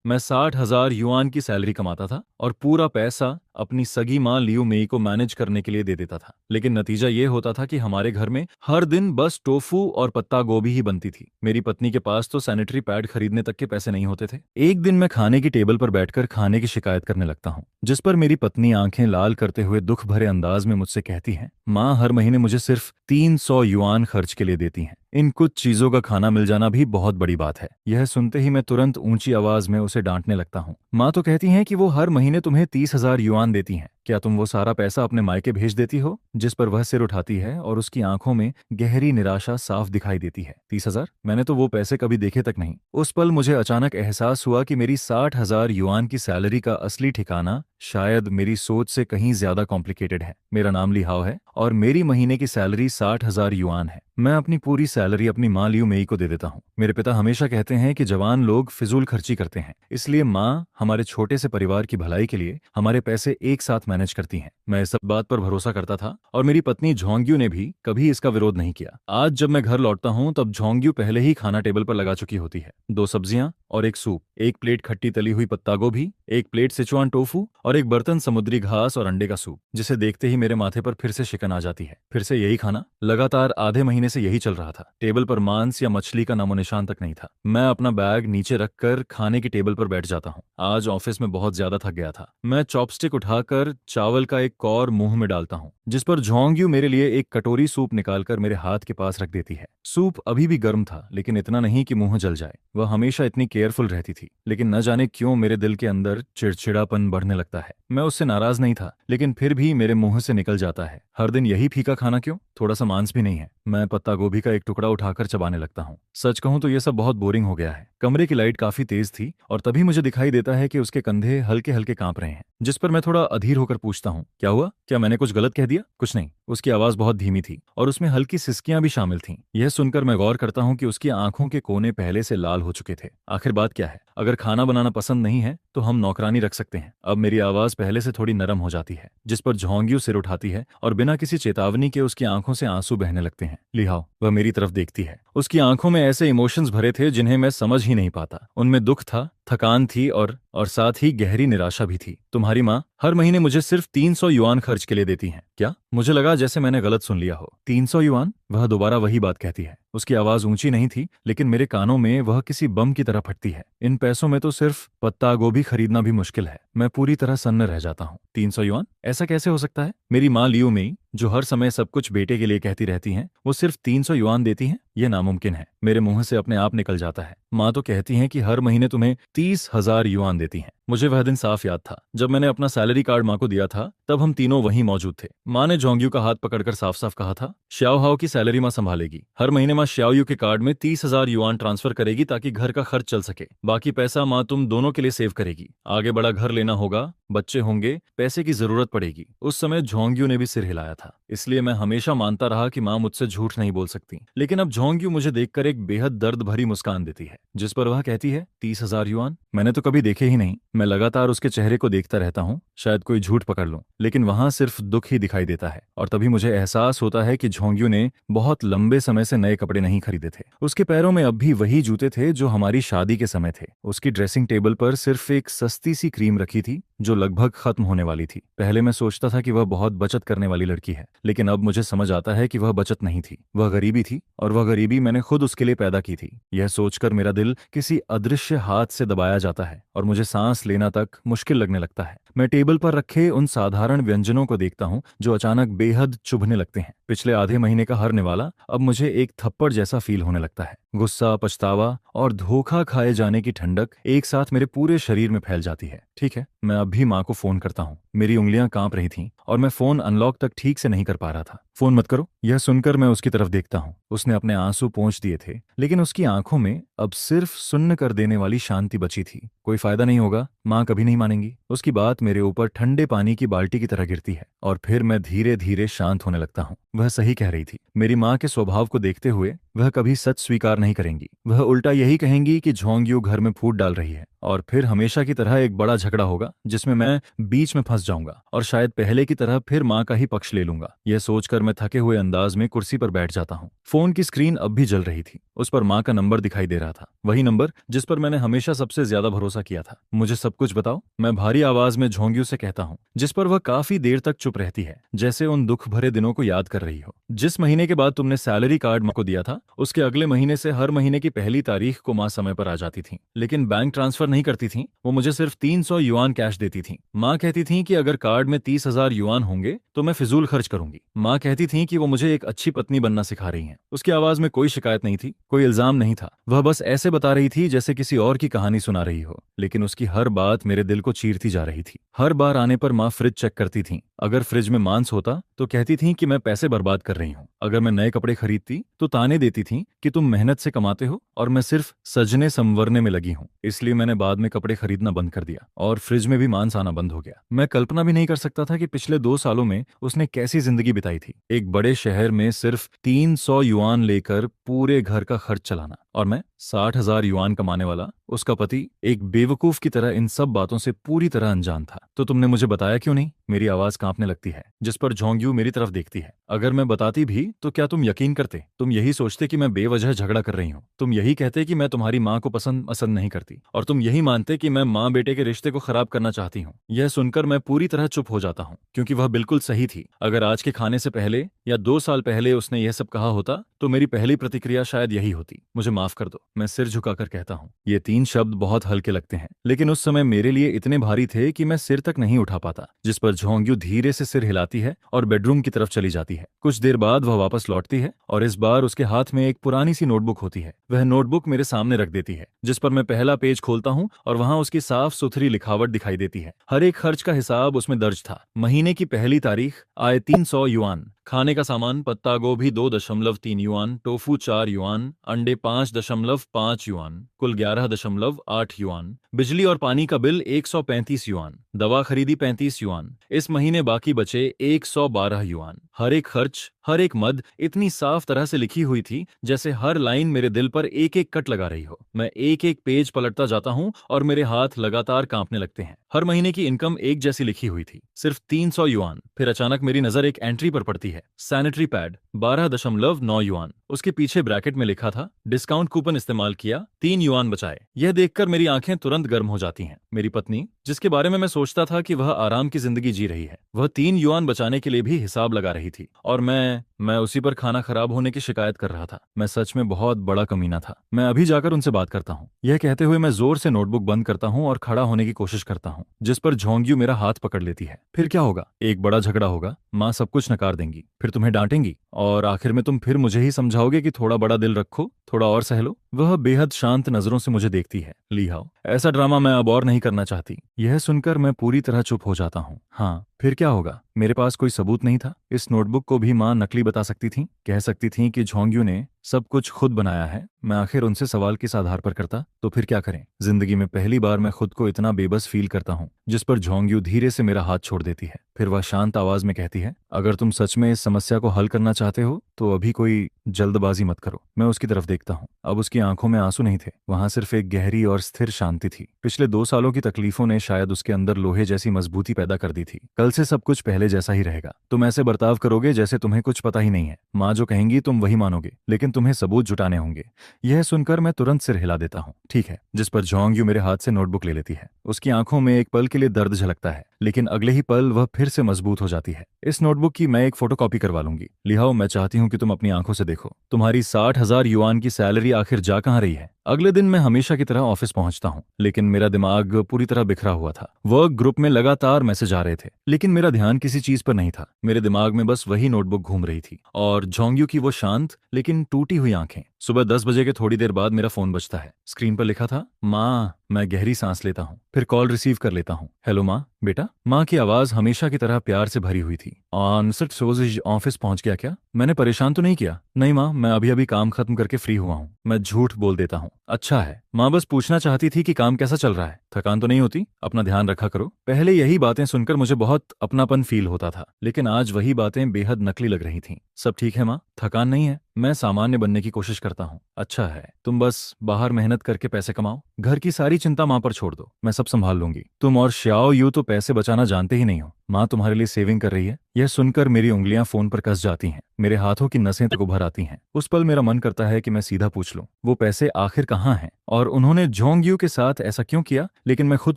मैं 60,000 युआन की सैलरी कमाता था और पूरा पैसा अपनी सगी माँ लियू मेई को मैनेज करने के लिए दे देता था। लेकिन नतीजा ये होता था कि हमारे घर में हर दिन बस टोफू और पत्ता गोभी ही बनती थी। मेरी पत्नी के पास तो सैनिटरी पैड खरीदने तक के पैसे नहीं होते थे। एक दिन मैं खाने की टेबल पर बैठकर खाने की शिकायत करने लगता हूँ, जिस पर मेरी पत्नी आंखें लाल करते हुए दुख भरे अंदाज में मुझसे कहती है, माँ हर महीने मुझे सिर्फ 300 युआन खर्च के लिए देती हैं। इन कुछ चीजों का खाना मिल जाना भी बहुत बड़ी बात है। यह सुनते ही मैं तुरंत ऊंची आवाज में उसे डांटने लगता हूँ। माँ तो कहती हैं कि वो हर महीने तुम्हें 30,000 युआन देती हैं। क्या तुम वो सारा पैसा अपने मायके भेज देती हो? जिस पर वह सिर उठाती है और उसकी आंखों में गहरी निराशा साफ दिखाई देती है। 30,000? मैंने तो वो पैसे कभी देखे तक नहीं। उस पल मुझे अचानक एहसास हुआ कि मेरी 60,000 युआन की सैलरी का असली ठिकाना शायद मेरी सोच से कहीं ज्यादा कॉम्प्लिकेटेड है। मेरा नाम लिहाओ है और मेरी महीने की सैलरी 60,000 युआन है। मैं अपनी पूरी सैलरी अपनी माँ लियू मेई को दे देता हूँ। मेरे पिता हमेशा कहते हैं कि जवान लोग फिजूल खर्ची करते हैं, इसलिए माँ हमारे छोटे से परिवार की भलाई के लिए हमारे पैसे एक साथ मैनेज करती हैं। मैं इस सब बात पर भरोसा करता था और मेरी पत्नी झोंग्यू ने भी कभी इसका विरोध नहीं किया। आज जब मैं घर लौटता हूँ तब झोंग्यू पहले ही खाना टेबल पर लगा चुकी होती है। 2 सब्जियां और एक सूप, एक प्लेट खट्टी तली हुई पत्ता गोभी, एक प्लेट सिचुआन टोफू और एक बर्तन समुद्री घास और अंडे का सूप, जिसे देखते ही मेरे माथे पर फिर से शिकन आ जाती है। फिर से यही खाना लगातार आधे महीने से यही चल रहा था। टेबल पर मांस या मछली का नामो निशान तक नहीं था। मैं अपना बैग नीचे रखकर खाने की टेबल पर बैठ जाता हूँ। आज ऑफिस में बहुत ज्यादा थक गया था। मैं चॉपस्टिक उठाकर चावल का एक कौर मुंह में डालता हूँ, जिस पर झोंग्यू मेरे लिए एक कटोरी सूप निकालकर मेरे हाथ के पास रख देती है। सूप अभी भी गर्म था, लेकिन इतना नहीं कि मुंह जल जाए। वह हमेशा इतनी केयरफुल रहती थी, लेकिन न जाने क्यों मेरे दिल के अंदर चिड़चिड़ापन बढ़ने लगता है। मैं उससे नाराज नहीं था, लेकिन फिर भी मेरे मुंह से निकल जाता है, हर दिन यही फीका खाना क्यों? थोड़ा सा मांस भी नहीं है? मैं पत्ता गोभी का एक टुकड़ा उठाकर चबाने लगता हूँ। सच कहूं तो यह सब बहुत बोरिंग हो गया है। कमरे की लाइट काफी तेज थी और तभी मुझे दिखाई देता है कि उसके कंधे हल्के हल्के कांप रहे हैं, जिस पर मैं थोड़ा अधीर होकर पूछता हूँ, क्या हुआ? क्या मैंने कुछ गलत कह दिया? कुछ नहीं। उसकी आवाज बहुत धीमी थी और उसमें हल्की सिसकियां भी शामिल थीं। यह सुनकर मैं गौर करता हूँ कि उसकी आंखों के कोने पहले से लाल हो चुके थे। आखिर बात क्या है? अगर खाना बनाना पसंद नहीं है तो हम नौकरानी रख सकते हैं। अब मेरी आवाज पहले से थोड़ी नरम हो जाती है, जिस पर झोंग्यू सिर उठाती है और बिना किसी चेतावनी के उसकी आंखों से आंसू बहने लगते हैं। लिहाओ, वह मेरी तरफ देखती है। उसकी आंखों में ऐसे इमोशंस भरे थे जिन्हें मैं समझ ही नहीं पाता। उनमें दुख था, थकान थी और साथ ही गहरी निराशा भी थी। तुम्हारी माँ हर महीने मुझे सिर्फ 300 युआन खर्च के लिए देती हैं क्या? मुझे लगा जैसे मैंने गलत सुन लिया हो। 300 युआन? वह दोबारा वही बात कहती है। उसकी आवाज ऊंची नहीं थी, लेकिन मेरे कानों में वह किसी बम की तरह फटती है। इन पैसों में तो सिर्फ पत्ता गोभी खरीदना भी मुश्किल है। मैं पूरी तरह सन्न रह जाता हूँ। 300 युआन? ऐसा कैसे हो सकता है? मेरी माँ लियू मेई, जो हर समय सब कुछ बेटे के लिए कहती रहती हैं, वो सिर्फ 300 युआन देती हैं? यह नामुमकिन है। मेरे मुंह से अपने आप निकल जाता है। माँ तो कहती हैं कि हर महीने तुम्हें 30,000 युआन देती हैं। मुझे वह दिन साफ याद था जब मैंने अपना सैलरी कार्ड माँ को दिया था। तब हम तीनों वहीं मौजूद थे। माँ ने झोंग्यू का हाथ पकड़कर साफ साफ कहा था, श्याओ हाओ की सैलरी माँ संभालेगी। हर महीने माँ श्याओयू के कार्ड में 30,000 युआन ट्रांसफर करेगी ताकि घर का खर्च चल सके। बाकी पैसा माँ तुम दोनों के लिए सेव करेगी। आगे बड़ा घर लेना होगा, बच्चे होंगे, पैसे की जरूरत पड़ेगी। उस समय झोंग्यू ने भी सिर हिलाया था, इसलिए मैं हमेशा मानता रहा कि माँ मुझसे झूठ नहीं बोल सकती। लेकिन अब झोंग्यू मुझे देखकर एक बेहद दर्द भरी मुस्कान देती है, जिस पर वह कहती है, 30,000 युआन? मैंने तो कभी देखे ही नहीं। मैं लगातार उसके चेहरे को देखता रहता हूँ, शायद कोई झूठ पकड़ लूं, लेकिन वहां सिर्फ दुख ही दिखाई देता है। और तभी मुझे एहसास होता है कि झोंग्यू ने बहुत लंबे समय से नए कपड़े नहीं खरीदे थे। उसके पैरों में अब भी वही जूते थे जो हमारी शादी के समय थे। उसकी ड्रेसिंग टेबल पर सिर्फ एक सस्ती सी क्रीम रखी थी जो लगभग खत्म होने वाली थी। पहले मैं सोचता था कि वह बहुत बचत करने वाली लड़की है, लेकिन अब मुझे समझ आता है कि वह बचत नहीं थी, वह गरीबी थी, और वह गरीबी मैंने खुद उसके लिए पैदा की थी। यह सोचकर मेरा दिल किसी अदृश्य हाथ से दबाया जाता है और मुझे सांस लेना तक मुश्किल लगने लगता है। मैं टेबल पर रखे उन साधारण व्यंजनों को देखता हूँ जो अचानक बेहद चुभने लगते हैं। पिछले आधे महीने का हर निवाला अब मुझे एक थप्पड़ जैसा फील होने लगता है। गुस्सा, पछतावा और धोखा खाए जाने की ठंडक एक साथ मेरे पूरे शरीर में फैल जाती है। ठीक है, मैं अब भी माँ को फोन करता हूँ। मेरी उंगलियां कांप रही थीं और मैं फोन अनलॉक तक ठीक से नहीं कर पा रहा था। फोन मत करो। यह सुनकर मैं उसकी तरफ देखता हूँ। उसने अपने आंसू पोंछ दिए थे, लेकिन उसकी आंखों में अब सिर्फ सुन्न कर देने वाली शांति बची थी। कोई फायदा नहीं होगा, माँ कभी नहीं मानेंगी। उसकी बात मेरे ऊपर ठंडे पानी की बाल्टी की तरह गिरती है और फिर मैं धीरे धीरे शांत होने लगता हूँ। वह सही कह रही थी। मेरी माँ के स्वभाव को देखते हुए वह कभी सच स्वीकार नहीं करेंगी। वह उल्टा यही कहेंगी कि झोंग्यू घर में फूट डाल रही है, और फिर हमेशा की तरह एक बड़ा झगड़ा होगा जिसमें मैं बीच में फंस जाऊंगा और शायद पहले की तरह फिर माँ का ही पक्ष ले लूंगा। यह सोचकर मैं थके हुए अंदाज में कुर्सी पर बैठ जाता हूँ। फोन की स्क्रीन अब भी जल रही थी। उस पर माँ का नंबर दिखाई दे रहा था, वही नंबर जिस पर मैंने हमेशा सबसे ज्यादा भरोसा किया था। मुझे सब कुछ बताओ, मैं भारी आवाज में झोंग्यू से कहता हूँ, जिस पर वह काफी देर तक चुप रहती है, जैसे उन दुख भरे दिनों को याद कर रही हो। जिस महीने के बाद तुमने सैलरी कार्ड माँ को दिया था, उसके अगले महीने से हर महीने की पहली तारीख को माँ समय पर आ जाती थी, लेकिन बैंक ट्रांसफर नहीं करती थी। वो मुझे सिर्फ 300 युआन कैश देती थी। माँ कहती थी कि अगर कार्ड में 30,000 युआन होंगे तो मैं फिजूल खर्च करूंगी। माँ कहती थी कि वो मुझे एक अच्छी पत्नी बनना सिखा रही हैं। उसकी आवाज में कोई शिकायत नहीं थी, कोई इल्जाम नहीं था। वह बस ऐसे बता रही थी जैसे किसी और की कहानी सुना रही हो, लेकिन उसकी हर बात मेरे दिल को चीरती जा रही थी। हर बार आने पर माँ फ्रिज चेक करती थी। अगर फ्रिज में मांस होता तो कहती थी कि मैं पैसे बर्बाद कर रही हूँ। अगर मैं नए कपड़े खरीदती तो ताने देती थी कि तुम मेहनत से कमाते हो और मैं सिर्फ सजने संवरने में लगी हूँ। इसलिए मैंने बाद में कपड़े खरीदना बंद कर दिया और फ्रिज में भी मांस आना बंद हो गया। मैं कल्पना भी नहीं कर सकता था कि पिछले 2 सालों में उसने कैसी जिंदगी बिताई थी। एक बड़े शहर में सिर्फ 300 युआन लेकर पूरे घर का खर्च चलाना, और मैं 60,000 युआन कमाने वाला उसका पति एक बेवकूफ की तरह इन सब बातों से पूरी तरह अनजान था। तो तुमने मुझे बताया क्यों नहीं? मेरी आवाज कांपने लगती है, जिस पर झोंग्यू मेरी तरफ देखती है। अगर मैं बताती भी तो क्या तुम यकीन करते? तुम यही सोचते कि मैं बेवजह झगड़ा कर रही हूँ। तुम यही कहते कि मैं तुम्हारी माँ को पसंद नहीं करती, और तुम यही मानते कि मैं माँ बेटे के रिश्ते को खराब करना चाहती हूँ। यह सुनकर मैं पूरी तरह चुप हो जाता हूँ, क्योंकि वह बिल्कुल सही थी। अगर आज के खाने से पहले या 2 साल पहले उसने यह सब कहा होता तो मेरी पहली प्रतिक्रिया शायद यही होती, मुझे माफ कर दो। मैं सिर झुकाकर कहता हूँ। ये 3 शब्द बहुत हल्के लगते हैं, लेकिन उस समय मेरे लिए इतने भारी थे कि मैं सिर तक नहीं उठा पाता। जिस पर झोंग्यू धीरे से सिर हिलाती है और बेडरूम की तरफ चली जाती है। कुछ देर बाद वह वापस लौटती है और इस बार उसके हाथ में एक पुरानी सी नोटबुक होती है। वह नोटबुक मेरे सामने रख देती है, जिस पर मैं पहला पेज खोलता हूँ और वहां उसकी साफ सुथरी लिखावट दिखाई देती है। हर एक खर्च का हिसाब उसमें दर्ज था। महीने की पहली तारीख, आय 300 युआन, खाने का सामान पत्ता गोभी 2.3 युआन, टोफू 4 युआन, अंडे 5.5 युआन, कुल 11.8 युआन, बिजली और पानी का बिल 135 युआन, दवा खरीदी 35 युआन। इस महीने बाकी बचे 112 युआन। हर एक खर्च, हर एक मद इतनी साफ तरह से लिखी हुई थी जैसे हर लाइन मेरे दिल पर एक एक कट लगा रही हो। मैं एक एक पेज पलटता जाता हूँ और मेरे हाथ लगातार कांपने लगते हैं। हर महीने की इनकम एक जैसी लिखी हुई थी, सिर्फ 300 युआन। फिर अचानक मेरी नजर एक एंट्री पर पड़ती है, सैनिटरी पैड 12.9 युआन। उसके पीछे ब्रैकेट में लिखा था, डिस्काउंट कूपन इस्तेमाल किया, 3 युआन बचाए। यह देखकर मेरी आंखें तुरंत गर्म हो जाती हैं। मेरी पत्नी, जिसके बारे में मैं सोचता था कि वह आराम की जिंदगी जी रही है, वह 3 युआन बचाने के लिए भी हिसाब लगा रही थी, और मैं उसी पर खाना खराब होने की शिकायत कर रहा था। मैं सच में बहुत बड़ा कमीना था। मैं अभी जाकर उनसे बात करता हूँ। यह कहते हुए मैं जोर से नोटबुक बंद करता हूँ और खड़ा होने की कोशिश करता हूँ, जिस पर झोंग्यू मेरा हाथ पकड़ लेती है। फिर क्या होगा? एक बड़ा झगड़ा होगा, माँ सब कुछ नकार देंगी, फिर तुम्हें डांटेंगी, और आखिर में तुम फिर मुझे ही समझाओगे कि थोड़ा बड़ा दिल रखो, थोड़ा और सह लो। वह बेहद शांत नजरों से मुझे देखती है। लीहाओ, ऐसा ड्रामा मैं अब और नहीं करना चाहती। यह सुनकर मैं पूरी तरह चुप हो जाता हूँ। हाँ, फिर क्या होगा? मेरे पास कोई सबूत नहीं था। इस नोटबुक को भी माँ नकली बता सकती थी, कह सकती थी कि झोंग्यू ने सब कुछ खुद बनाया है। मैं आखिर उनसे सवाल किस आधार पर करता? तो फिर क्या करें? जिंदगी में पहली बार मैं खुद को इतना बेबस फील करता हूँ। जिस पर झोंग्यू धीरे से मेरा हाथ छोड़ देती है। फिर वह शांत आवाज में कहती है, अगर तुम सच में इस समस्या को हल करना चाहते हो तो अभी कोई जल्दबाजी मत करो। मैं उसकी तरफ देखता हूँ। अब उसकी आंखों में आंसू नहीं थे, वहां सिर्फ एक गहरी और स्थिर शांति थी। पिछले 2 सालों की तकलीफों ने शायद उसके अंदर लोहे जैसी मजबूती पैदा कर दी थी। कल से सब कुछ पहले जैसा ही रहेगा। तुम ऐसे बर्ताव करोगे जैसे तुम्हें कुछ पता ही नहीं है। माँ जो कहेंगी तुम वही मानोगे, लेकिन तुम्हें सबूत जुटाने होंगे। यह सुनकर मैं तुरंत सिर हिला देता हूँ। ठीक है। जिस पर झोंग्यू मेरे हाथ से नोटबुक ले लेती है। उसकी आंखों में एक पल के लिए दर्द झलकता है, लेकिन अगले ही पल वह फिर से मजबूत हो जाती है। इस नोटबुक की मैं एक फोटोकॉपी करवा लूंगी। लिहाओ, मैं चाहती हूँ कि तुम अपनी आंखों से देखो। तुम्हारी 60,000 युआन की सैलरी आखिर जा कहाँ रही है? अगले दिन मैं हमेशा की तरह ऑफिस पहुंचता हूँ, लेकिन मेरा दिमाग पूरी तरह बिखरा हुआ था। वर्क ग्रुप में लगातार मैसेज आ रहे थे, लेकिन मेरा ध्यान किसी चीज पर नहीं था। मेरे दिमाग में बस वही नोटबुक घूम रही थी और झोंग्यू की वो शांत लेकिन टूटी हुई आंखें। सुबह 10 बजे के थोड़ी देर बाद मेरा फोन बजता है। स्क्रीन पर लिखा था, माँ। मैं गहरी सांस लेता हूँ, फिर कॉल रिसीव कर लेता हूँ। हेलो माँ, बेटा। माँ की आवाज हमेशा की तरह प्यार से भरी हुई थी। ऑनसेट सोज ऑफिस पहुंच गया क्या? मैंने परेशान तो नहीं किया? नहीं माँ, मैं अभी अभी काम खत्म करके फ्री हुआ हूँ। मैं झूठ बोल देता हूँ। अच्छा है। माँ बस पूछना चाहती थी कि काम कैसा चल रहा है। थकान तो नहीं होती? अपना ध्यान रखा करो। पहले यही बातें सुनकर मुझे बहुत अपनापन फील होता था, लेकिन आज वही बातें बेहद नकली लग रही थीं। सब ठीक है माँ, थकान नहीं है, मैं सामान्य बनने की कोशिश करता हूँ। अच्छा है, तुम बस बाहर मेहनत करके पैसे कमाओ, घर की सारी चिंता माँ पर छोड़ दो, मैं सब संभाल लूंगी। तुम और श्याओ यू तो पैसे बचाना जानते ही नहीं हो। माँ तुम्हारे लिए सेविंग कर रही है। यह सुनकर मेरी उंगलियां फोन पर कस जाती हैं, मेरे हाथों की नसें तक उभर आती हैं। उस पल मेरा मन करता है कि मैं सीधा पूछ लूं, वो पैसे आखिर कहाँ हैं और उन्होंने जोंग के साथ ऐसा क्यों किया। लेकिन मैं खुद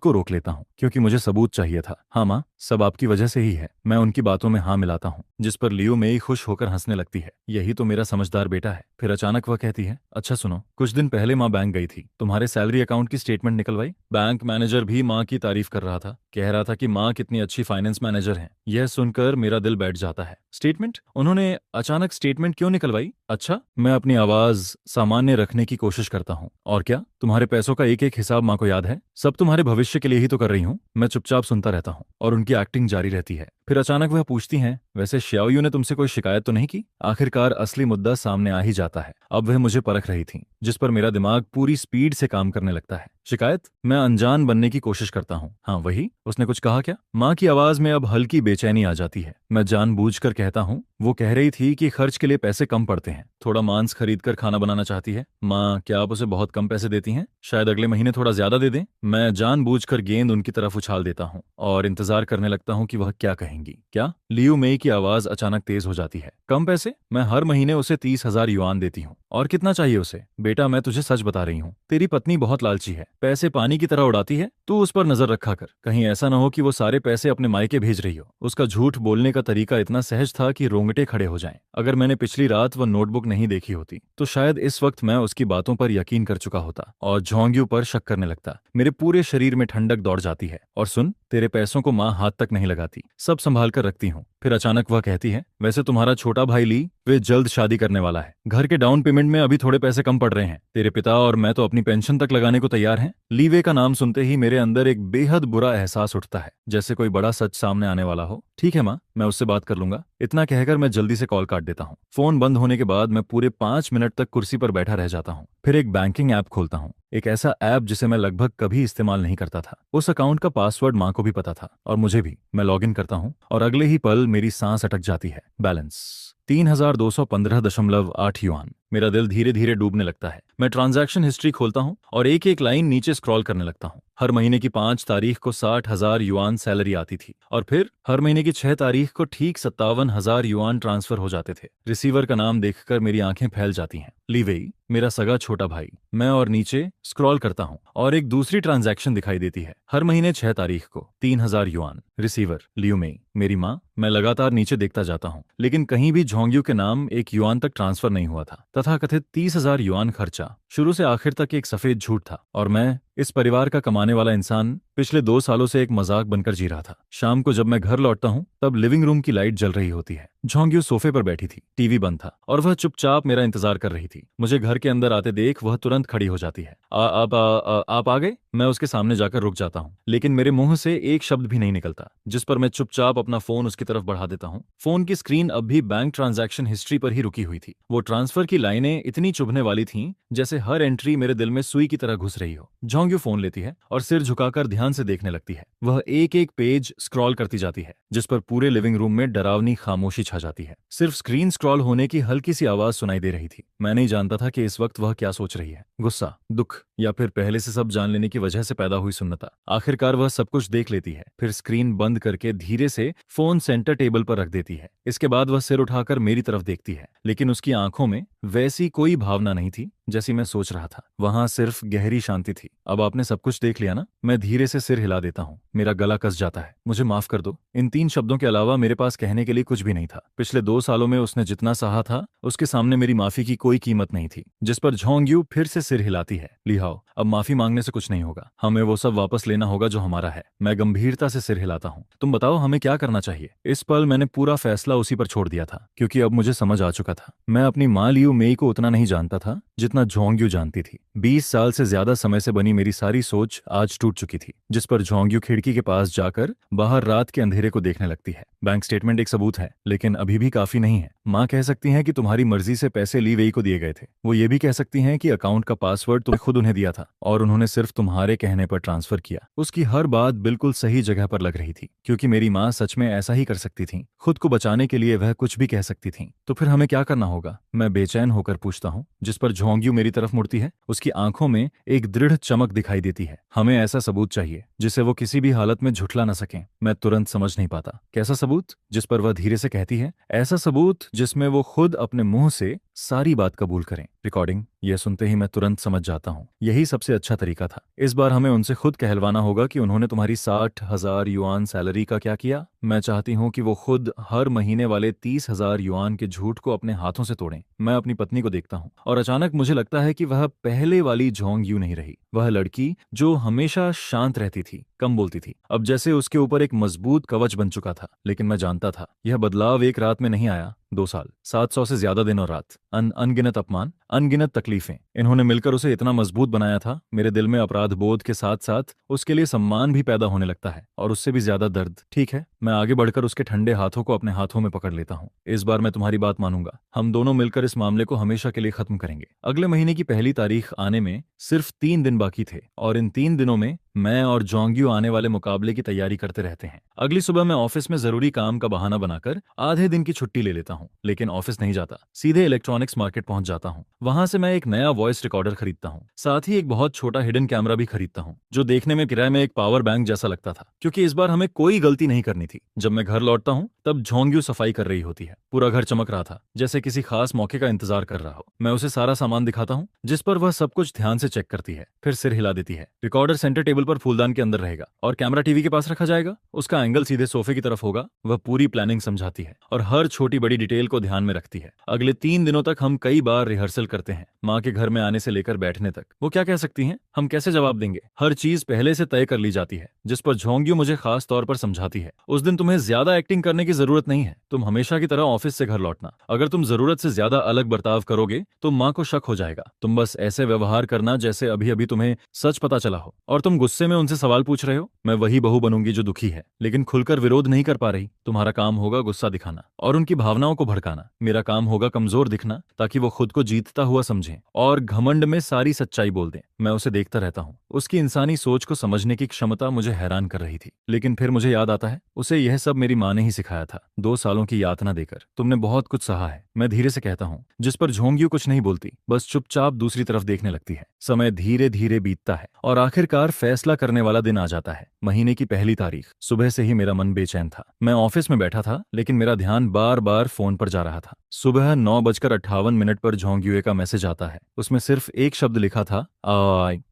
को रोक लेता हूँ, क्योंकि मुझे सबूत चाहिए था। हाँ माँ, सब आपकी वजह से ही है। मैं उनकी बातों में हाँ मिलाता हूँ, जिस पर लियो मेई खुश होकर हंसने लगती है। यही तो मेरा समझदार बेटा है। फिर अचानक वह कहती है, अच्छा सुनो, कुछ दिन पहले माँ बैंक गई थी, तुम्हारे सैलरी अकाउंट की स्टेटमेंट निकलवाई। बैंक मैनेजर भी माँ की तारीफ कर रहा था, कह रहा था कि माँ कितनी अच्छी फाइनेंस मैनेजर है। यह सुनकर मेरा दिल बैठ जाता है। स्टेटमेंट? उन्होंने अचानक स्टेटमेंट क्यों निकलवाई? अच्छा, मैं अपनी आवाज सामान्य रखने की कोशिश करता हूँ। और क्या तुम्हारे पैसों का एक एक हिसाब माँ को याद है? सब तुम्हारे भविष्य के लिए ही तो कर रही हूँ। मैं चुपचाप सुनता रहता हूँ और उनकी एक्टिंग जारी रहती है। फिर अचानक वह पूछती हैं, वैसे श्याओयू ने तुमसे कोई शिकायत तो नहीं की? आखिरकार असली मुद्दा सामने आ ही जाता है। अब वह मुझे परख रही थी, जिस पर मेरा दिमाग पूरी स्पीड से काम करने लगता है। शिकायत? मैं अनजान बनने की कोशिश करता हूँ। हाँ वही, उसने कुछ कहा क्या? माँ की आवाज में अब हल्की बेचैनी आ जाती है। मैं जानबूझकर कहता हूँ, वो कह रही थी कि खर्च के लिए पैसे कम पड़ते हैं, थोड़ा मांस खरीदकर खाना बनाना चाहती है। माँ, क्या आप उसे बहुत कम पैसे देती हैं? शायद अगले महीने थोड़ा ज्यादा दे दें। मैं जानबूझकर गेंद उनकी तरफ उछाल देता हूँ और इंतजार करने लगता हूँ कि वह क्या कहेंगी। क्या? लियू मेई की आवाज अचानक तेज हो जाती है। कम पैसे? मैं हर महीने उसे 30,000 युआन देती हूँ। और कितना चाहिए उसे? बेटा, मैं तुझे सच बता रही हूँ, तेरी पत्नी बहुत लालची है, पैसे पानी की तरह उड़ाती है। तू उस पर नजर रखा कर, कहीं ऐसा न हो कि वो सारे पैसे अपने मायके भेज रही हो। उसका झूठ बोलने का तरीका इतना सहज था कि रोंगटे खड़े हो जाएं। अगर मैंने पिछली रात वो नोटबुक नहीं देखी होती तो शायद इस वक्त मैं उसकी बातों पर यकीन कर चुका होता और झोंग्यू पर शक करने लगता। मेरे पूरे शरीर में ठंडक दौड़ जाती है। और सुन, तेरे पैसों को माँ हाथ तक नहीं लगाती, सब संभाल कर रखती हूँ। फिर अचानक वह कहती है, वैसे तुम्हारा छोटा भाई ली, वे जल्द शादी करने वाला है। घर के डाउन पेमेंट में अभी थोड़े पैसे कम पड़ रहे हैं। तेरे पिता और मैं तो अपनी पेंशन तक लगाने को तैयार हैं। लीवे का नाम सुनते ही मेरे अंदर एक बेहद बुरा एहसास उठता है, जैसे कोई बड़ा सच सामने आने वाला हो। ठीक है माँ, मैं उससे बात कर लूंगा। इतना कहकर मैं जल्दी से कॉल काट देता हूँ। फोन बंद होने के बाद मैं पूरे 5 मिनट तक कुर्सी पर बैठा रह जाता हूँ। फिर एक बैंकिंग ऐप खोलता हूँ, एक ऐसा ऐप जिसे मैं लगभग कभी इस्तेमाल नहीं करता था। उस अकाउंट का पासवर्ड माँ को भी पता था और मुझे भी। मैं लॉगिन करता हूँ और अगले ही पल मेरी सांस अटक जाती है। Balance 3215.8 yuan. मेरा दिल धीरे धीरे डूबने लगता है। मैं ट्रांजैक्शन हिस्ट्री खोलता हूँ और एक एक लाइन नीचे स्क्रॉल करने लगता हूँ। हर महीने की 5 तारीख को 60,000 युआन सैलरी आती थी और फिर हर महीने की 6 तारीख को ठीक 57,000 युआन ट्रांसफर हो जाते थे। रिसीवर का नाम देखकर मेरी आंखें फैल जाती हैं। लीवेई, मेरा सगा छोटा भाई। मैं और नीचे स्क्रॉल करता हूँ और एक दूसरी ट्रांजैक्शन दिखाई देती है। हर महीने 6 तारीख को 3,000 युआन। रिसीवर लियू मेई, मेरी माँ। मैं लगातार नीचे देखता जाता हूँ, लेकिन कहीं भी झोंग्यू के नाम एक युआन तक ट्रांसफर नहीं हुआ था। तथाकथित 30,000 युआन खर्चा शुरू से आखिर तक एक सफेद झूठ था और मैं, इस परिवार का कमाने वाला इंसान, पिछले 2 सालों से एक मजाक बनकर जी रहा था। शाम को जब मैं घर लौटता हूँ तब लिविंग रूम की लाइट जल रही होती है। झोंग्यू सोफे पर बैठी थी, टीवी बंद था और वह चुपचाप मेरा इंतजार कर रही थी। मुझे घर के अंदर आते देख वह तुरंत खड़ी हो जाती है। आप आ गए? मैं उसके सामने जाकर रुक जाता हूँ, लेकिन मेरे मुंह से एक शब्द भी नहीं निकलता, जिस पर मैं चुपचाप अपना फोन उसकी तरफ बढ़ा देता हूँ। फोन की स्क्रीन अब भी बैंक ट्रांजैक्शन हिस्ट्री पर ही रुकी हुई थी। वो ट्रांसफर की लाइनें इतनी चुभने वाली थीं जैसे हर एंट्री मेरे दिल में सुई की तरह घुस रही हो। झोंग्यू फोन लेती है और सिर झुकाकर ध्यान से देखने लगती है। वह एक एक पेज स्क्रॉल करती जाती है, जिस पर पूरे लिविंग रूम में डरावनी खामोशी छा जाती है। सिर्फ स्क्रीन स्क्रॉल होने की हल्की सी आवाज सुनाई दे रही थी। मैं नहीं जानता था कि इस वक्त वह क्या सोच रही है, गुस्सा, दुख या फिर पहले से सब जान लेने की वजह से पैदा हुई सुन्नता। आखिरकार वह सब कुछ देख लेती है, फिर स्क्रीन बंद करके धीरे से फोन सेंटर टेबल पर रख देती है। इसके बाद वह सिर उठाकर मेरी तरफ देखती है, लेकिन उसकी आंखों में वैसी कोई भावना नहीं थी जैसी मैं सोच रहा था। वहां सिर्फ गहरी शांति थी। अब आपने सब कुछ देख लिया ना? मैं धीरे से सिर हिला देता हूँ। मेरा गला कस जाता है। मुझे माफ कर दो। इन 3 शब्दों के अलावा मेरे पास कहने के लिए कुछ भी नहीं था। पिछले 2 सालों में उसने जितना सहा था उसके सामने मेरी माफी की कोई कीमत नहीं थी। जिस पर झोंग्यू फिर से सिर हिलाती है। लिहाओ, अब माफी मांगने से कुछ नहीं होगा, हमें वो सब वापस लेना होगा जो हमारा है। मैं गंभीरता से सिर हिलाता हूँ। तुम बताओ हमें क्या करना चाहिए? इस पल मैंने पूरा फैसला उसी पर छोड़ दिया था, क्योंकि अब मुझे समझ आ चुका था। मैं अपनी माँ लियू मेई को उतना नहीं जानता था जितना झोंग्यू जानती थी। 20 साल से ज्यादा समय से बनी मेरी सारी सोच आज टूट चुकी थी। जिस पर झोंग्यू खिड़की के पास जाकर बाहर रात के अंधेरे को देखने लगती है। बैंक स्टेटमेंट एक सबूत है, लेकिन अभी भी काफी नहीं है। माँ कह सकती हैं कि तुम्हारी मर्जी से पैसे ली वेई को दिए गए थे। वो ये भी कह सकती हैं कि अकाउंट का पासवर्ड तुम्हें खुद उन्हें तुम्हें दिया था और उन्होंने सिर्फ तुम्हारे कहने पर ट्रांसफर किया। उसकी हर बात बिल्कुल सही जगह पर लग रही थी, क्योंकि मेरी माँ सच में ऐसा ही कर सकती थी। खुद को बचाने के लिए वह कुछ भी कह सकती थी। तो फिर हमें क्या करना होगा? मैं बेचैन होकर पूछता हूँ, जिस पर झोंग्यू मेरी तरफ मुड़ती है। उसकी आंखों में एक दृढ़ चमक दिखाई देती है। हमें ऐसा सबूत चाहिए जिसे वो किसी भी हालत में झुठला न सके। मैं तुरंत समझ नहीं पाता। कैसा सबूत? जिस पर वह धीरे से कहती है, ऐसा सबूत जिसमें वो खुद अपने मुंह से सारी बात कबूल करें। रिकॉर्डिंग। यह सुनते ही मैं तुरंत समझ जाता हूँ, यही सबसे अच्छा तरीका था। इस बार हमें उनसे खुद कहलवाना होगा कि उन्होंने तुम्हारी 60,000 युआन सैलरी का क्या किया। मैं चाहती हूँ कि वो खुद हर महीने वाले 30,000 युआन के झूठ को अपने हाथों से तोड़ें। मैं अपनी पत्नी को देखता हूँ और अचानक मुझे लगता है कि वह पहले वाली झोंग्यू नहीं रही। वह लड़की जो हमेशा शांत रहती थी, कम बोलती थी, अब जैसे उसके ऊपर एक मजबूत कवच बन चुका था। लेकिन मैं जानता था यह बदलाव एक रात में नहीं आया, 2 साल, 700 से ज्यादा दिन और रात, अनगिनत अपमान, अनगिनत तकलीफें, इन्होंने मिलकर उसे इतना मजबूत बनाया था। मेरे दिल में अपराध बोध के साथ साथ उसके लिए सम्मान भी पैदा होने लगता है, और उससे भी ज्यादा दर्द। ठीक है, मैं आगे बढ़कर उसके ठंडे हाथों को अपने हाथों में पकड़ लेता हूँ। इस बार मैं तुम्हारी बात मानूंगा। हम दोनों मिलकर इस मामले को हमेशा के लिए खत्म करेंगे। अगले महीने की पहली तारीख आने में सिर्फ 3 दिन बाकी थे, और इन 3 दिनों में मैं और जोंग्यू आने वाले मुकाबले की तैयारी करते रहते हैं। अगली सुबह मैं ऑफिस में जरूरी काम का बहाना बनाकर आधे दिन की छुट्टी ले लेता हूँ, लेकिन ऑफिस नहीं जाता, सीधे इलेक्ट्रॉनिक्स मार्केट पहुंच जाता हूँ। वहां से मैं एक नया वॉइस रिकॉर्डर खरीदता हूँ, साथ ही एक बहुत छोटा हिडन कैमरा भी खरीदता हूँ, जो देखने में किराए में एक पावर बैंक जैसा लगता था, क्योंकि इस बार हमें कोई गलती नहीं करनी थी। जब मैं घर लौटता हूँ तब झोंग्यू सफाई कर रही होती है। पूरा घर चमक रहा था, जैसे किसी खास मौके का इंतजार कर रहा हो। मैं उसे सारा सामान दिखाता हूँ, जिस पर वह सब कुछ ध्यान से चेक करती है, फिर सिर हिला देती है। रिकॉर्डर सेंटर टेबल पर फूलदान के अंदर रहेगा और कैमरा टीवी के पास रखा जाएगा। उसका एंगल सीधे सोफे की तरफ होगा। वह पूरी प्लानिंग समझाती है और हर छोटी बड़ी डिटेल को ध्यान में रखती है। अगले 3 दिनों तक हम कई बार रिहर्सल करते हैं, माँ के घर में आने से लेकर बैठने तक। वो क्या कह सकती हैं, हम कैसे जवाब देंगे, हर चीज पहले से तय कर ली जाती है, जिस पर झोंग्यू मुझे खास तौर पर समझाती है, उस दिन तुम्हें ज्यादा एक्टिंग करने की जरूरत नहीं है। तुम हमेशा की तरह ऑफिस से घर लौटना। अगर तुम जरूरत से ज्यादा अलग बर्ताव करोगे तो माँ को शक हो जाएगा। तुम बस ऐसे व्यवहार करना जैसे अभी अभी तुम्हें सच पता चला हो और तुम गुस्से में उनसे सवाल पूछ रहे हो। मैं वही बहू बनूंगी जो दुखी है, लेकिन खुलकर विरोध नहीं कर पा रही। तुम्हारा काम होगा गुस्सा दिखाना और उनकी भावनाओं को भड़काना। मेरा काम होगा कमजोर दिखना, ताकि वो खुद को जीतता हुआ समझें और घमंड में सारी सच्चाई बोल दें। मैं उसे देखता रहता हूँ। उसकी इंसानी सोच को समझने की क्षमता मुझे हैरान कर रही थी। लेकिन फिर मुझे याद आता है, उसे यह सब मेरी माँ ने ही सिखाया था, 2 सालों की यातना देकर। तुमने बहुत कुछ सहा है, मैं धीरे से कहता हूँ, जिस पर झोंग्यू कुछ नहीं बोलती, बस चुपचाप दूसरी तरफ देखने लगती है। समय धीरे धीरे बीतता है और आखिरकार फैसला करने वाला दिन आ जाता है। महीने की पहली तारीख। सुबह से ही मेरा मन बेचैन था। मैं ऑफिस में बैठा था, लेकिन मेरा ध्यान बार बार फोन पर जा रहा था। सुबह 9:58 पर झोंग्यूए का मैसेज आता है। उसमें सिर्फ एक शब्द लिखा था,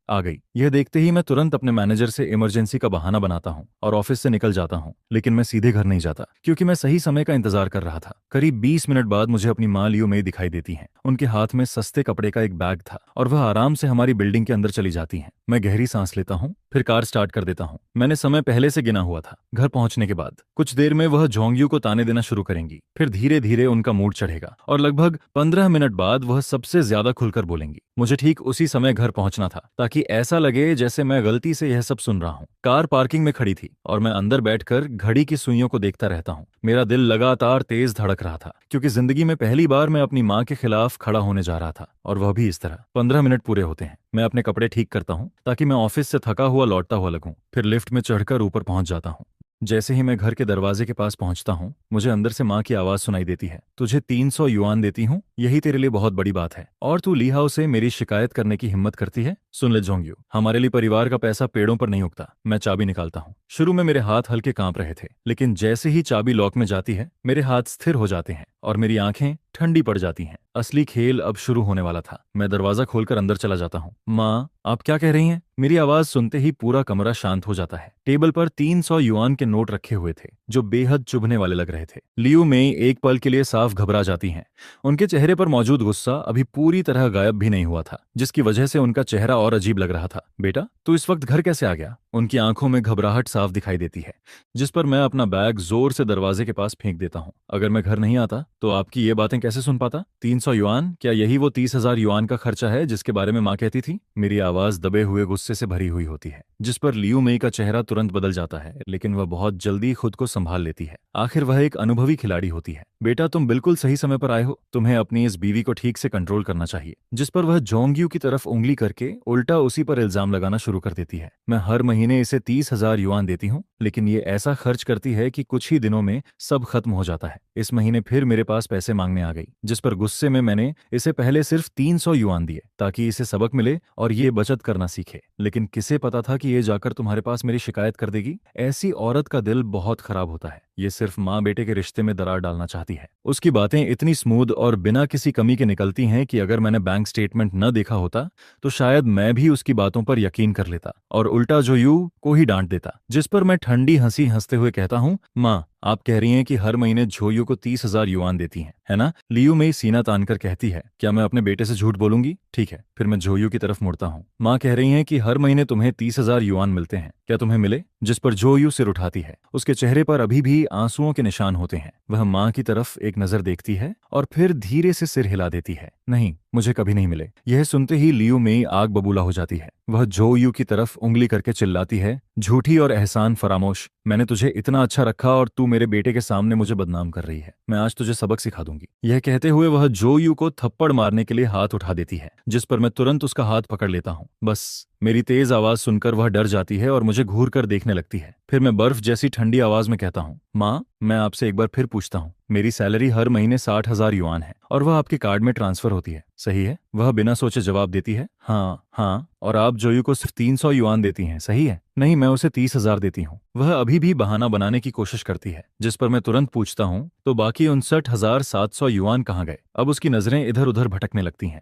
आ गई। यह देखते ही मैं तुरंत अपने मैनेजर से इमरजेंसी का बहाना बनाता हूँ और ऑफिस से निकल जाता हूँ। लेकिन मैं सीधे घर नहीं जाता, क्योंकि मैं सही समय का इंतजार कर रहा था। करीब 20 मिनट बाद मुझे अपनी माँ लियो मेई दिखाई देती हैं। उनके हाथ में सस्ते कपड़े का एक बैग था और वह आराम से हमारी बिल्डिंग के अंदर चली जाती हैं। मैं गहरी सांस लेता हूँ, फिर कार स्टार्ट कर देता हूँ। मैंने समय पहले से गिना हुआ था। घर पहुंचने के बाद कुछ देर में वह झोंग्यू को ताने देना शुरू करेंगी, फिर धीरे धीरे उनका मूड चढ़ेगा और लगभग 15 मिनट बाद वह सबसे ज्यादा खुलकर बोलेंगी। मुझे ठीक उसी समय घर पहुंचना था, ताकि ऐसा लगे जैसे मैं गलती से यह सब सुन रहा हूँ। कार पार्किंग में खड़ी थी और मैं अंदर बैठकर घड़ी की सुइयों को देखता रहता हूँ। मेरा दिल लगातार तेज धड़क रहा था, क्योंकि जिंदगी में पहली बार मैं अपनी माँ के खिलाफ खड़ा होने जा रहा था, और वह भी इस तरह। 15 मिनट पूरे होते हैं। मैं अपने कपड़े ठीक करता हूँ ताकि मैं ऑफिस से थका हुआ लौटता हुआ लगूं। फिर लिफ्ट में चढ़कर ऊपर पहुंच जाता हूँ। जैसे ही मैं घर के दरवाजे के पास पहुंचता हूँ, मुझे अंदर से माँ की आवाज सुनाई देती है, तुझे 300 युआन देती हूँ, यही तेरे लिए बहुत बड़ी बात है, और तू ली हाउ से मेरी शिकायत करने की हिम्मत करती है। सुन ले जोंग्यू, हमारे लिए परिवार का पैसा पेड़ों पर नहीं उगता। मैं चाबी निकालता हूँ। शुरू में मेरे हाथ हल्के कांप रहे थे, लेकिन जैसे ही चाबी लॉक में जाती है, मेरे हाथ स्थिर हो जाते हैं और मेरी आंखें ठंडी पड़ जाती हैं। असली खेल अब शुरू होने वाला था। मैं दरवाजा खोलकर अंदर चला जाता हूँ। माँ, आप क्या कह रही हैं? मेरी आवाज सुनते ही पूरा कमरा शांत हो जाता है। टेबल पर 300 युआन के नोट रखे हुए थे, जो बेहद चुभने वाले लग रहे थे। लियो मेई एक पल के लिए साफ घबरा जाती हैं। उनके चेहरे पर मौजूद गुस्सा अभी पूरी तरह गायब भी नहीं हुआ था, जिसकी वजह से उनका चेहरा और अजीब लग रहा था। बेटा, तू इस वक्त घर कैसे आ गया? उनकी आंखों में घबराहट साफ दिखाई देती है, जिस पर मैं अपना बैग जोर से दरवाजे के पास फेंक देता हूँ। अगर मैं घर नहीं आता तो आपकी ये बातें कैसे सुन पाता? 300 युआन, क्या यही वो 30,000 युआन का खर्चा है जिसके बारे में माँ कहती थी? मेरी आवाज दबे हुए गुस्से से भरी हुई होती है, जिस पर लियू मेई का चेहरा तुरंत बदल जाता है, लेकिन वह बहुत जल्दी खुद को संभाल लेती है। आखिर वह एक अनुभवी खिलाड़ी होती है। बेटा, तुम बिल्कुल सही समय पर आए हो। तुम्हें अपनी इस बीवी को ठीक से कंट्रोल करना चाहिए। जिस पर वह जोंगयू की तरफ उंगली करके उल्टा उसी पर इल्जाम लगाना शुरू कर देती है। मैं हर महीने इसे 30,000 युआन देती हूँ, लेकिन ये ऐसा खर्च करती है कि कुछ ही दिनों में सब खत्म हो जाता है। इस महीने फिर मेरे पास पैसे मांगने आ गई, जिस पर गुस्से में मैंने इसे पहले सिर्फ 300 युआन दिए ताकि इसे सबक मिले और ये बचत करना सीखे। लेकिन किसे पता था कि ये जाकर तुम्हारे पास मेरी शिकायत कर देगी। ऐसी औरत का दिल बहुत खराब होता है। ये सिर्फ माँ बेटे के रिश्ते में दरार डालना चाहती है। उसकी बातें इतनी स्मूथ और बिना किसी कमी के निकलती हैं कि अगर मैंने बैंक स्टेटमेंट न देखा होता तो शायद मैं भी उसकी बातों पर यकीन कर लेता और उल्टा जोयू को ही डांट देता। जिस पर मैं ठंडी हंसी हंसते हुए कहता हूँ, माँ, आप कह रही हैं कि हर महीने जोयू को 30,000 युआन देती हैं, है ना? लियू मेई सीना तानकर कहती है, क्या मैं अपने बेटे से झूठ बोलूंगी? ठीक है। फिर मैं जोयू की तरफ मुड़ता हूँ। माँ कह रही हैं कि हर महीने तुम्हें 30,000 युआन मिलते हैं, क्या तुम्हें मिले? जिस पर जोयू सिर उठाती है। उसके चेहरे पर अभी भी आंसुओं के निशान होते हैं। वह माँ की तरफ एक नजर देखती है और फिर धीरे से सिर हिला देती है। नहीं, मुझे कभी नहीं मिले। यह सुनते ही लियू मेई आग बबूला हो जाती है। वह जोयू की तरफ उंगली करके चिल्लाती है, झूठी और एहसान फरामोश। मैंने तुझे इतना अच्छा रखा और तू मेरे बेटे के सामने मुझे बदनाम कर रही है। मैं आज तुझे सबक सिखा दूंगी। यह कहते हुए वह जोयू को थप्पड़ मारने के लिए हाथ उठा देती है, जिस पर मैं तुरंत उसका हाथ पकड़ लेता हूँ। बस मेरी तेज आवाज सुनकर वह डर जाती है और मुझे घूर कर देखने लगती है। फिर मैं बर्फ जैसी ठंडी आवाज में कहता हूँ, माँ, मैं आपसे एक बार फिर पूछता हूँ। मेरी सैलरी हर महीने 60,000 युआन है और वह आपके कार्ड में ट्रांसफर होती है, सही है? वह बिना सोचे जवाब देती है, हाँ हाँ। और आप जोयू को सिर्फ 300 युआन देती हैं, सही है? नहीं, मैं उसे 30,000 देती हूँ। वह अभी भी बहाना बनाने की कोशिश करती है, जिस पर मैं तुरंत पूछता हूँ, तो बाकी 59,700 युआन कहाँ गए? अब उसकी नजरें इधर उधर भटकने लगती हैं।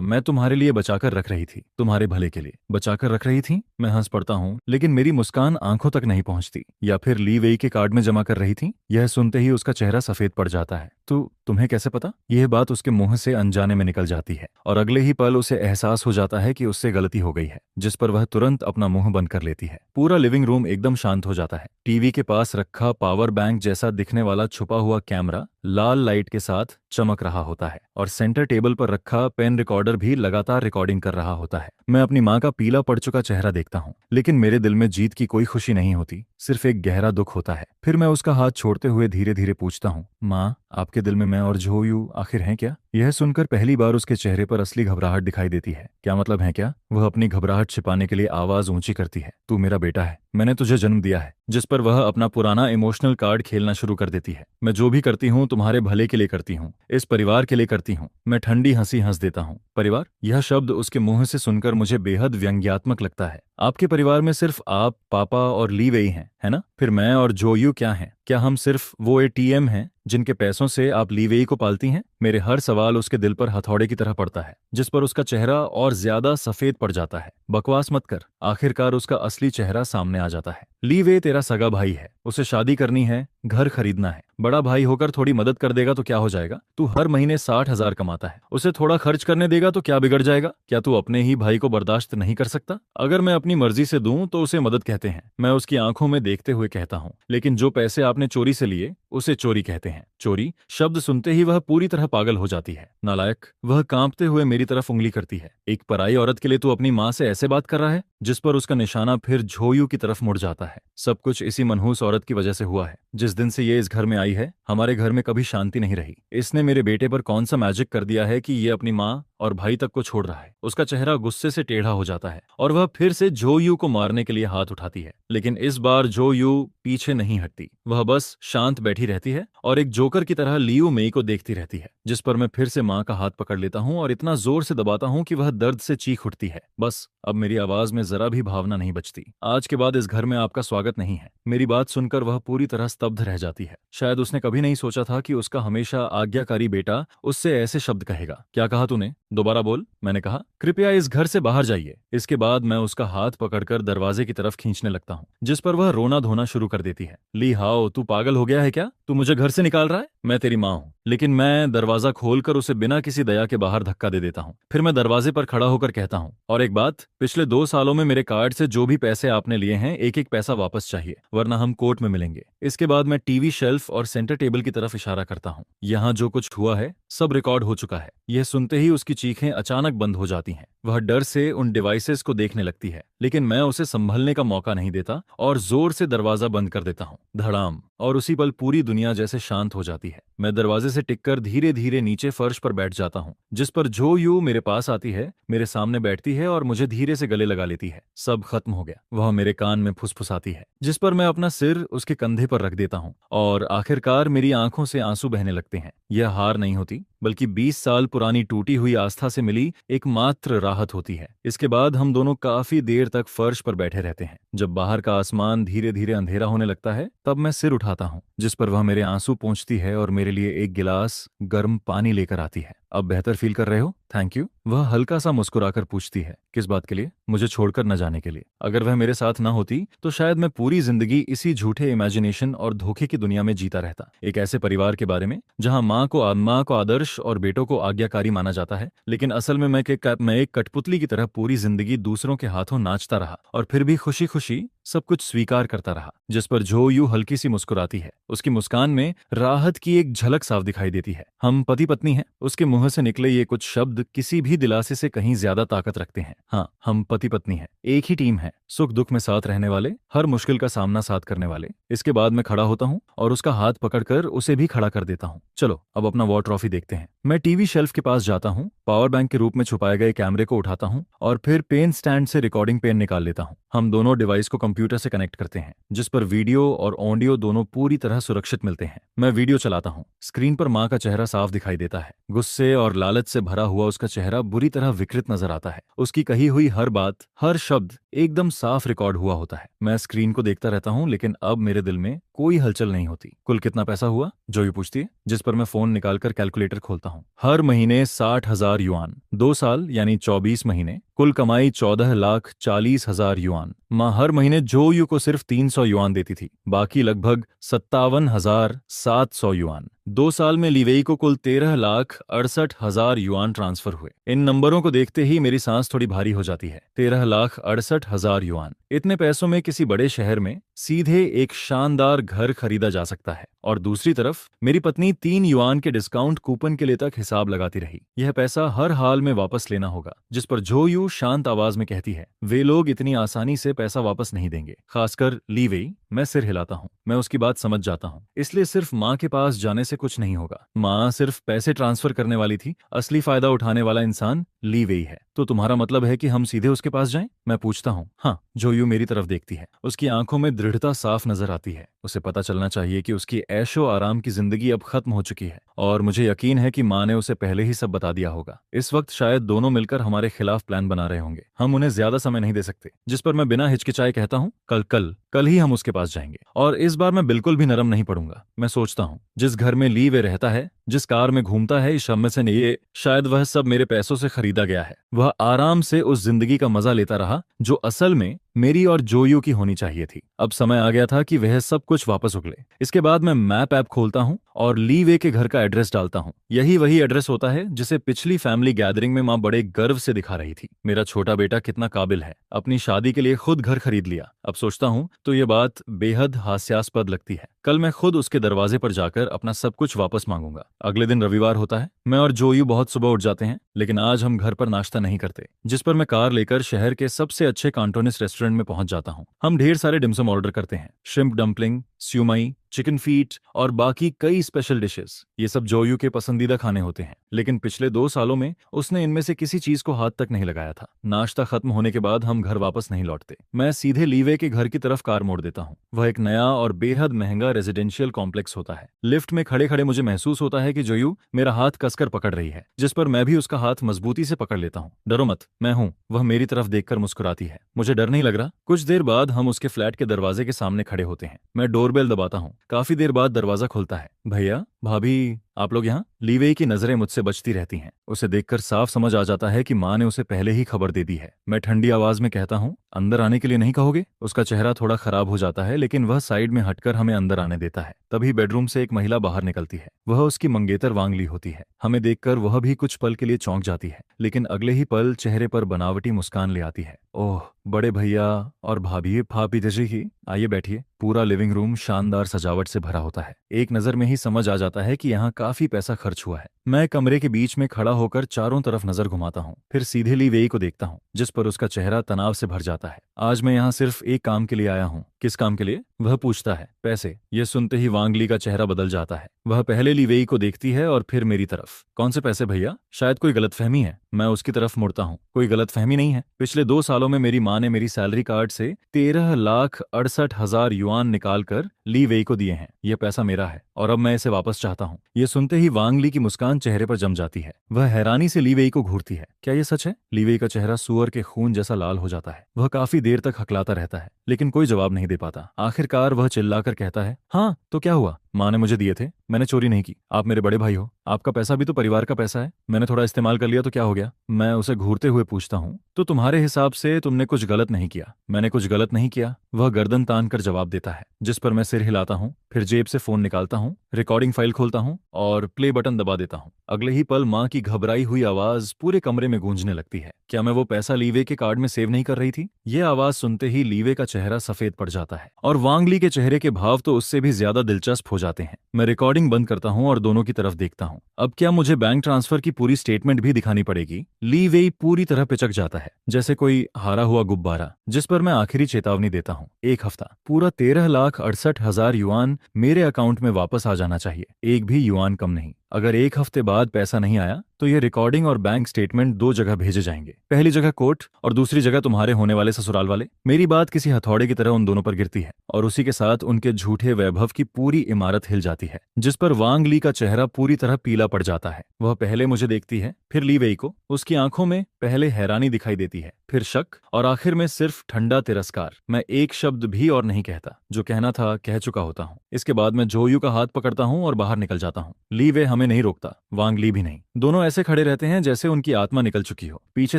मैं तुम्हारे लिए बचाकर रख रही थी, तुम्हारे भले के लिए। बचाकर रख रही थी? मैं हंस पड़ता हूँ, लेकिन मेरी मुस्कान आंखों तक नहीं पहुंचती। या फिर ली वेई के कार्ड में जमा कर रही थी? यह सुनते ही उसका चेहरा सफेद पड़ जाता है। तो तुम्हें कैसे पता? यह बात उसके मुंह से अनजाने में निकल जाती है और अगले ही पल उसे एहसास हो जाता है कि उससे गलती हो गई है, जिस पर वह तुरंत अपना मुंह बंद कर लेती है। पूरा लिविंग रूम एकदम शांत हो जाता है। टीवी के पास रखा पावर बैंक जैसा दिखने वाला छुपा हुआ कैमरा लाल लाइट के साथ चमक रहा होता है और सेंटर टेबल पर रखा पेन रिकॉर्डर भी लगातार रिकॉर्डिंग कर रहा होता है। मैं अपनी माँ का पीला पड़ चुका चेहरा देखता हूँ, लेकिन मेरे दिल में जीत की कोई खुशी नहीं होती, सिर्फ एक गहरा दुख होता है। फिर मैं उसका हाथ छोड़ते हुए धीरे धीरे पूछता हूँ, माँ, आपके दिल में मैं और जोयू आखिर हैं क्या? यह सुनकर पहली बार उसके चेहरे पर असली घबराहट दिखाई देती है। क्या मतलब है क्या? वह अपनी घबराहट छिपाने के लिए आवाज ऊंची करती है, तू मेरा बेटा है, मैंने तुझे जन्म दिया है। जिस पर वह अपना पुराना इमोशनल कार्ड खेलना शुरू कर देती है। मैं जो भी करती हूँ तुम्हारे भले के लिए करती हूँ, इस परिवार के लिए करती हूँ। मैं ठंडी हंसी हंस देता हूँ। परिवार? यह शब्द उसके मुंह से सुनकर मुझे बेहद व्यंग्यात्मक लगता है। आपके परिवार में सिर्फ आप, पापा और ली वेई हैं, है ना? फिर मैं और जोयू क्या हैं? क्या हम सिर्फ वो एटीएम हैं जिनके पैसों से आप ली वेई को पालती हैं? मेरे हर सवाल उसके दिल पर हथौड़े की तरह पड़ता है, जिस पर उसका चेहरा और ज्यादा सफेद पड़ जाता है। बकवास मत कर। आखिरकार उसका असली चेहरा सामने आ जाता है। ली वेई तेरा सगा भाई है, उसे शादी करनी है, घर खरीदना है। बड़ा भाई होकर थोड़ी मदद कर देगा तो क्या हो जाएगा? तू हर महीने 60,000 कमाता है, उसे थोड़ा खर्च करने देगा तो क्या बिगड़ जाएगा? क्या तू अपने ही भाई को बर्दाश्त नहीं कर सकता? अगर मैं अपनी मर्जी से दूं तो उसे मदद कहते हैं, मैं उसकी आंखों में देखते हुए कहता हूं। लेकिन जो पैसे आपने चोरी से लिए उसे चोरी कहते हैं। चोरी शब्द सुनते ही वह पूरी तरह पागल हो जाती है। नालायक! वह कांपते हुए मेरी तरफ उंगली करती है। एक पराई औरत के लिए तू अपनी माँ से ऐसे बात कर रहा है? जिस पर उसका निशाना फिर जोयू की तरफ मुड़ जाता है। सब कुछ इसी मनहूस औरत की वजह से हुआ है। जिस दिन से ये इस घर में आई है, हमारे घर में कभी शांति नहीं रही। इसने मेरे बेटे पर कौन सा मैजिक कर दिया है कि ये अपनी माँ और भाई तक को छोड़ रहा है। उसका चेहरा गुस्से से टेढ़ा हो जाता है और वह फिर से जोयू को मारने के लिए हाथ उठाती है। लेकिन इस बार जोयू पीछे नहीं हटती। वह बस शांत बैठी रहती है और एक जोकर की तरह लियू मेई को देखती रहती है। जिस पर मैं फिर से माँ का हाथ पकड़ लेता हूँ और इतना जोर से दबाता हूँ कि वह दर्द से चीख उठती है। बस अब मेरी आवाज में जरा भी भावना नहीं बचती। आज के बाद इस घर में आपका स्वागत नहीं है। मेरी बात सुनकर वह पूरी तरह स्तब्ध रह जाती है। शायद उसने कभी नहीं सोचा था कि उसका हमेशा आज्ञाकारी बेटा उससे ऐसे शब्द कहेगा। क्या कहा तूने? दोबारा बोल। मैंने कहा, कृपया इस घर से बाहर जाइए। इसके बाद मैं उसका हाथ पकड़कर दरवाजे की तरफ खींचने लगता हूँ, जिस पर वह रोना धोना शुरू कर देती है। ली हाओ, तू पागल हो गया है क्या? तू मुझे घर से निकाल रहा है? मैं तेरी माँ हूँ, लेकिन मैं दरवाजा खोलकर उसे बिना किसी दया के बाहर धक्का दे देता हूँ। फिर मैं दरवाजे पर खड़ा होकर कहता हूँ, और एक बात, पिछले 2 सालों में मेरे कार्ड से जो भी पैसे आपने लिए हैं, एक एक पैसा वापस चाहिए, वरना हम कोर्ट में मिलेंगे। इसके बाद मैं टीवी शेल्फ और सेंटर टेबल की तरफ इशारा करता हूँ। यहाँ जो कुछ हुआ है सब रिकॉर्ड हो चुका है। यह सुनते ही उसकी चीखें अचानक बंद हो जाती हैं। वह डर से उन डिवाइसेस को देखने लगती है, लेकिन मैं उसे संभलने का मौका नहीं देता और जोर से दरवाजा बंद कर देता हूँ। धड़ाम, और उसी पल पूरी दुनिया जैसे शांत हो जाती है। मैं दरवाजे से टिककर धीरे धीरे नीचे फर्श पर बैठ जाता हूँ, जिस पर जो यू मेरे पास आती है, मेरे सामने बैठती है और मुझे धीरे से गले लगा लेती है। सब खत्म हो गया। वह मेरे कान में फुसफुसाती है, जिस पर मैं अपना सिर उसके कंधे पर रख देता हूँ और आखिरकार मेरी आंखों से आंसू बहने लगते हैं। यह हार नहीं होती, बल्कि 20 साल पुरानी टूटी हुई आस्था से मिली एकमात्र राहत होती है। इसके बाद हम दोनों काफी देर तक फर्श पर बैठे रहते हैं। जब बाहर का आसमान धीरे धीरे अंधेरा होने लगता है, तब मैं सिर उठाता हूँ, जिस पर वह मेरे आंसू पोंछती है और मेरे लिए एक गिलास गर्म पानी लेकर आती है। अब बेहतर फील कर रहे हो? Thank you. वह हल्का सा मुस्कुराकर पूछती है। किस बात के लिए? मुझे छोड़कर न जाने के लिए। अगर वह मेरे साथ न होती तो शायद मैं पूरी जिंदगी इसी झूठे इमेजिनेशन और धोखे की दुनिया में जीता रहता। एक ऐसे परिवार के बारे में जहां माँ को आदर्श और बेटों को आज्ञाकारी माना जाता है, लेकिन असल में मैं एक कठपुतली की तरह पूरी जिंदगी दूसरों के हाथों नाचता रहा और फिर भी खुशी खुशी सब कुछ स्वीकार करता रहा। जिस पर जो यू हल्की सी मुस्कुराती है। उसकी मुस्कान में राहत की एक झलक साफ दिखाई देती है। हम पति पत्नी हैं। उसके मुंह से निकले ये कुछ शब्द किसी भी दिलासे से कहीं ज्यादा ताकत रखते हैं। हाँ, हम पति पत्नी हैं, एक ही टीम है, सुख दुख में साथ रहने वाले, हर मुश्किल का सामना साथ करने वाले। इसके बाद मैं खड़ा होता हूँ और उसका हाथ पकड़कर उसे भी खड़ा कर देता हूँ। चलो अब अपना वॉर ट्रॉफी देखते हैं। मैं टीवी शेल्फ के पास जाता हूँ, पावर बैंक के रूप में छुपाए गए कैमरे को उठाता हूँ और फिर पेन स्टैंड से रिकॉर्डिंग पेन निकाल लेता हूँ। हम दोनों डिवाइस को कंप्यूटर से कनेक्ट करते हैं, जिस पर वीडियो और ऑडियो दोनों पूरी तरह सुरक्षित मिलते हैं। मैं वीडियो चलाता हूँ। स्क्रीन पर माँ का चेहरा साफ दिखाई देता है। गुस्से और लालच से भरा हुआ उसका चेहरा बुरी तरह विकृत नजर आता है। उसकी कही हुई हर बात, हर शब्द एकदम साफ रिकॉर्ड हुआ होता है। मैं स्क्रीन को देखता रहता हूँ, लेकिन अब मेरे दिल में कोई हलचल नहीं होती। कुल कितना पैसा हुआ? जो ये पूछती है, जिस पर मैं फोन निकालकर कैलकुलेटर खोलता हूँ। हर महीने 60,000 युआन, 2 साल यानी 24 महीने, कुल कमाई 14,40,000 युआन। माँ हर महीने जो यू को सिर्फ 300 युआन देती थी, बाकी लगभग 57,700 युआन। 2 साल में लीवेई को कुल 13,68,000 युआन ट्रांसफर हुए। इन नंबरों को देखते ही मेरी सांस थोड़ी भारी हो जाती है। 13,68,000 युआन। इतने पैसों में किसी बड़े शहर में सीधे एक शानदार घर खरीदा जा सकता है। और दूसरी तरफ मेरी पत्नी 3 युआन के डिस्काउंट कूपन के लिए तक हिसाब लगाती रही। यह पैसा हर हाल में वापस लेना होगा। जिस पर जो यू शांत आवाज में कहती है, वे लोग इतनी आसानी से पैसा वापस नहीं देंगे, खासकर लीवेई। मैं सिर हिलाता हूँ। मैं उसकी बात समझ जाता हूँ। इसलिए सिर्फ माँ के पास जाने से कुछ नहीं होगा। माँ सिर्फ पैसे ट्रांसफर करने वाली थी, असली फायदा उठाने वाला इंसान लीवेई है। तो तुम्हारा मतलब है कि हम सीधे उसके पास जाएं? मैं पूछता हूँ। हाँ। जो यू मेरी तरफ देखती है। उसकी आंखों में दृढ़ता साफ नजर आती है। उसे पता चलना चाहिए कि उसकी ऐशो आराम की जिंदगी अब खत्म हो चुकी है, और मुझे यकीन है कि माँ ने उसे पहले ही सब बता दिया होगा। इस वक्त शायद दोनों मिलकर हमारे खिलाफ प्लान बना रहे होंगे। हम उन्हें ज्यादा समय नहीं दे सकते। जिस पर मैं बिना हिचकिचाए कहता हूँ, कल ही हम उसके पास जाएंगे, और इस बार मैं बिल्कुल भी नरम नहीं पड़ूंगा। मैं सोचता हूँ, जिस घर में ली वे रहता है, जिस कार में घूमता है, इस शम्य से नहीं, शायद वह सब मेरे पैसों से खरीदा गया है। वह आराम से उस जिंदगी का मजा लेता रहा जो असल में मेरी और जोयू की होनी चाहिए थी। अब समय आ गया था कि वह सब कुछ वापस उगले। इसके बाद मैं मैप ऐप खोलता हूँ और लीवे के घर का एड्रेस डालता हूँ। यही वही एड्रेस होता है जिसे पिछली फैमिली गैदरिंग में माँ बड़े गर्व से दिखा रही थी। मेरा छोटा बेटा कितना काबिल है, अपनी शादी के लिए खुद घर खरीद लिया। अब सोचता हूँ तो ये बात बेहद हास्यास्पद लगती है। कल मैं खुद उसके दरवाजे पर जाकर अपना सब कुछ वापस मांगूंगा। अगले दिन रविवार होता है। मैं और जोयू बहुत सुबह उठ जाते हैं, लेकिन आज हम घर पर नाश्ता नहीं करते। जिस पर मैं कार लेकर शहर के सबसे अच्छे कांटोनिस रेस्टोरेंट में पहुंच जाता हूं। हम ढेर सारे डिमसम ऑर्डर करते हैं, श्रिम्प डम्पलिंग, स्यूमई, चिकन फीट और बाकी कई स्पेशल डिशेस। ये सब जोयू के पसंदीदा खाने होते हैं, लेकिन पिछले 2 सालों में उसने इनमें से किसी चीज को हाथ तक नहीं लगाया था। नाश्ता खत्म होने के बाद हम घर वापस नहीं लौटते। मैं सीधे लीवे के घर की तरफ कार मोड़ देता हूँ। वह एक नया और बेहद महंगा रेजिडेंशियल कॉम्प्लेक्स होता है। लिफ्ट में खड़े खड़े मुझे महसूस होता है कि जोयू मेरा हाथ कसकर पकड़ रही है, जिस पर मैं भी उसका हाथ मजबूती से पकड़ लेता हूँ। डरो मत, मैं हूँ। वह मेरी तरफ देखकर मुस्कुराती है। मुझे डर नहीं लग रहा। कुछ देर बाद हम उसके फ्लैट के दरवाजे के सामने खड़े होते हैं। मैं डोरबेल दबाता हूँ। काफी देर बाद दरवाजा खुलता है। भैया, भाभी, आप लोग यहाँ? ली वेई की नजरें मुझसे बचती रहती हैं। उसे देखकर साफ समझ आ जाता है कि माँ ने उसे पहले ही खबर दे दी है। मैं ठंडी आवाज में कहता हूँ, अंदर आने के लिए नहीं कहोगे? उसका चेहरा थोड़ा खराब हो जाता है, लेकिन वह साइड में हटकर हमें अंदर आने देता है। तभी बेडरूम से एक महिला बाहर निकलती है। वह उसकी मंगेतर वांग ली होती है। हमें देखकर वह भी कुछ पल के लिए चौंक जाती है, लेकिन अगले ही पल चेहरे पर बनावटी मुस्कान ले आती है। ओह, बड़े भैया और भाभी, भाभी जी की, आइए बैठिए। पूरा लिविंग रूम शानदार सजावट से भरा होता है। एक नजर में ही समझ आ जाता है कि यहाँ काफी पैसा खर्च हुआ है। मैं कमरे के बीच में खड़ा होकर चारों तरफ नजर घुमाता हूँ, फिर सीधे ली वेई को देखता हूँ, जिस पर उसका चेहरा तनाव से भर जाता है। आज मैं यहाँ सिर्फ एक काम के लिए आया हूँ। किस काम के लिए? वह पूछता है। पैसे। ये सुनते ही वांग ली का चेहरा बदल जाता है। वह पहले ली वेई को देखती है और फिर मेरी तरफ। कौन से पैसे भैया? शायद कोई गलतफहमी है। मैं उसकी तरफ मुड़ता हूँ। कोई गलतफहमी नहीं है। पिछले 2 सालों में मेरी माँ ने मेरी सैलरी कार्ड से 13,68,000 युआन निकालकर ली वेई को दिए हैं। यह पैसा मेरा है और अब मैं इसे वापस चाहता हूँ। ये सुनते ही वांग ली की मुस्कान चेहरे पर जम जाती है। वह हैरानी से ली वेई को घूरती है। क्या ये सच है? ली वेई का चेहरा सुअर के खून जैसा लाल हो जाता है। वह काफी देर तक हकलाता रहता है, लेकिन कोई जवाब नहीं दे पाता। आखिरकार वह चिल्लाकर कहता है, हाँ तो क्या हुआ? माँ ने मुझे दिए थे, मैंने चोरी नहीं की। आप मेरे बड़े भाई हो, आपका पैसा भी तो परिवार का पैसा है। मैंने थोड़ा इस्तेमाल कर लिया तो क्या हो गया? मैं उसे घूरते हुए पूछता हूँ, तो तुम्हारे हिसाब से तुमने कुछ गलत नहीं किया? मैंने कुछ गलत नहीं किया, वह गर्दन तान कर जवाब देता है, जिस पर मैं सिर हिलाता हूँ। फिर जेब से फोन निकालता हूँ, रिकॉर्डिंग फाइल खोलता हूँ और प्ले बटन दबा देता हूँ। अगले ही पल माँ की घबराई हुई आवाज पूरे कमरे में गूंजने लगती है। क्या मैं वो पैसा लीवे के कार्ड में सेव नहीं कर रही थी? ये आवाज सुनते ही लीवे का चेहरा सफेद पड़ जाता है और वांग ली के चेहरे के भाव तो उससे भी ज्यादा दिलचस्प हो जाते हैं। मैं रिकॉर्डिंग बंद करता हूँ और दोनों की तरफ देखता हूँ। अब क्या मुझे बैंक ट्रांसफर की पूरी स्टेटमेंट भी दिखानी पड़ेगी? ली वेई पूरी तरह पिचक जाता है, जैसे कोई हारा हुआ गुब्बारा, जिस पर मैं आखिरी चेतावनी देता हूँ। 1 हफ्ता, पूरा 13,68,000 युआन मेरे अकाउंट में वापस आ जाना चाहिए, एक भी युआन कम नहीं। अगर 1 हफ्ते बाद पैसा नहीं आया तो ये रिकॉर्डिंग और बैंक स्टेटमेंट 2 जगह भेजे जाएंगे। पहली जगह कोर्ट और दूसरी जगह तुम्हारे होने वाले ससुराल वाले। मेरी बात किसी हथौड़े की तरह उन दोनों पर गिरती है और उसी के साथ उनके झूठे वैभव की पूरी इमारत हिल जाती है, जिस पर वांग ली का चेहरा पूरी तरह पीला पड़ जाता है। वह पहले मुझे देखती है, फिर ली वेई को। उसकी आंखों में पहले हैरानी दिखाई देती है, फिर शक और आखिर में सिर्फ ठंडा तिरस्कार। मैं एक शब्द भी और नहीं कहता, जो कहना था कह चुका होता हूँ। इसके बाद मैं जोयू का हाथ पकड़ता हूँ और बाहर निकल जाता हूँ। ली वे हमें नहीं रोकता, वांग ली भी नहीं। दोनों ऐसे खड़े रहते हैं जैसे उनकी आत्मा निकल चुकी हो। पीछे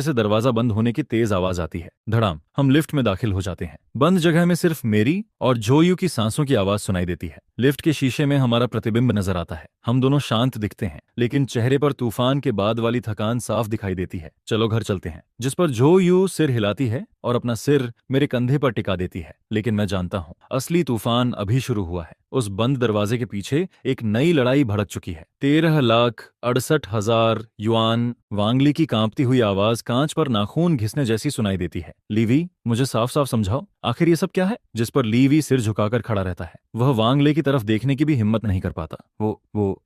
से दरवाजा बंद होने की तेज आवाज आती है। धड़ाम। हम लिफ्ट में दाखिल हो जाते हैं। बंद जगह में सिर्फ मेरी और जोयू की सांसों की आवाज सुनाई देती है। लिफ्ट के शीशे में हमारा प्रतिबिंब नजर आता है। हम दोनों शांत दिखते हैं, लेकिन चेहरे पर तूफान के बाद वाली थकान साफ दिखाई देती है। चलो घर चलते हैं, जिस पर जोयू सिर हिलाती है और अपना सिर मेरे कंधे पर टिका देती है। लेकिन मैं जानता हूँ, असली तूफान अभी शुरू हुआ है। उस बंद दरवाजे के पीछे एक नई लड़ाई भड़क चुकी है। 13,68,000 युआन। वांगली की कांपती हुई आवाज कांच पर नाखून घिसने जैसी सुनाई देती है। लीवी, मुझे साफ साफ समझाओ, आखिर ये सब क्या है? जिस पर लीवी सिर झुकाकर खड़ा रहता है। वह वांगले की तरफ देखने की भी हिम्मत नहीं कर पाता। वो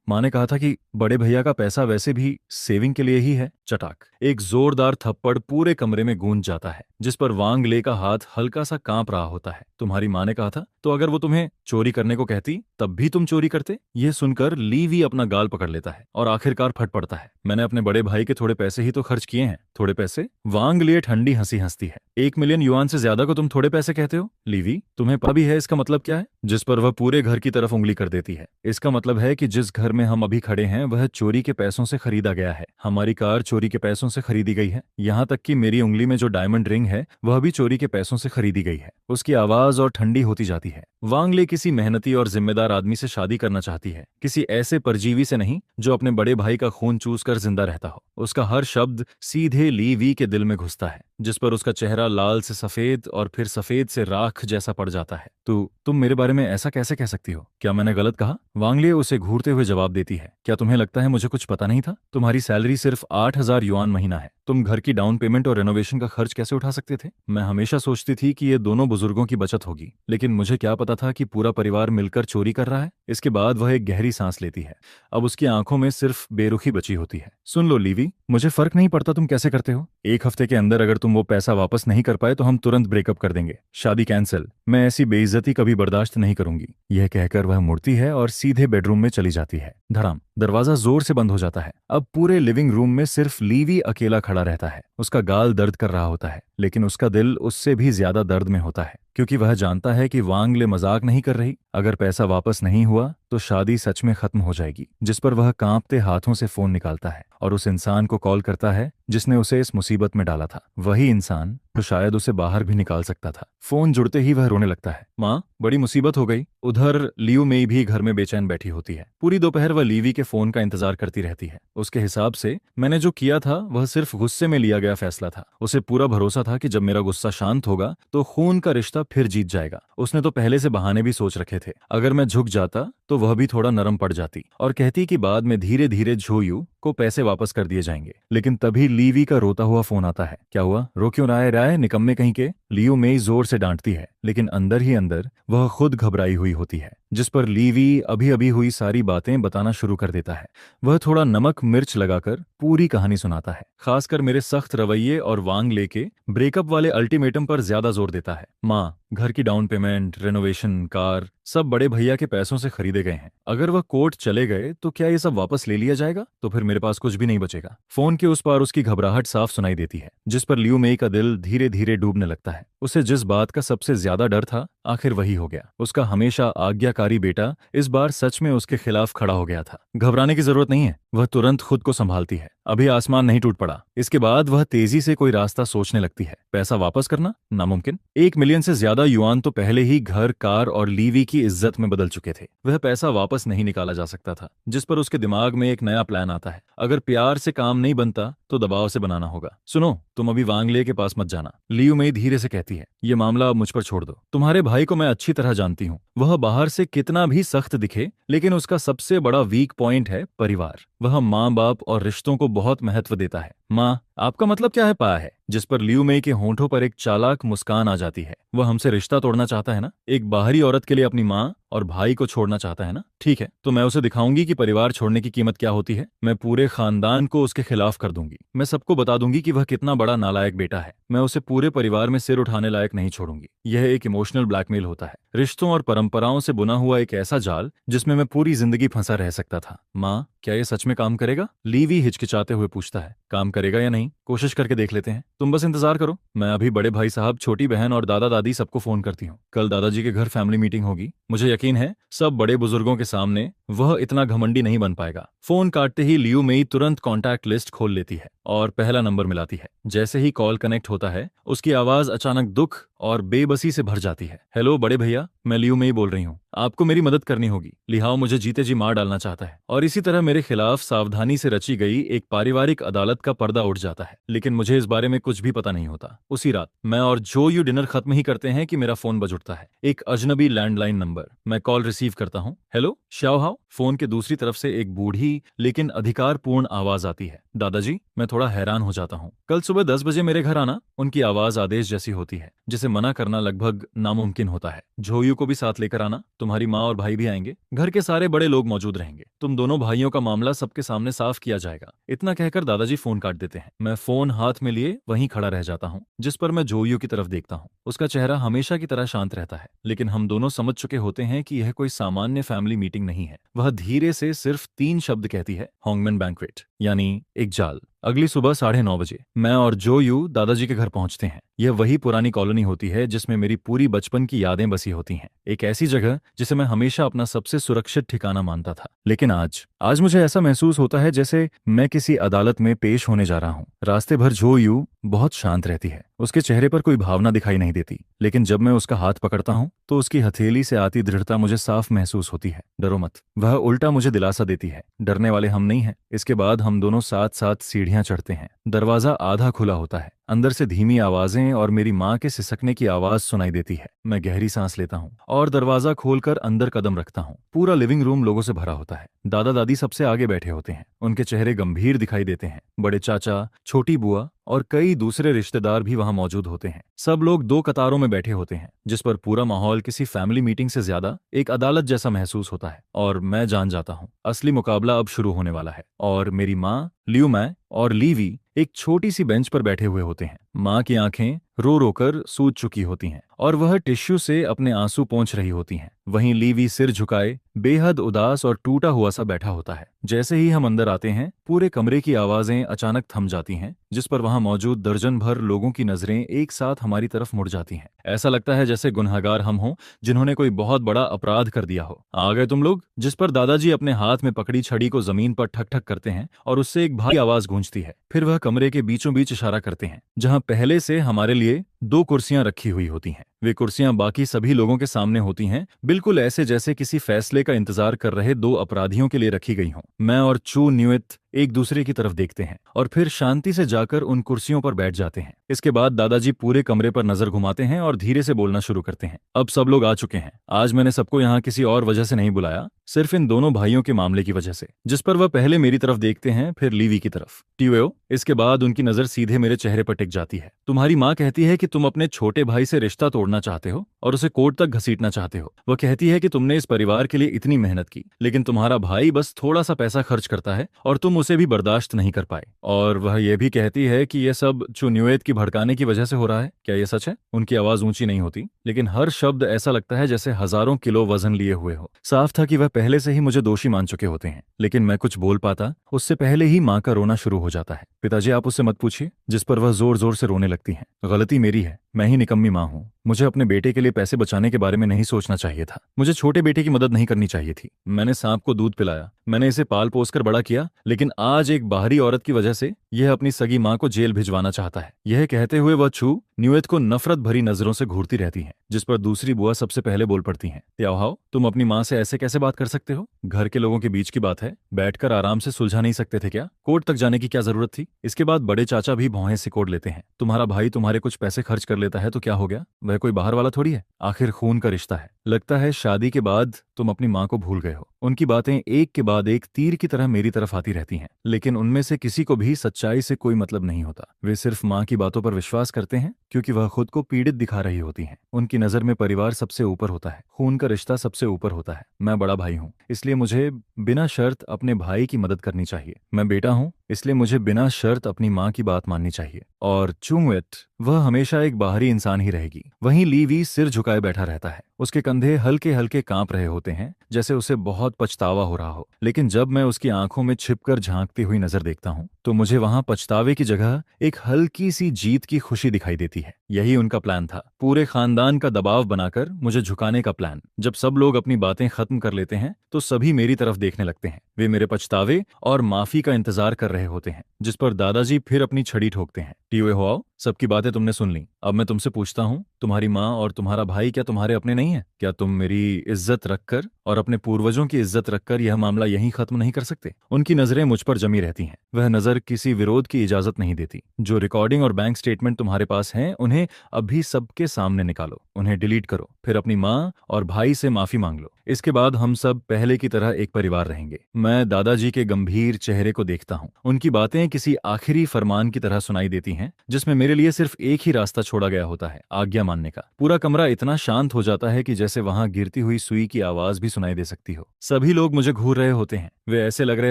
माँ ने कहा था कि बड़े भैया का पैसा वैसे भी सेविंग के लिए ही है। चटाक। एक जोरदार थप्पड़ पूरे कमरे में गूंज जाता है, जिस पर वांगले का हाथ हल्का सा कांप रहा होता है। तुम्हारी माँ ने कहा था, तो अगर वो तुम्हें चोरी करने को कहती तब भी तुम चोरी करते? यह सुनकर लीवी अपना गाल पकड़ लेता है और आखिरकार फट पड़ता है। मैंने अपने बड़े भाई के थोड़े पैसे ही तो खर्च किए हैं। थोड़े पैसे? वांग लिए ठंडी हंसी हंसती है। 1 मिलियन युआन से ज्यादा को तुम थोड़े पैसे कहते हो? लीवी, तुम्हें पता भी है इसका मतलब क्या है? जिस पर वह पूरे घर की तरफ उंगली कर देती है। इसका मतलब है कि जिस घर में हम अभी खड़े हैं वह चोरी के पैसों से खरीदा गया है। हमारी कार चोरी के पैसों से खरीदी गई है। यहाँ तक कि मेरी उंगली में जो डायमंड रिंग है वह भी चोरी के पैसों से खरीदी गई है। उसकी आवाज और ठंडी होती जाती है। वांगले किसी मेहनती और जिम्मेदार आदमी से शादी करना चाहती है, किसी ऐसे परजीवी से नहीं जो अपने बड़े भाई का खून चूस कर जिंदा रहता हो। उसका हर शब्द सीधे लीवी के दिल में घुसता है, जिस पर उसका चेहरा लाल से सफेद और फिर सफेद से राख जैसा पड़ जाता है। तुम मेरे बारे में ऐसा कैसे कह सकती हो? क्या मैंने गलत कहा? वांगले उसे घूरते हुए जवाब देती है। क्या तुम्हें लगता है मुझे कुछ पता नहीं था? तुम्हारी सैलरी सिर्फ 8,000 युआन महीना है। तुम घर की डाउन पेमेंट और रेनोवेशन का खर्च कैसे उठा सकते थे? मैं हमेशा सोचती थी कि ये दोनों बुजुर्गों की बचत होगी, लेकिन मुझे क्या पता था कि पूरा परिवार मिलकर चोरी कर रहा है। इसके बाद वह एक गहरी सांस लेती है। अब उसकी आंखों में सिर्फ बेरुखी बची होती है। सुन लो लीवी, मुझे फर्क नहीं पड़ता तुम कैसे करते हो। 1 हफ्ते के अंदर अगर तुम वो पैसा वापस नहीं कर पाए तो हम तुरंत ब्रेकअप कर देंगे। शादी कैंसिल। मैं ऐसी बेइज्जती कभी बर्दाश्त नहीं करूंगी। यह कहकर वह मुड़ती है और सीधे बेडरूम में चली जाती है। धड़ाम। दरवाजा जोर से बंद हो जाता है। अब पूरे लिविंग रूम में सिर्फ लीवी अकेला खड़ा रहता है। उसका गाल दर्द कर रहा होता है, लेकिन उसका दिल उससे भी ज्यादा दर्द में होता है, क्योंकि वह जानता है कि वांग ले मजाक नहीं कर रही। अगर पैसा वापस नहीं हुआ तो शादी सच में खत्म हो जाएगी। जिस पर वह कांपते हाथों से फोन निकालता है और उस इंसान को कॉल करता है जिसने उसे इस मुसीबत में डाला था। वही इंसान जो शायद उसे बाहर भी निकाल सकता था। फोन जुड़ते ही वह रोने लगता है। माँ, बड़ी मुसीबत हो गई। उधर लियू मेई भी घर में बेचैन बैठी होती है। पूरी दोपहर वह लीवी के फोन का इंतजार करती रहती है। उसके हिसाब से मैंने जो किया था वह सिर्फ गुस्से में लिया गया फैसला था। उसे पूरा भरोसा था कि जब मेरा गुस्सा शांत होगा तो खून का रिश्ता फिर जीत जाएगा। उसने तो पहले से बहाने भी सोच रखे थे। अगर मैं झुक जाता तो वह भी थोड़ा नरम पड़ जाती और कहती कि बाद में धीरे धीरे झोयू को पैसे वापस कर दिए जाएंगे। लेकिन तभी लीवी का रोता हुआ फोन आता है। क्या हुआ? रो क्यों रहा है राय, निकम्मे कहीं के? लियू मेई जोर से डांटती है, लेकिन अंदर ही अंदर वह खुद घबराई हुई होती है। जिस पर लीवी अभी अभी हुई सारी बातें बताना शुरू कर देता है। वह थोड़ा नमक मिर्च लगाकर पूरी कहानी सुनाता है, खासकर मेरे सख्त रवैये और वांग लेके ब्रेकअप वाले अल्टीमेटम पर ज्यादा जोर देता है। माँ, घर की डाउन पेमेंट, रेनोवेशन, कार सब बड़े भैया के पैसों से खरीदे गए हैं। अगर वह कोर्ट चले गए तो क्या ये सब वापस ले लिया जाएगा? तो फिर मेरे पास कुछ भी नहीं बचेगा। फोन के उस पार उसकी घबराहट साफ सुनाई देती है, जिस पर लियू मेई का दिल धीरे धीरे डूबने लगता है। उसे जिस बात का सबसे ज्यादा डर था आखिर वही हो गया। उसका हमेशा आज्ञाकारी बेटा इस बार सच में उसके खिलाफ खड़ा हो गया था। घबराने की जरूरत नहीं है, वह तुरंत खुद को संभालती है। अभी आसमान नहीं टूट पड़ा। इसके बाद वह तेजी से कोई रास्ता सोचने लगती है। पैसा वापस करना नामुमकिन। 1 मिलियन से ज्यादा युआन तो पहले ही घर, कार और लीवी की इज्जत में बदल चुके थे। वह पैसा वापस नहीं निकाला जा सकता था। जिस पर उसके दिमाग में एक नया प्लान आता है। अगर प्यार से काम नहीं बनता तो दबाव से बनाना होगा। सुनो, तुम अभी वांगले के पास मत जाना, लियू मेई धीरे से कहती है। ये मामला अब मुझ पर छोड़ दो। तुम्हारे भाई को मैं अच्छी तरह जानती हूँ। वह बाहर से कितना भी सख्त दिखे, लेकिन उसका सबसे बड़ा वीक पॉइंट है परिवार। वह माँ बाप और रिश्तों को बहुत महत्व देता है। माँ, आपका मतलब क्या है पाया है? जिस पर लियू मेई के होंठों पर एक चालाक मुस्कान आ जाती है। वह हमसे रिश्ता तोड़ना चाहता है ना? एक बाहरी औरत के लिए अपनी माँ और भाई को छोड़ना चाहता है ना? ठीक है, तो मैं उसे दिखाऊंगी कि परिवार छोड़ने की कीमत क्या होती है। मैं पूरे खानदान को उसके खिलाफ कर दूंगी। मैं सबको बता दूंगी कि वह कितना बड़ा नालायक बेटा है। मैं उसे पूरे परिवार में सिर उठाने लायक नहीं छोड़ूंगी। यह एक इमोशनल ब्लैकमेल होता है, रिश्तों और परंपराओं से बुना हुआ एक ऐसा जाल जिसमें मैं पूरी जिंदगी फंसा रह सकता था। माँ, क्या ये सच में काम करेगा? लीवी हिचकिचाते हुए पूछता है। काम करेगा या नहीं, कोशिश करके देख लेते हैं। तुम बस इंतजार करो। मैं अभी बड़े भाई साहब, छोटी बहन और दादा दादी सबको फोन करती हूँ। कल दादाजी के घर फैमिली मीटिंग होगी। मुझे यकीन है सब बड़े बुजुर्गों के सामने वह इतना घमंडी नहीं बन पाएगा। फोन काटते ही लियू मेई तुरंत कॉन्टैक्ट लिस्ट खोल लेती है और पहला नंबर मिलाती है। जैसे ही कॉल कनेक्ट होता है उसकी आवाज अचानक दुख और बेबसी से भर जाती है। हेलो बड़े भैया, मैं लियू मेई बोल रही हूँ। आपको मेरी मदद करनी होगी। लिहाओ मुझे जीते जी मार डालना चाहता है और इसी तरह मेरे खिलाफ सावधानी से रची गई एक पारिवारिक अदालत का पर्दा उठ जाता है। लेकिन मुझे इस बारे में कुछ भी पता नहीं होता। उसी रात मैं और जो यू डिनर खत्म ही करते हैं कि मेरा फोन बज उठता है। एक अजनबी लैंडलाइन नंबर। मैं कॉल रिसीव करता हूँ। हेलो श्याओ हाओ। फोन के दूसरी तरफ से एक बूढ़ी लेकिन अधिकारपूर्ण आवाज आती है। दादाजी, मैं थोड़ा हैरान हो जाता हूँ। कल सुबह 10 बजे मेरे घर आना। उनकी आवाज आदेश जैसी होती है, जिसे मना करना लगभग नामुमकिन होता है। झोयू को भी साथ लेकर आना। तुम्हारी माँ और भाई भी आएंगे। घर के सारे बड़े लोग मौजूद रहेंगे। तुम दोनों भाइयों का मामला सबके सामने साफ किया जाएगा। इतना कहकर दादाजी फोन काट देते हैं। मैं फोन हाथ में लिए वहीं खड़ा रह जाता हूँ, जिस पर मैं जोयू की तरफ देखता हूँ। उसका चेहरा हमेशा की तरह शांत रहता है, लेकिन हम दोनों समझ चुके होते हैं कि यह कोई सामान्य फैमिली मीटिंग नहीं है। वह धीरे से सिर्फ 3 शब्द कहती है, होंगमेन बैंक्वेट, यानी एक जाल। अगली सुबह 9:30 बजे मैं और जोयू दादाजी के घर पहुंचते हैं। यह वही पुरानी कॉलोनी होती है जिसमें मेरी पूरी बचपन की यादें बसी होती हैं। एक ऐसी जगह जिसे मैं हमेशा अपना सबसे सुरक्षित ठिकाना मानता था। लेकिन आज मुझे ऐसा महसूस होता है जैसे मैं किसी अदालत में पेश होने जा रहा हूँ। रास्ते भर जोयू बहुत शांत रहती है। उसके चेहरे पर कोई भावना दिखाई नहीं देती, लेकिन जब मैं उसका हाथ पकड़ता हूँ तो उसकी हथेली से आती दृढ़ता मुझे साफ महसूस होती है। डरो मत, वह उल्टा मुझे दिलासा देती है। डरने वाले हम नहीं हैं। इसके बाद हम दोनों साथ साथ सीढ़ियां चढ़ते हैं। दरवाजा आधा खुला होता है। अंदर से धीमी आवाजें और मेरी माँ के सिसकने की आवाज सुनाई देती है। मैं गहरी सांस लेता हूँ और दरवाजा खोलकर अंदर कदम रखता हूँ। पूरा लिविंग रूम लोगों से भरा होता है। दादा दादी सबसे आगे बैठे होते हैं। उनके चेहरे गंभीर दिखाई देते हैं। बड़े चाचा, छोटी बुआ और कई दूसरे रिश्तेदार भी वहां मौजूद होते हैं। सब लोग 2 कतारों में बैठे होते हैं, जिस पर पूरा माहौल किसी फैमिली मीटिंग से ज्यादा एक अदालत जैसा महसूस होता है। और मैं जान जाता हूँ असली मुकाबला अब शुरू होने वाला है। और मेरी माँ, लियू मै और लीवी एक छोटी सी बेंच पर बैठे हुए होते हैं। माँ की आंखें रो रो कर सूज चुकी होती हैं और वह टिश्यू से अपने आंसू पोंछ रही होती हैं। वहीं लीवी सिर झुकाए बेहद उदास और टूटा हुआ सा बैठा होता है। जैसे ही हम अंदर आते हैं पूरे कमरे की आवाजें अचानक थम जाती हैं, जिस पर वहां मौजूद दर्जन भर लोगों की नजरें एक साथ हमारी तरफ मुड़ जाती हैं। ऐसा लगता है जैसे गुनहगार हम हों जिन्होंने कोई बहुत बड़ा अपराध कर दिया हो। आ गए तुम लोग? जिस पर दादाजी अपने हाथ में पकड़ी छड़ी को जमीन पर ठक ठक करते हैं और उससे एक भारी आवाज गूंजती है। फिर वह कमरे के बीचों बीच इशारा करते हैं जहां पहले से हमारे लिए 2 कुर्सियां रखी हुई होती हैं। वे कुर्सियां बाकी सभी लोगों के सामने होती हैं, बिल्कुल ऐसे जैसे किसी फैसले का इंतजार कर रहे 2 अपराधियों के लिए रखी गई हों। मैं और चू न्यूएट एक दूसरे की तरफ देखते हैं और फिर शांति से जाकर उन कुर्सियों पर बैठ जाते हैं। इसके बाद दादाजी पूरे कमरे पर नजर घुमाते हैं और धीरे से बोलना शुरू करते हैं। अब सब लोग आ चुके हैं। आज मैंने सबको यहाँ किसी और वजह से नहीं बुलाया, सिर्फ इन दोनों भाइयों के मामले की वजह से। जिस पर वह पहले मेरी तरफ देखते हैं, फिर लीवी की तरफ। टियो, इसके बाद उनकी नजर सीधे मेरे चेहरे पर टिक जाती है। तुम्हारी माँ कहती है कि तुम अपने छोटे भाई से रिश्ता तोड़ना चाहते हो और उसे कोर्ट तक घसीटना चाहते हो। वह कहती है कि तुमने इस परिवार के लिए इतनी मेहनत की, लेकिन तुम्हारा भाई बस थोड़ा सा पैसा खर्च करता है और तुम उसे भी बर्दाश्त नहीं कर पाए। और वह यह भी कहती है कि यह सब चुन्युएत की भड़काने की वजह से हो रहा है। क्या यह सच है? उनकी आवाज ऊंची नहीं होती, लेकिन हर शब्द ऐसा लगता है जैसे हजारों किलो वजन लिए हुए हो। साफ था कि वह पहले से ही मुझे दोषी मान चुके होते हैं, लेकिन मैं कुछ बोल पाता उससे पहले ही माँ का रोना शुरू हो जाता है। पिताजी, आप उससे मत पूछिए। जिस पर वह जोर जोर से रोने लगती हैं। गलती मेरी है, मैं ही निकम्मी माँ हूँ। मुझे अपने बेटे के लिए पैसे बचाने के बारे में नहीं सोचना चाहिए था। मुझे छोटे बेटे की मदद नहीं करनी चाहिए थी। मैंने सांप को दूध पिलाया, मैंने इसे पाल पोस कर बड़ा किया, लेकिन आज एक बाहरी औरत की वजह से यह अपनी सगी माँ को जेल भिजवाना चाहता है। यह कहते हुए वह छू न्यूएट को नफरत भरी नजरों से घूरती रहती है, जिस पर दूसरी बुआ सबसे पहले बोल पड़ती हैं। त्याओहाओ, तुम अपनी माँ से ऐसे कैसे बात कर सकते हो? घर के लोगों के बीच की बात है, बैठकर आराम से सुलझा नहीं सकते थे क्या? कोर्ट तक जाने की क्या जरूरत थी? इसके बाद बड़े चाचा भी भौहें सिकोड़ लेते हैं। तुम्हारा भाई तुम्हारे कुछ पैसे खर्च कर लेता है तो क्या हो गया? वह कोई बाहर वाला थोड़ी है, आखिर खून का रिश्ता है। लगता है शादी के बाद तुम अपनी माँ को भूल गए हो। उनकी बातें एक के बाद एक तीर की तरह मेरी तरफ आती रहती हैं, लेकिन उनमें से किसी को भी सच्चाई से कोई मतलब नहीं होता। वे सिर्फ माँ की बातों पर विश्वास करते हैं क्योंकि वह खुद को पीड़ित दिखा रही होती हैं। उनकी नजर में परिवार सबसे ऊपर होता है, खून का रिश्ता सबसे ऊपर होता है। मैं बड़ा भाई हूँ, इसलिए मुझे बिना शर्त अपने भाई की मदद करनी चाहिए। मैं बेटा हूँ, इसलिए मुझे बिना शर्त अपनी माँ की बात माननी चाहिए। और चुंगवेट, वह हमेशा एक बाहरी इंसान ही रहेगी। वहीं लीवी सिर झुकाए बैठा रहता है। उसके कंधे हल्के हल्के कांप रहे होते हैं, जैसे उसे बहुत पछतावा हो रहा हो। लेकिन जब मैं उसकी आंखों में छिपकर झांकती हुई नजर देखता हूँ तो मुझे वहां पछतावे की जगह एक हल्की सी जीत की खुशी दिखाई देती है। यही उनका प्लान था, पूरे खानदान का दबाव बनाकर मुझे झुकाने का प्लान। जब सब लोग अपनी बातें खत्म कर लेते हैं तो सभी मेरी तरफ देखने लगते हैं। वे मेरे पछतावे और माफी का इंतजार कर रहे होते हैं, जिस पर दादाजी फिर अपनी छड़ी ठोकते हैं। टीवे हो, सबकी बातें तुमने सुन ली। अब मैं तुमसे पूछता हूँ, तुम्हारी माँ और तुम्हारा भाई क्या तुम्हारे अपने नहीं है? क्या तुम मेरी इज्जत रखकर और अपने पूर्वजों की इज्जत रखकर यह मामला यहीं खत्म नहीं कर सकते? उनकी नजरें मुझ पर जमी रहती हैं। वह नजर किसी विरोध की इजाजत नहीं देती। जो रिकॉर्डिंग और बैंक स्टेटमेंट तुम्हारे पास हैं, उन्हें अभी सबके सामने निकालो, उन्हें डिलीट करो, फिर अपनी माँ और भाई से माफी मांग लो। इसके बाद हम सब पहले की तरह एक परिवार रहेंगे। मैं दादाजी के गंभीर चेहरे को देखता हूँ। उनकी बातें किसी आखिरी फरमान की तरह सुनाई देती हैं, जिसमें मेरे लिए सिर्फ एक ही रास्ता छोड़ा गया होता है, आज्ञा मानने का। पूरा कमरा इतना शांत हो जाता है कि जैसे वहां गिरती हुई सुई की आवाज भी सुनाई दे सकती हो। सभी लोग मुझे घूर रहे होते हैं। वे ऐसे लग रहे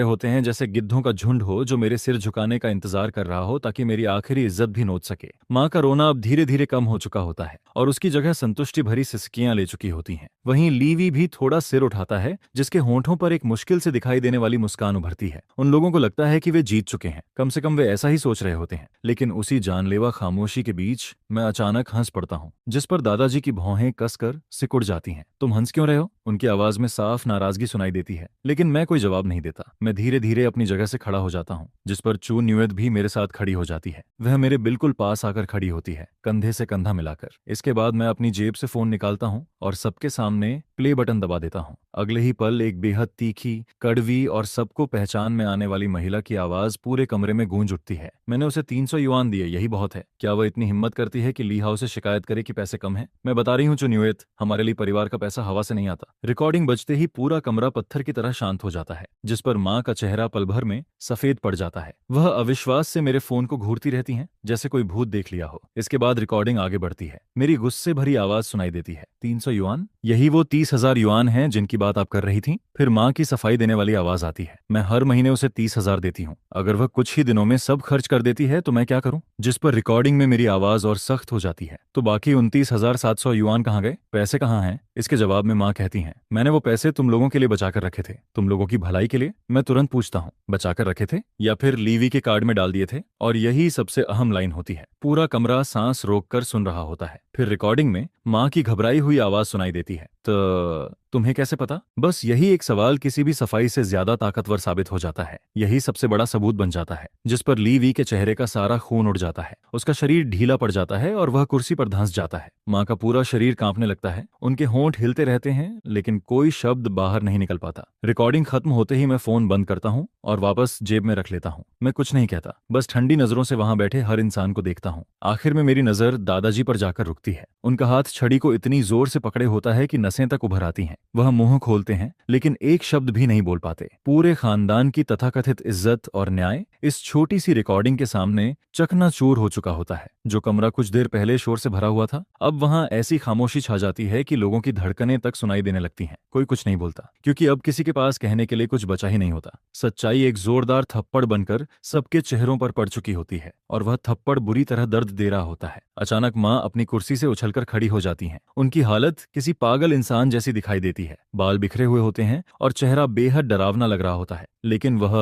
होते हैं जैसे गिद्धों का झुंड हो जो मेरे सिर झुकाने का इंतजार कर रहा हो ताकि मेरी आखिरी इज्जत भी नोच सके। माँ का रोना अब धीरे धीरे कम हो चुका होता है और उसकी जगह संतुष्टि भरी सिसकियां ले चुकी होती हैं। वहीं लीवी भी थोड़ा सिर उठाता है, जिसके होंठों पर एक मुश्किल से दिखाई देने वाली मुस्कान उभरती है। उन लोगों को लगता है कि वे जीत चुके हैं, कम से कम वे ऐसा ही सोच रहे होते हैं। लेकिन उसी जानलेवा खामोशी के बीच मैं अचानक हंस पड़ता हूँ, जिस पर दादाजी की भौहें कसकर सिकुड़ जाती हैं। तुम हंस क्यों रहे हो? उनकी आवाज में साफ नाराजगी सुनाई देती है, लेकिन मैं कोई जवाब नहीं देता। मैं धीरे धीरे अपनी जगह से खड़ा हो जाता हूँ, जिस पर चू न्यूएट भी मेरे साथ खड़ी हो जाती है। वह मेरे बिल्कुल पास आकर खड़ी होती है, कंधे से कंधा मिलाकर। इसके बाद मैं अपनी जेब से फोन निकालता हूँ और सबके सामने प्ले बटन दबा देता हूँ। अगले ही पल एक बेहद तीखी, कड़वी और सबको पहचान में आने वाली महिला की आवाज पूरे कमरे में गूंज उठती है। मैंने उसे 300 युआन दिए, यही बहुत है। क्या वह इतनी हिम्मत करती है कि ली हाउ से शिकायत करे कि पैसे कम हैं? मैं बता रही हूँ न्यूएट, हमारे लिए परिवार का पैसा हवा से नहीं आता। रिकॉर्डिंग बजते ही पूरा कमरा पत्थर की तरह शांत हो जाता है, जिस पर माँ का चेहरा पल भर में सफेद पड़ जाता है। वह अविश्वास से मेरे फोन को घूरती रहती हैं, जैसे कोई भूत देख लिया हो। इसके बाद रिकॉर्डिंग आगे बढ़ती है। मेरी गुस्से भरी आवाज सुनाई देती है। 300 युआन, यही वो 30 30,000 युआन हैं जिनकी बात आप कर रही थी। फिर माँ की सफाई देने वाली आवाज आती है। मैं हर महीने उसे 30,000 देती हूँ। अगर वह कुछ ही दिनों में सब खर्च कर देती है तो मैं क्या करूँ? जिस पर रिकॉर्डिंग में मेरी आवाज और सख्त हो जाती है। तो बाकी 29,700 युआन कहाँ गए? पैसे कहाँ हैं? इसके जवाब में माँ कहती हैं, मैंने वो पैसे तुम लोगों के लिए बचा कर रखे थे, तुम लोगों की भलाई के लिए। मैं तुरंत पूछता हूँ, बचा कर रखे थे या फिर लीवी के कार्ड में डाल दिए थे? और यही सबसे अहम लाइन होती है। पूरा कमरा सांस रोककर सुन रहा होता है। फिर रिकॉर्डिंग में माँ की घबराई हुई आवाज सुनाई देती है, तो तुम्हें कैसे पता? बस यही एक सवाल किसी भी सफाई से ज्यादा ताकतवर साबित हो जाता है। यही सबसे बड़ा सबूत बन जाता है, जिस पर ली वी के चेहरे का सारा खून उड़ जाता है। उसका शरीर ढीला पड़ जाता है और वह कुर्सी पर धंस जाता है। माँ का पूरा शरीर कांपने लगता है। उनके होंठ हिलते रहते हैं लेकिन कोई शब्द बाहर नहीं निकल पाता। रिकॉर्डिंग खत्म होते ही मैं फोन बंद करता हूँ और वापस जेब में रख लेता हूँ। मैं कुछ नहीं कहता, बस ठंडी नजरों से वहां बैठे हर इंसान को देखता हूँ। आखिर में मेरी नजर दादाजी पर जाकर रुकती है। उनका हाथ छड़ी को इतनी जोर से पकड़े होता है कि नसें तक उभर आती हैं। वह मुंह खोलते हैं लेकिन एक शब्द भी नहीं बोल पाते। पूरे खानदान की तथाकथित इज्जत और न्याय इस छोटी सी रिकॉर्डिंग के सामने चकनाचूर हो चुका होता है। जो कमरा कुछ देर पहले शोर से भरा हुआ था, अब वहां ऐसी खामोशी छा जाती है कि लोगों की धड़कनें तक सुनाई देने लगती हैं। कोई कुछ नहीं बोलता, क्योंकि अब किसी के पास कहने के लिए कुछ बचा ही नहीं होता। सच्चाई एक जोरदार थप्पड़ बनकर सबके चेहरों पर पड़ चुकी होती है और वह थप्पड़ बुरी तरह दर्द दे रहा होता है। अचानक माँ अपनी कुर्सी से उछलकर खड़ी हो जाती हैं। उनकी हालत किसी पागल इंसान जैसी दिखाई देती है। बाल बिखरे हुए होते हैं और चेहरा बेहद डरावना लग रहा होता है। लेकिन वह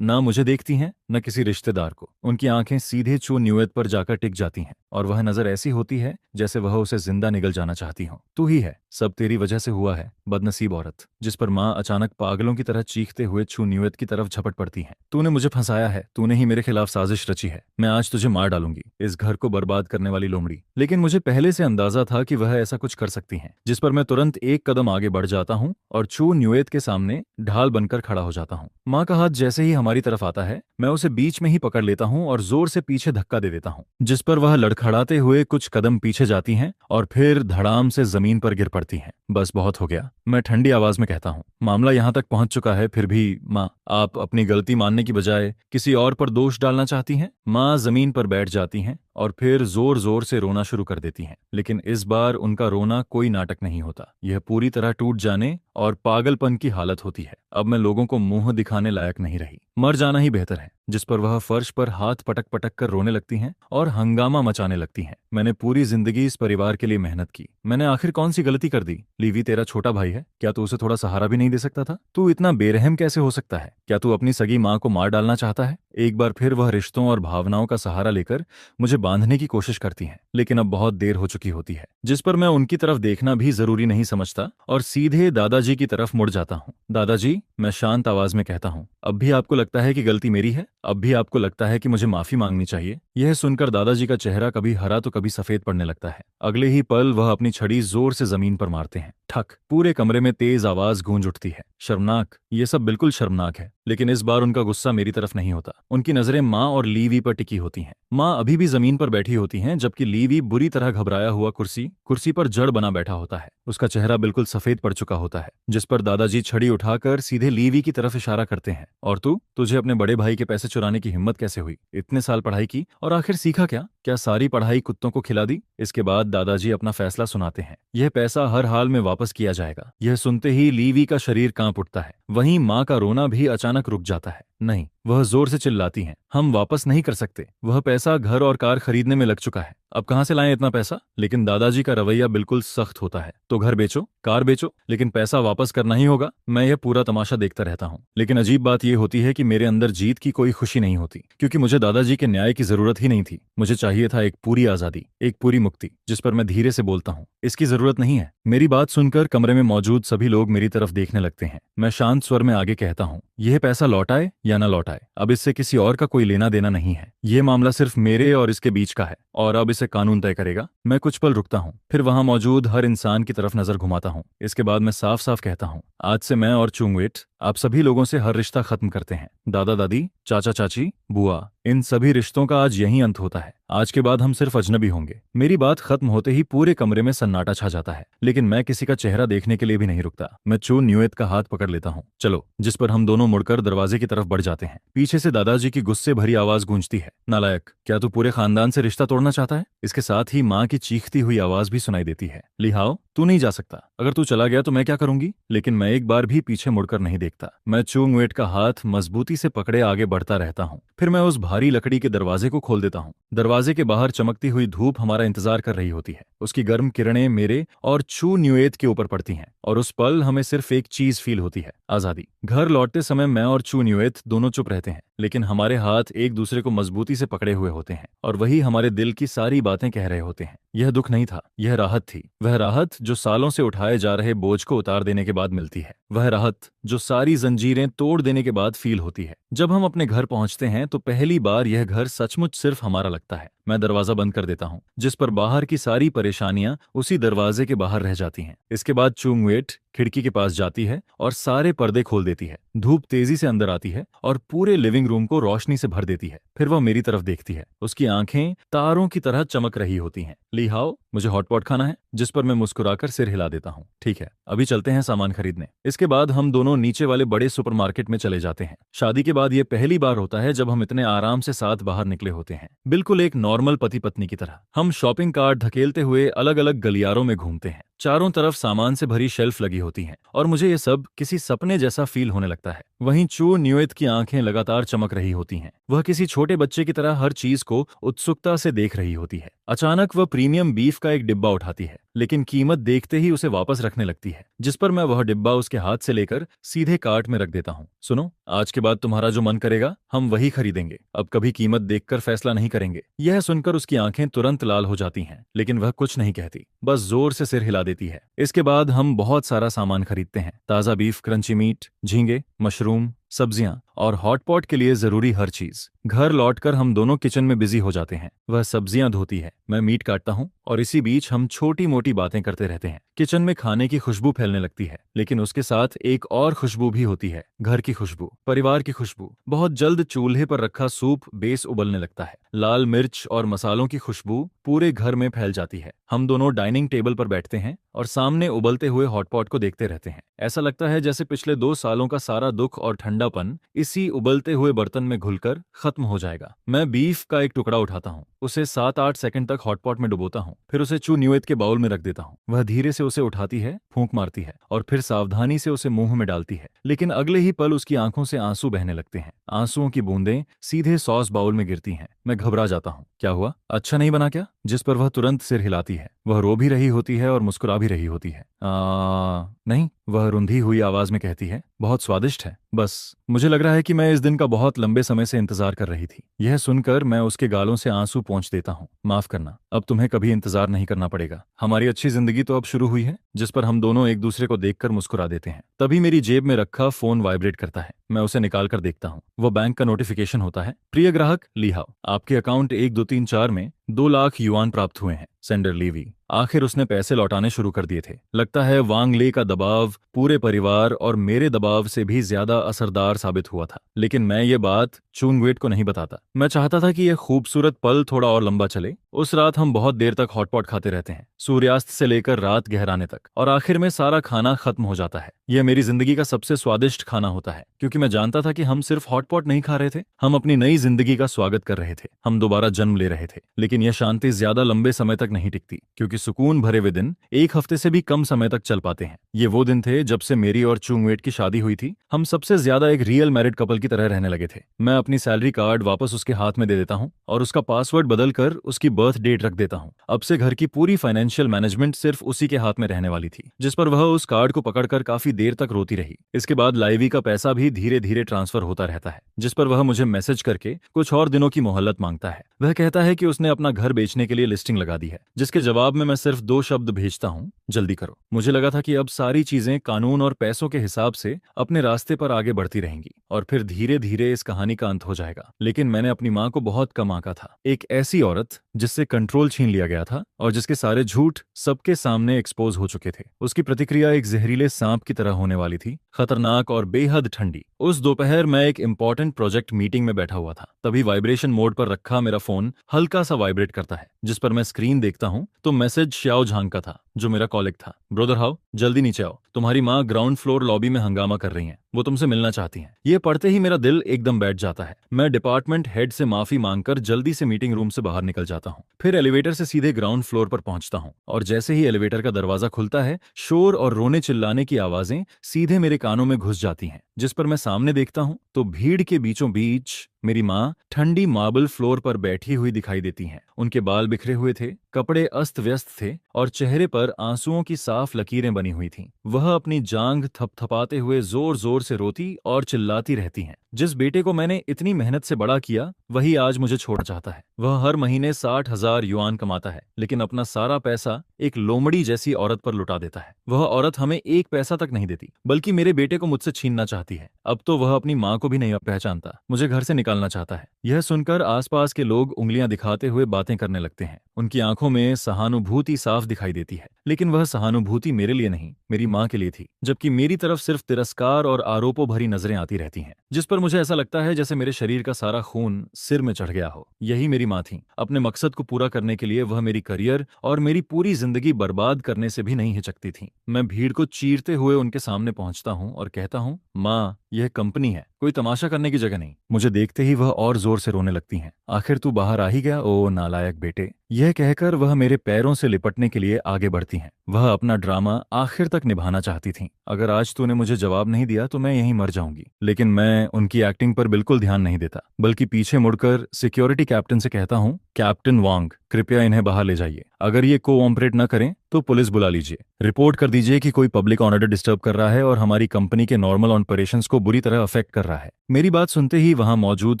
न मुझे देखती हैं न किसी रिश्तेदार को। उनकी आंखें सीधे चू न्यूएत पर जाकर टिक जाती हैं और वह नजर ऐसी होती है जैसे वह उसे जिंदा निगल जाना चाहती हो। तू ही है, सब तेरी वजह से हुआ है, बदनसीब औरत। जिस पर माँ अचानक पागलों की तरह चीखते हुए चू न्यूएत की तरफ झपट पड़ती है। तूने मुझे फंसाया है, तूने ही मेरे खिलाफ साजिश रची है। मैं आज तुझे मार डालूंगी, इस घर को बर्बाद करने वाली लोमड़ी। लेकिन मुझे पहले से अंदाजा था कि वह ऐसा कुछ कर सकती हैं। जिस पर मैं तुरंत एक कदम आगे बढ़ जाता हूँ और चू न्यूएत के सामने ढाल बनकर खड़ा हो जाता हूँ। माँ का हाथ जैसे ही हमारी तरफ आता है, मैं उसे बीच में ही पकड़ लेता हूँ और जोर से पीछे धक्का दे देता हूँ, जिस पर वह लड़खड़ाते हुए कुछ कदम पीछे जाती हैं और फिर धड़ाम से जमीन पर गिर पड़ती हैं। बस बहुत हो गया, मैं ठंडी आवाज में कहता हूँ। मामला यहाँ तक पहुंच चुका है, फिर भी माँ, आप अपनी गलती मानने की बजाय किसी और पर दोष डालना चाहती हैं। माँ जमीन पर बैठ जाती हैं और फिर जोर जोर से रोना शुरू कर देती हैं। लेकिन इस बार उनका रोना कोई नाटक नहीं होता, यह पूरी तरह टूट जाने और पागलपन की हालत होती है। अब मैं लोगों को मुंह दिखाने लायक नहीं रही, मर जाना ही बेहतर है। जिस पर वह फर्श पर हाथ पटक पटक कर रोने लगती हैं और हंगामा मचाने लगती हैं। मैंने पूरी जिंदगी इस परिवार के लिए मेहनत की, मैंने आखिर कौन सी गलती कर दी? लीवी तेरा छोटा भाई है, क्या तू उसे थोड़ा सहारा भी नहीं दे सकता था? तू इतना बेरहम कैसे हो सकता है? क्या तू अपनी सगी माँ को मार डालना चाहता है? एक बार फिर वह रिश्तों और भावनाओं का सहारा लेकर मुझे बांधने की कोशिश करती हैं, लेकिन अब बहुत देर हो चुकी होती है। जिस पर मैं उनकी तरफ देखना भी जरूरी नहीं समझता और सीधे दादाजी की तरफ मुड़ जाता हूँ। दादाजी, मैं शांत आवाज में कहता हूँ, अब भी आपको लगता है कि गलती मेरी है? अब भी आपको लगता है कि मुझे माफी मांगनी चाहिए? यह सुनकर दादाजी का चेहरा कभी हरा तो कभी सफेद पड़ने लगता है। अगले ही पल वह अपनी छड़ी जोर से जमीन पर मारते हैं। ठक, पूरे कमरे में तेज आवाज गूंज उठती है। शर्मनाक, ये सब बिल्कुल शर्मनाक है। लेकिन इस बार उनका गुस्सा मेरी तरफ नहीं होता। उनकी नजरें माँ और लीवी पर टिकी होती हैं। माँ अभी भी जमीन पर बैठी होती हैं, जबकि लीवी बुरी तरह घबराया हुआ कुर्सी पर जड़ बना बैठा होता है। उसका चेहरा बिल्कुल सफेद पड़ चुका होता है। जिस पर दादाजी छड़ी उठाकर सीधे लीवी की तरफ इशारा करते हैं। और तुझे अपने बड़े भाई के पैसे चुराने की हिम्मत कैसे हुई? इतने साल पढ़ाई की और आखिर सीखा क्या? क्या सारी पढ़ाई कुत्तों को खिला दी? इसके बाद दादाजी अपना फैसला सुनाते हैं। यह पैसा हर हाल में वापस किया जाएगा। यह सुनते ही लीवी का शरीर कांप उठता है। वहीं माँ का रोना भी अचानक रुक जाता है। नहीं, वह जोर से चिल्लाती हैं, हम वापस नहीं कर सकते। वह पैसा घर और कार खरीदने में लग चुका है, अब कहां से लाएं इतना पैसा? लेकिन दादाजी का रवैया बिल्कुल सख्त होता है। तो घर बेचो, कार बेचो, लेकिन पैसा वापस करना ही होगा। मैं यह पूरा तमाशा देखता रहता हूँ। लेकिन अजीब बात यह होती है कि मेरे अंदर जीत की कोई खुशी नहीं होती, क्योंकि मुझे दादाजी के न्याय की जरूरत ही नहीं थी। मुझे चाहिए था एक पूरी आजादी, एक पूरी मुक्ति। जिस पर मैं धीरे से बोलता हूँ, इसकी जरूरत नहीं है। मेरी बात सुनकर कमरे में मौजूद सभी लोग मेरी तरफ देखने लगते हैं। मैं शांत स्वर में आगे कहता हूँ, यह पैसा लौटाए या न लौटाए, अब इससे किसी और का कोई लेना देना नहीं है। यह मामला सिर्फ मेरे और इसके बीच का है और अब इसे कानून तय करेगा। मैं कुछ पल रुकता हूँ, फिर वहां मौजूद हर इंसान की तरफ नजर घुमाता हूँ। इसके बाद मैं साफ साफ कहता हूँ, आज से मैं और चुंगवेट आप सभी लोगों से हर रिश्ता खत्म करते हैं। दादा दादी, चाचा चाची, बुआ, इन सभी रिश्तों का आज यही अंत होता है। आज के बाद हम सिर्फ अजनबी होंगे। मेरी बात खत्म होते ही पूरे कमरे में सन्नाटा छा जाता है, लेकिन मैं किसी का चेहरा देखने के लिए भी नहीं रुकता। मैं चू न्यूएत का हाथ पकड़ लेता हूँ, चलो। जिस पर हम दोनों मुड़कर दरवाजे की तरफ बढ़ जाते हैं। पीछे से दादाजी की गुस्से भरी आवाज गूंजती है, नालायक, क्या तू पूरे खानदान से रिश्ता तोड़ना चाहता है? इसके साथ ही माँ की चीखती हुई आवाज भी सुनाई देती है, लिहाओ, तू नहीं जा सकता। अगर तू चला गया तो मैं क्या करूंगी? लेकिन मैं एक बार भी पीछे मुड़कर नहीं देखता। मैं चुंग वेट का हाथ मजबूती से पकड़े आगे बढ़ता रहता हूँ। फिर मैं उस भारी लकड़ी के दरवाजे को खोल देता हूँ। दरवाजे के बाहर चमकती हुई धूप हमारा इंतजार कर रही होती है। उसकी गर्म किरणें मेरे और चू न्यूएत के ऊपर पड़ती हैं और उस पल हमें सिर्फ एक चीज फील होती है, आजादी। घर लौटते समय मैं और चू न्यूएत दोनों चुप रहते हैं, लेकिन हमारे हाथ एक दूसरे को मजबूती से पकड़े हुए होते हैं और वही हमारे दिल की सारी बातें कह रहे होते हैं। यह दुख नहीं था, यह राहत थी। वह राहत जो सालों से उठाए जा रहे बोझ को उतार देने के बाद मिलती है। वह राहत जो सारी जंजीरें तोड़ देने के बाद फील होती है। जब हम अपने घर पहुंचते हैं तो पहली बार यह घर सचमुच सिर्फ हमारा लगता है। मैं दरवाजा बंद कर देता हूं, जिस पर बाहर की सारी परेशानियां उसी दरवाजे के बाहर रह जाती हैं। इसके बाद चुंग वेट खिड़की के पास जाती है और सारे पर्दे खोल देती है। धूप तेजी से अंदर आती है और पूरे लिविंग रूम को रोशनी से भर देती है। फिर वह मेरी तरफ देखती है। उसकी आंखें तारों की तरह चमक रही होती हैं। ली हाओ, मुझे हॉटपॉट खाना है? जिस पर मैं मुस्कुराकर सिर हिला देता हूँ। ठीक है, अभी चलते हैं सामान खरीदने। इसके बाद हम दोनों नीचे वाले बड़े सुपरमार्केट में चले जाते हैं। शादी के बाद यह पहली बार होता है जब हम इतने आराम से साथ बाहर निकले होते हैं, बिल्कुल एक नॉर्मल पति पत्नी की तरह। हम शॉपिंग कार्ट धकेलते हुए अलग अलग गलियारों में घूमते हैं। चारों तरफ सामान से भरी शेल्फ लगी होती हैं और मुझे ये सब किसी सपने जैसा फील होने लगता है। वहीं चू न्यूएत की आंखें लगातार चमक रही होती हैं। वह किसी छोटे बच्चे की तरह हर चीज को उत्सुकता से देख रही होती है। अचानक वह प्रीमियम बीफ का एक डिब्बा उठाती है, लेकिन कीमत देखते ही उसे वापस रखने लगती है, जिस पर मैं वह डिब्बा उसके हाथ से लेकर सीधे कार्ट में रख देता हूँ। सुनो, आज के बाद तुम्हारा जो मन करेगा हम वही खरीदेंगे। अब कभी कीमत देखकर फैसला नहीं करेंगे। यह सुनकर उसकी आंखें तुरंत लाल हो जाती हैं, लेकिन वह कुछ नहीं कहती, बस जोर से सिर हिला देती है। इसके बाद हम बहुत सारा सामान खरीदते हैं। ताजा बीफ, क्रंची मीट, झींगे, मशरूम, सब्जियां और हॉटपॉट के लिए जरूरी हर चीज। घर लौटकर हम दोनों किचन में बिजी हो जाते हैं। वह सब्जियां धोती है, मैं मीट काटता हूँ और इसी बीच हम छोटी मोटी बातें करते रहते हैं। किचन में खाने की खुशबू फैलने लगती है, लेकिन उसके साथ एक और खुशबू भी होती है, घर की खुशबू, परिवार की खुशबू। बहुत जल्द चूल्हे पर रखा सूप बेस उबलने लगता है। लाल मिर्च और मसालों की खुशबू पूरे घर में फैल जाती है। हम दोनों डाइनिंग टेबल पर बैठते हैं और सामने उबलते हुए हॉटपॉट को देखते रहते हैं। ऐसा लगता है जैसे पिछले 2 सालों का सारा दुख और ठंडापन इसी उबलते हुए बर्तन में घुलकर खत्म हो जाएगा। मैं बीफ का एक टुकड़ा उठाता हूँ, उसे 7-8 सेकंड तक हॉटपॉट में डुबोता हूँ, फिर उसे चू न्यूएत के बाउल में रख देता हूँ। वह धीरे से उसे उठाती है, फूंक मारती है और फिर सावधानी से उसे मुंह में डालती है, लेकिन अगले ही पल उसकी आंखों से आंसू बहने लगते हैं। आंसुओं की बूंदें सीधे सॉस बाउल में गिरती हैं। मैं घबरा जाता हूँ। क्या हुआ? अच्छा नहीं बना क्या? जिस पर वह तुरंत सिर हिलाती है। वह रो भी रही होती है और मुस्कुरा भी रही होती है। नहीं, वह रुंधी हुई आवाज में कहती है, बहुत स्वादिष्ट है। बस मुझे लग रहा है कि मैं इस दिन का बहुत लंबे समय से इंतजार कर रही थी। यह सुनकर मैं उसके गालों से आंसू पोंछ देता हूँ। माफ करना, अब तुम्हें कभी इंतजार नहीं करना पड़ेगा। हमारी अच्छी जिंदगी तो अब शुरू हुई है। जिस पर हम दोनों एक दूसरे को देखकर मुस्कुरा देते हैं। तभी मेरी जेब में रखा फोन वाइब्रेट करता है। मैं उसे निकाल कर देखता हूँ। वो बैंक का नोटिफिकेशन होता है। प्रिय ग्राहक ली हाओ, आपके अकाउंट 1 2 3 4 में 2 लाख युआन प्राप्त हुए हैं। सेंडर लीवी। आखिर उसने पैसे लौटाने शुरू कर दिए थे। लगता है वांग ले का दबाव पूरे परिवार और मेरे दबाव से भी ज्यादा असरदार साबित हुआ था। लेकिन मैं ये बात चुंग वेट को नहीं बताता। मैं चाहता था कि यह खूबसूरत पल थोड़ा और लंबा चले। उस रात हम बहुत देर तक हॉटपॉट खाते रहते हैं, सूर्यास्त से लेकर रात गहराने तक, और आखिर में सारा खाना खत्म हो जाता है। यह मेरी जिंदगी का सबसे स्वादिष्ट खाना होता है, क्योंकि मैं जानता था कि हम सिर्फ हॉटपॉट नहीं खा रहे थे, हम अपनी नई जिंदगी का स्वागत कर रहे थे। हम दोबारा जन्म ले रहे थे। लेकिन यह शांति ज्यादा लंबे समय तक नहीं टिकती, क्योंकि सुकून भरे हुए दिन 1 हफ्ते से भी कम समय तक चल पाते हैं। ये वो दिन थे जब से मेरी और चुंग वेट की शादी हुई थी। हम सबसे ज्यादा एक रियल मैरिड कपल की तरह रहने लगे थे। मैं अपनी सैलरी कार्ड वापस उसके हाथ में दे देता हूँ और उसका पासवर्ड बदलकर उसकी बर्थ डेट रख देता हूँ। अब से घर की पूरी फाइनेंशियल मैनेजमेंट सिर्फ उसी के हाथ में रहने वाली थी, जिस पर वह उस कार्ड को पकड़कर काफी देर तक रोती रही। इसके बाद लाइवी का पैसा भी धीरे धीरे ट्रांसफर होता रहता है, जिस पर वह मुझे मैसेज करके कुछ और दिनों की मोहलत मांगता है। वह कहता है कि उसने अपना घर बेचने के लिए लिस्टिंग लगा दी है, जिसके जवाब में मैं सिर्फ 2 शब्द भेजता हूँ, जल्दी करो। मुझे लगा था कि अब सारी चीजें कानून और पैसों के हिसाब से अपने रास्ते पर आगे बढ़ती रहेंगी और फिर धीरे धीरे इस कहानी का अंत हो जाएगा। लेकिन मैंने अपनी माँ को बहुत कम आंका था। एक ऐसी औरत जिससे कंट्रोल छीन लिया गया था और जिसके सारे झूठ सबके सामने एक्सपोज हो चुके थे। उसकी प्रतिक्रिया एक जहरीले सांप की तरह होने वाली थी, खतरनाक और बेहद ठंडी। उस दोपहर मैं एक इंपॉर्टेंट प्रोजेक्ट मीटिंग में बैठा हुआ था। तभी वाइब्रेशन मोड पर रखा मेरा फोन हल्का सा वाइब्रेट करता है। जिस पर मैं स्क्रीन देखता हूँ तो मैसेज श्याओ झांग का था, जो मेरा कॉलिग था। ब्रदर हाउ, जल्दी नीचे आओ, तुम्हारी माँ ग्राउंड फ्लोर लॉबी में हंगामा कर रही है। वो तुमसे मिलना चाहती हैं। ये पढ़ते ही मेरा दिल एकदम बैठ जाता है। मैं डिपार्टमेंट हेड से माफी मांगकर जल्दी से मीटिंग रूम से बाहर निकल जाता हूँ। फिर एलिवेटर से सीधे ग्राउंड फ्लोर पर पहुंचता हूँ और जैसे ही एलिवेटर का दरवाजा खुलता है, शोर और रोने चिल्लाने की आवाजें सीधे मेरे कानों में घुस जाती हैं। जिस पर मैं सामने देखता हूँ तो भीड़ के बीचों बीच मेरी माँ ठंडी मार्बल फ्लोर पर बैठी हुई दिखाई देती हैं। उनके बाल बिखरे हुए थे, कपड़े अस्त व्यस्त थे और चेहरे पर आंसुओं की साफ लकीरें बनी हुई थीं। वह अपनी जांघ थपथपाते हुए जोर जोर से रोती और चिल्लाती रहती हैं। जिस बेटे को मैंने इतनी मेहनत से बड़ा किया, वही आज मुझे छोड़ना चाहता है। वह हर महीने 60,000 युआन कमाता है, लेकिन अपना सारा पैसा एक लोमड़ी जैसी औरत पर लुटा देता है। वह औरत हमें एक पैसा तक नहीं देती, बल्कि मेरे बेटे को मुझसे छीनना चाहती है। अब तो वह अपनी माँ को भी नहीं पहचानता, मुझे घर से निकालना चाहता है। यह सुनकर आसपास के लोग उंगलियां दिखाते हुए बातें करने लगते हैं। उनकी आंखों में सहानुभूति साफ दिखाई देती है, लेकिन वह सहानुभूति मेरे लिए नहीं, मेरी माँ के लिए थी। जबकि मेरी तरफ सिर्फ तिरस्कार और आरोपों भरी नजरें आती रहती हैं, जिस पर मुझे ऐसा लगता है जैसे मेरे शरीर का सारा खून सिर में चढ़ गया हो। यही मेरी माँ थी। अपने मकसद को पूरा करने के लिए वह मेरी करियर और मेरी पूरी जिंदगी बर्बाद करने से भी नहीं हिचकती थी। मैं भीड़ को चीरते हुए उनके सामने पहुंचता हूँ और कहता हूँ, माँ, यह कंपनी है, कोई तमाशा करने की जगह नहीं। मुझे देखते ही वह और जोर से रोने लगती हैं। आखिर तू बाहर आ ही गया, ओ नालायक बेटे। यह कहकर वह मेरे पैरों से लिपटने के लिए आगे बढ़ती हैं। वह अपना ड्रामा आखिर तक निभाना चाहती थीं। अगर आज तूने मुझे जवाब नहीं दिया तो मैं यहीं मर जाऊंगी। लेकिन मैं उनकी एक्टिंग पर बिल्कुल ध्यान नहीं देता, बल्कि पीछे मुड़कर सिक्योरिटी कैप्टन से कहता हूँ, कैप्टन वांग, कृपया इन्हें बाहर ले जाइए। अगर ये कोऑपरेट न करें तो पुलिस बुला लीजिए। रिपोर्ट कर दीजिए कि कोई पब्लिक ऑर्डर डिस्टर्ब कर रहा है और हमारी कंपनी के नॉर्मल ऑपरेशंस को बुरी तरह अफेक्ट कर रहा है। मेरी बात सुनते ही वहां मौजूद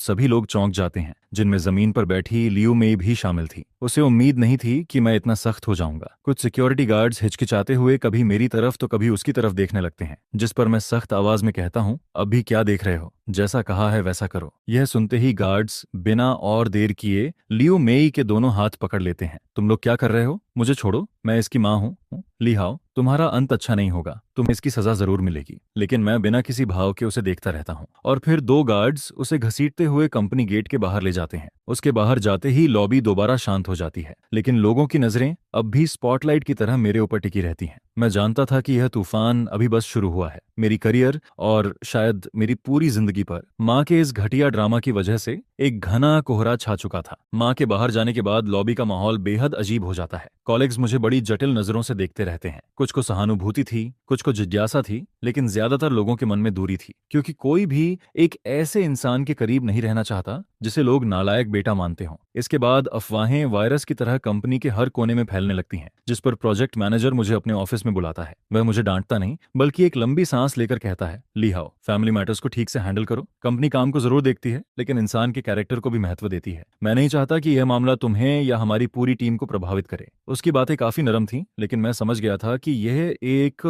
सभी लोग चौंक जाते हैं, जिनमें जमीन पर बैठी लियू मेई भी शामिल थी। उसे उम्मीद नहीं थी कि मैं इतना सख्त हो जाऊंगा। कुछ सिक्योरिटी गार्ड्स हिचकिचाते हुए कभी मेरी तरफ तो कभी उसकी तरफ देखने लगते हैं, जिस पर मैं सख्त आवाज में कहता हूँ, अभी क्या देख रहे हो, जैसा कहा है वैसा करो। यह सुनते ही गार्ड्स बिना और देर किए लियू मेई के दोनों हाथ पकड़ लेते हैं। तुम लोग क्या कर रहे हो? मुझे छोड़ो, मैं इसकी माँ हूँ। ली हाओ, तुम्हारा अंत अच्छा नहीं होगा, तुम्हें इसकी सजा जरूर मिलेगी। लेकिन मैं बिना किसी भाव के उसे देखता रहता हूँ और फिर दो गार्ड्स उसे घसीटते हुए कंपनी गेट के बाहर ले जाते हैं। उसके बाहर जाते ही लॉबी दोबारा शांत हो जाती है, लेकिन लोगों की नजरें अब भी स्पॉटलाइट की तरह मेरे ऊपर टिकी रहती हैं। मैं जानता था कि यह तूफान अभी बस शुरू हुआ है। मेरी करियर और शायद मेरी पूरी जिंदगी पर माँ के इस घटिया ड्रामा की वजह से एक घना कोहरा छा चुका था। माँ के बाहर जाने के बाद लॉबी का माहौल बेहद अजीब हो जाता है। कॉलीग्स मुझे बड़ी जटिल नजरों से देखते रहते हैं। कुछ को सहानुभूति थी, कुछ को जिज्ञासा थी, लेकिन ज्यादातर लोगों के मन में दूरी थी, क्योंकि कोई भी एक ऐसे इंसान के करीब नहीं रहना चाहता जिसे लोग नालायक बेटा मानते हों। इसके बाद अफवाहें वायरस की तरह कंपनी के हर कोने में फैलने लगती हैं, जिस पर प्रोजेक्ट मैनेजर मुझे अपने ऑफिस में बुलाता है। वह मुझे डांटता नहीं, बल्कि एक लंबी सांस लेकर कहता है, ली हाओ, फैमिली मैटर्स को ठीक से हैंडल करो। कंपनी काम को जरूर देखती है, लेकिन इंसान के कैरेक्टर को भी महत्व देती है। मैं नहीं चाहता कि यह मामला तुम्हें या हमारी पूरी टीम को प्रभावित करे। उसकी बातें काफी नरम थीं, लेकिन मैं समझ गया था कि यह एक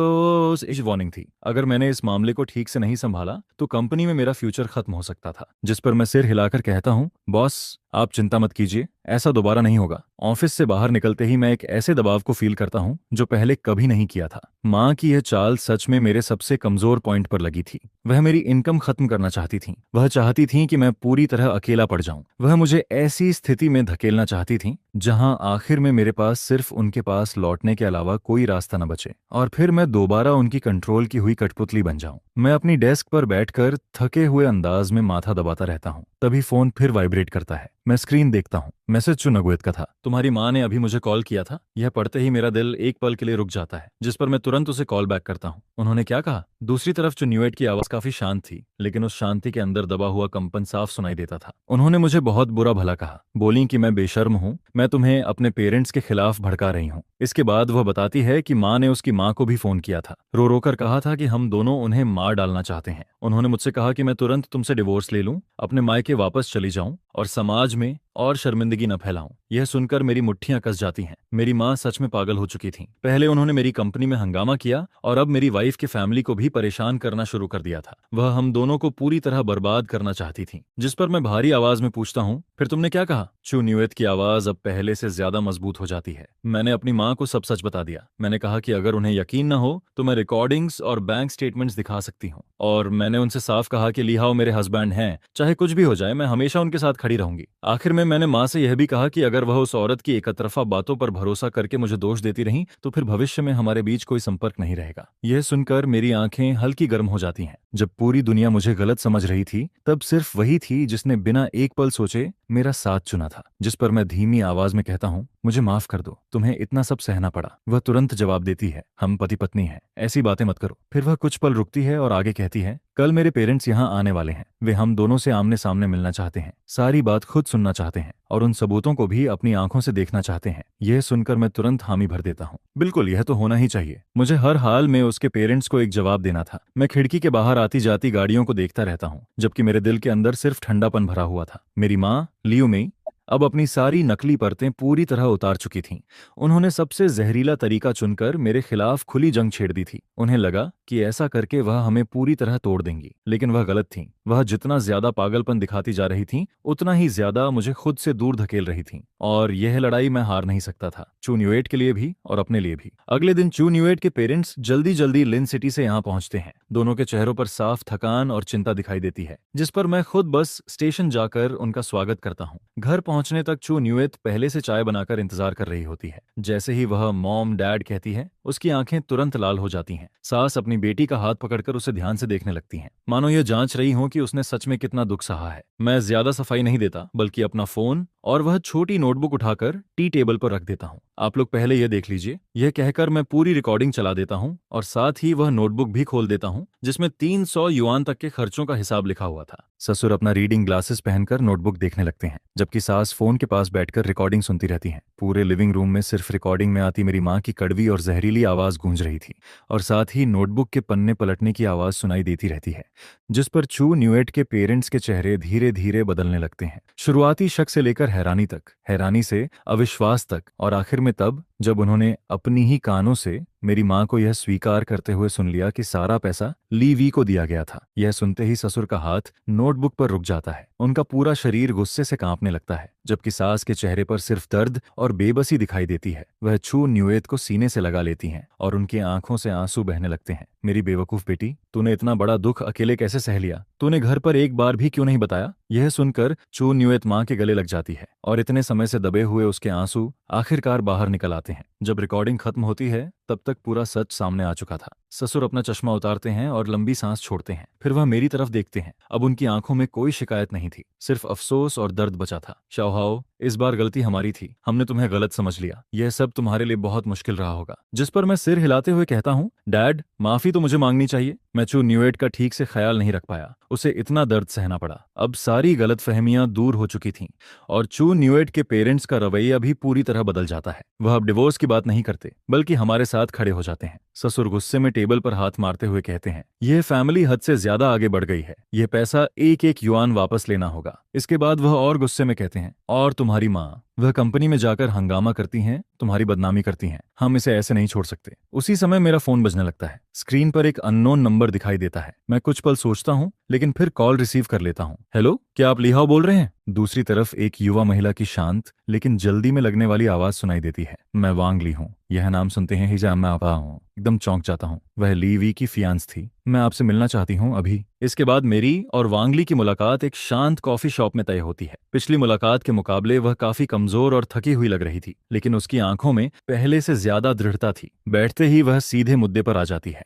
वार्निंग थी। अगर मैंने इस मामले को ठीक से नहीं संभाला तो कंपनी में मेरा फ्यूचर खत्म हो सकता था। जिस पर मैं सिर हिलाकर कहता हूँ, बॉस, आप चिंता मत कीजिए, ऐसा दोबारा नहीं होगा। ऑफिस से बाहर निकलते ही मैं एक ऐसे दबाव को फील करता हूँ जो पहले कभी नहीं किया था। माँ की यह चाल सच में मेरे सबसे कमजोर पॉइंट पर लगी थी। वह मेरी इनकम खत्म करना चाहती थी। वह चाहती थी कि मैं पूरी तरह अकेला पड़ जाऊं। वह मुझे ऐसी स्थिति में धकेलना चाहती थी जहां आखिर में मेरे पास सिर्फ उनके पास लौटने के अलावा कोई रास्ता न बचे और फिर मैं दोबारा उनकी कंट्रोल की हुई कठपुतली बन जाऊं। मैं अपनी डेस्क पर बैठकर थके हुए अंदाज में माथा दबाता रहता हूं। तभी फोन फिर वाइब्रेट करता है। मैं स्क्रीन देखता हूँ। मैसेज चुनगुएत का था। तुम्हारी माँ ने अभी मुझे कॉल किया था। यह पढ़ते ही मेरा दिल एक पल के लिए रुक जाता है, जिस पर मैं तुरंत उसे कॉल बैक करता हूँ। उन्होंने क्या कहा? दूसरी तरफ चुन्युएट की आवाज काफी शांत थी, लेकिन उस शांति के अंदर दबा हुआ कंपन साफ सुनाई देता था। उन्होंने मुझे बहुत बुरा भला कहा। बोली कि मैं बेशर्म हूँ, मैं तुम्हें अपने पेरेंट्स के खिलाफ भड़का रही हूँ। इसके बाद वह बताती है कि माँ ने उसकी माँ को भी फोन किया था। रो रो कर कहा था कि हम दोनों उन्हें मार डालना चाहते हैं। उन्होंने मुझसे कहा कि मैं तुरंत तुमसे डिवोर्स ले लूं, अपने मायके वापस चली जाऊं और समाज में और शर्मिंदगी न फैलाऊं। यह सुनकर मेरी मुट्ठियां कस जाती हैं। मेरी माँ सच में पागल हो चुकी थी। पहले उन्होंने मेरी कंपनी में हंगामा किया और अब मेरी वाइफ की फैमिली को भी परेशान करना शुरू कर दिया था। वह हम दोनों को पूरी तरह बर्बाद करना चाहती थी। जिस पर मैं भारी आवाज में पूछता हूँ, फिर तुमने क्या कहा? चुन्युएत की आवाज अब पहले से ज्यादा मजबूत हो जाती है। मैंने अपनी माँ को सब सच बता दिया। मैंने कहा कि अगर उन्हें यकीन न हो तो मैं रिकॉर्डिंग्स और बैंक स्टेटमेंट्स दिखा सकती हूँ, और मैंने उनसे साफ कहा कि लिहाओ मेरे हस्बैंड हैं, चाहे कुछ भी हो जाए मैं हमेशा उनके साथ खड़ी रहूंगी। आखिर में मैंने माँ से यह भी कहा कि अगर वह उस औरत की एकतरफा बातों पर भरोसा करके मुझे दोष देती रही तो फिर भविष्य में हमारे बीच कोई संपर्क नहीं रहेगा। यह सुनकर मेरी आंखें हल्की गर्म हो जाती हैं। जब पूरी दुनिया मुझे गलत समझ रही थी, तब सिर्फ वही थी जिसने बिना एक पल सोचे मेरा साथ चुना था। जिस पर मैं धीमी आवाज में कहता हूँ, मुझे माफ कर दो, तुम्हें इतना सब सहना पड़ा। वह तुरंत जवाब देती है, हम पति पत्नी हैं, ऐसी बातें मत करो। फिर वह कुछ पल रुकती है और आगे कहती है, कल मेरे पेरेंट्स यहाँ आने वाले हैं। वे हम दोनों से आमने सामने मिलना चाहते हैं, सारी बात खुद सुनना चाहते हैं और उन सबूतों को भी अपनी आंखों से देखना चाहते हैं। यह सुनकर मैं तुरंत हामी भर देता हूँ, बिल्कुल, यह तो होना ही चाहिए। मुझे हर हाल में उसके पेरेंट्स को एक जवाब देना था। मैं खिड़की के बाहर आती जाती गाड़ियों को देखता रहता हूँ, जबकि मेरे दिल के अंदर सिर्फ ठंडापन भरा हुआ था। मेरी माँ लियो मेई अब अपनी सारी नकली परतें पूरी तरह उतार चुकी थीं। उन्होंने सबसे जहरीला तरीका चुनकर मेरे खिलाफ खुली जंग छेड़ दी थी। उन्हें लगा कि ऐसा करके वह हमें पूरी तरह तोड़ देंगी, लेकिन वह गलत थीं। वह जितना ज्यादा पागलपन दिखाती जा रही थीं, उतना ही ज्यादा मुझे खुद से दूर धकेल रही थीं। और यह लड़ाई मैं हार नहीं सकता था, चू न्यूएट के लिए भी और अपने लिए भी। अगले दिन चू न्यूएट के पेरेंट्स जल्दी जल्दी लिन सिटी से यहाँ पहुंचते हैं। दोनों के चेहरों पर साफ थकान और चिंता दिखाई देती है, जिस पर मैं खुद बस स्टेशन जाकर उनका स्वागत करता हूँ। घर पहुंचने तक चू न्यूएट पहले से चाय बनाकर इंतजार कर रही होती है। जैसे ही वह मॉम डैड कहती है, उसकी आंखें तुरंत लाल हो जाती हैं। सास अपनी बेटी का हाथ पकड़कर उसे ध्यान से देखने लगती हैं, मानो यह जांच रही हो कि उसने सच में कितना दुख सहा है। मैं ज्यादा सफाई नहीं देता, बल्कि अपना फोन और वह छोटी नोटबुक उठाकर टी टेबल पर रख देता हूँ। आप लोग पहले यह देख लीजिए, यह कहकर मैं पूरी रिकॉर्डिंग चला देता हूँ और साथ ही वह नोटबुक भी खोल देता हूँ, जिसमें 300 युआन तक के खर्चों का हिसाब लिखा हुआ था। ससुर अपना रीडिंग ग्लासेस पहनकर नोटबुक देखने लगते हैं, जबकि सास फोन के पास बैठकर रिकॉर्डिंग सुनती रहती हैं। पूरे लिविंग रूम में सिर्फ रिकॉर्डिंग में आती मेरी माँ की कड़वी और जहरीली आवाज गूंज रही थी, और साथ ही नोटबुक के पन्ने पलटने की आवाज सुनाई देती रहती है, जिस पर चू न्यूएट के पेरेंट्स के चेहरे धीरे धीरे बदलने लगते हैं। शुरुआती शक से लेकर हैरानी तक, हैरानी से अविश्वास तक, और आखिर में तब जब उन्होंने अपनी ही कानों से मेरी माँ को यह स्वीकार करते हुए सुन लिया कि सारा पैसा ली वी को दिया गया था। यह सुनते ही ससुर का हाथ नोटबुक पर रुक जाता है। उनका पूरा शरीर गुस्से से कांपने लगता है, जबकि सास के चेहरे पर सिर्फ दर्द और बेबसी दिखाई देती है। वह चू न्यूएट को सीने से लगा लेती हैं और उनकी आंखों से आंसू बहने लगते हैं। मेरी बेवकूफ बेटी, तूने इतना बड़ा दुख अकेले कैसे सह लिया? तूने घर पर एक बार भी क्यों नहीं बताया? यह सुनकर चू न्यूएट माँ के गले लग जाती है और इतने समय से दबे हुए उसके आंसू आखिरकार बाहर निकल आते हैं। जब रिकॉर्डिंग खत्म होती है, तब तक पूरा सच सामने आ चुका था। ससुर अपना चश्मा उतारते हैं और लंबी सांस छोड़ते हैं। फिर वह मेरी तरफ देखते हैं। अब उनकी आंखों में कोई शिकायत नहीं थी, सिर्फ अफसोस और दर्द बचा था। शाओहाओ, इस बार गलती हमारी थी, हमने तुम्हें गलत समझ लिया। यह सब तुम्हारे लिए बहुत मुश्किल रहा होगा। जिस पर मैं सिर हिलाते हुए कहता हूँ, डैड, माफी तो मुझे मांगनी चाहिए। मैं चू न्यूएट का ठीक से ख्याल नहीं रख पाया, उसे इतना दर्द सहना पड़ा। अब सारी गलतफहमियां दूर हो चुकी थीं और चू न्यूएट के पेरेंट्स का रवैया भी पूरी तरह बदल जाता है। वह अब डिवोर्स की बात नहीं करते, बल्कि हमारे साथ खड़े हो जाते हैं। ससुर गुस्से में टेबल पर हाथ मारते हुए कहते हैं, यह फैमिली हद से ज्यादा आगे बढ़ गई है। यह पैसा एक एक युआन वापस लेना होगा। इसके बाद वह और गुस्से में कहते हैं, और तुम्हारी माँ, वह कंपनी में जाकर हंगामा करती हैं, तुम्हारी बदनामी करती हैं। हम इसे ऐसे नहीं छोड़ सकते। उसी समय मेरा फोन बजने लगता है। स्क्रीन पर एक अननोन नंबर दिखाई देता है। मैं कुछ पल सोचता हूँ, लेकिन फिर कॉल रिसीव कर लेता हूँ। हेलो, क्या आप लिहाओ बोल रहे हैं? दूसरी तरफ एक युवा महिला की शांत लेकिन जल्दी में लगने वाली आवाज सुनाई देती है। मैं वांग ली हूँ। यह नाम सुनते हैं ही मैं आपा हूँ। एकदम चौंक जाता हूँ। वह ली वी की फियांस थी। मैं आपसे मिलना चाहती हूँ अभी। इसके बाद मेरी और वांगली की मुलाकात एक शांत कॉफी शॉप में तय होती है। पिछली मुलाकात के मुकाबले वह काफी कमजोर और थकी हुई लग रही थी, लेकिन उसकी आंखों में पहले से ज्यादा दृढ़ता थी। बैठते ही वह सीधे मुद्दे पर आ जाती है।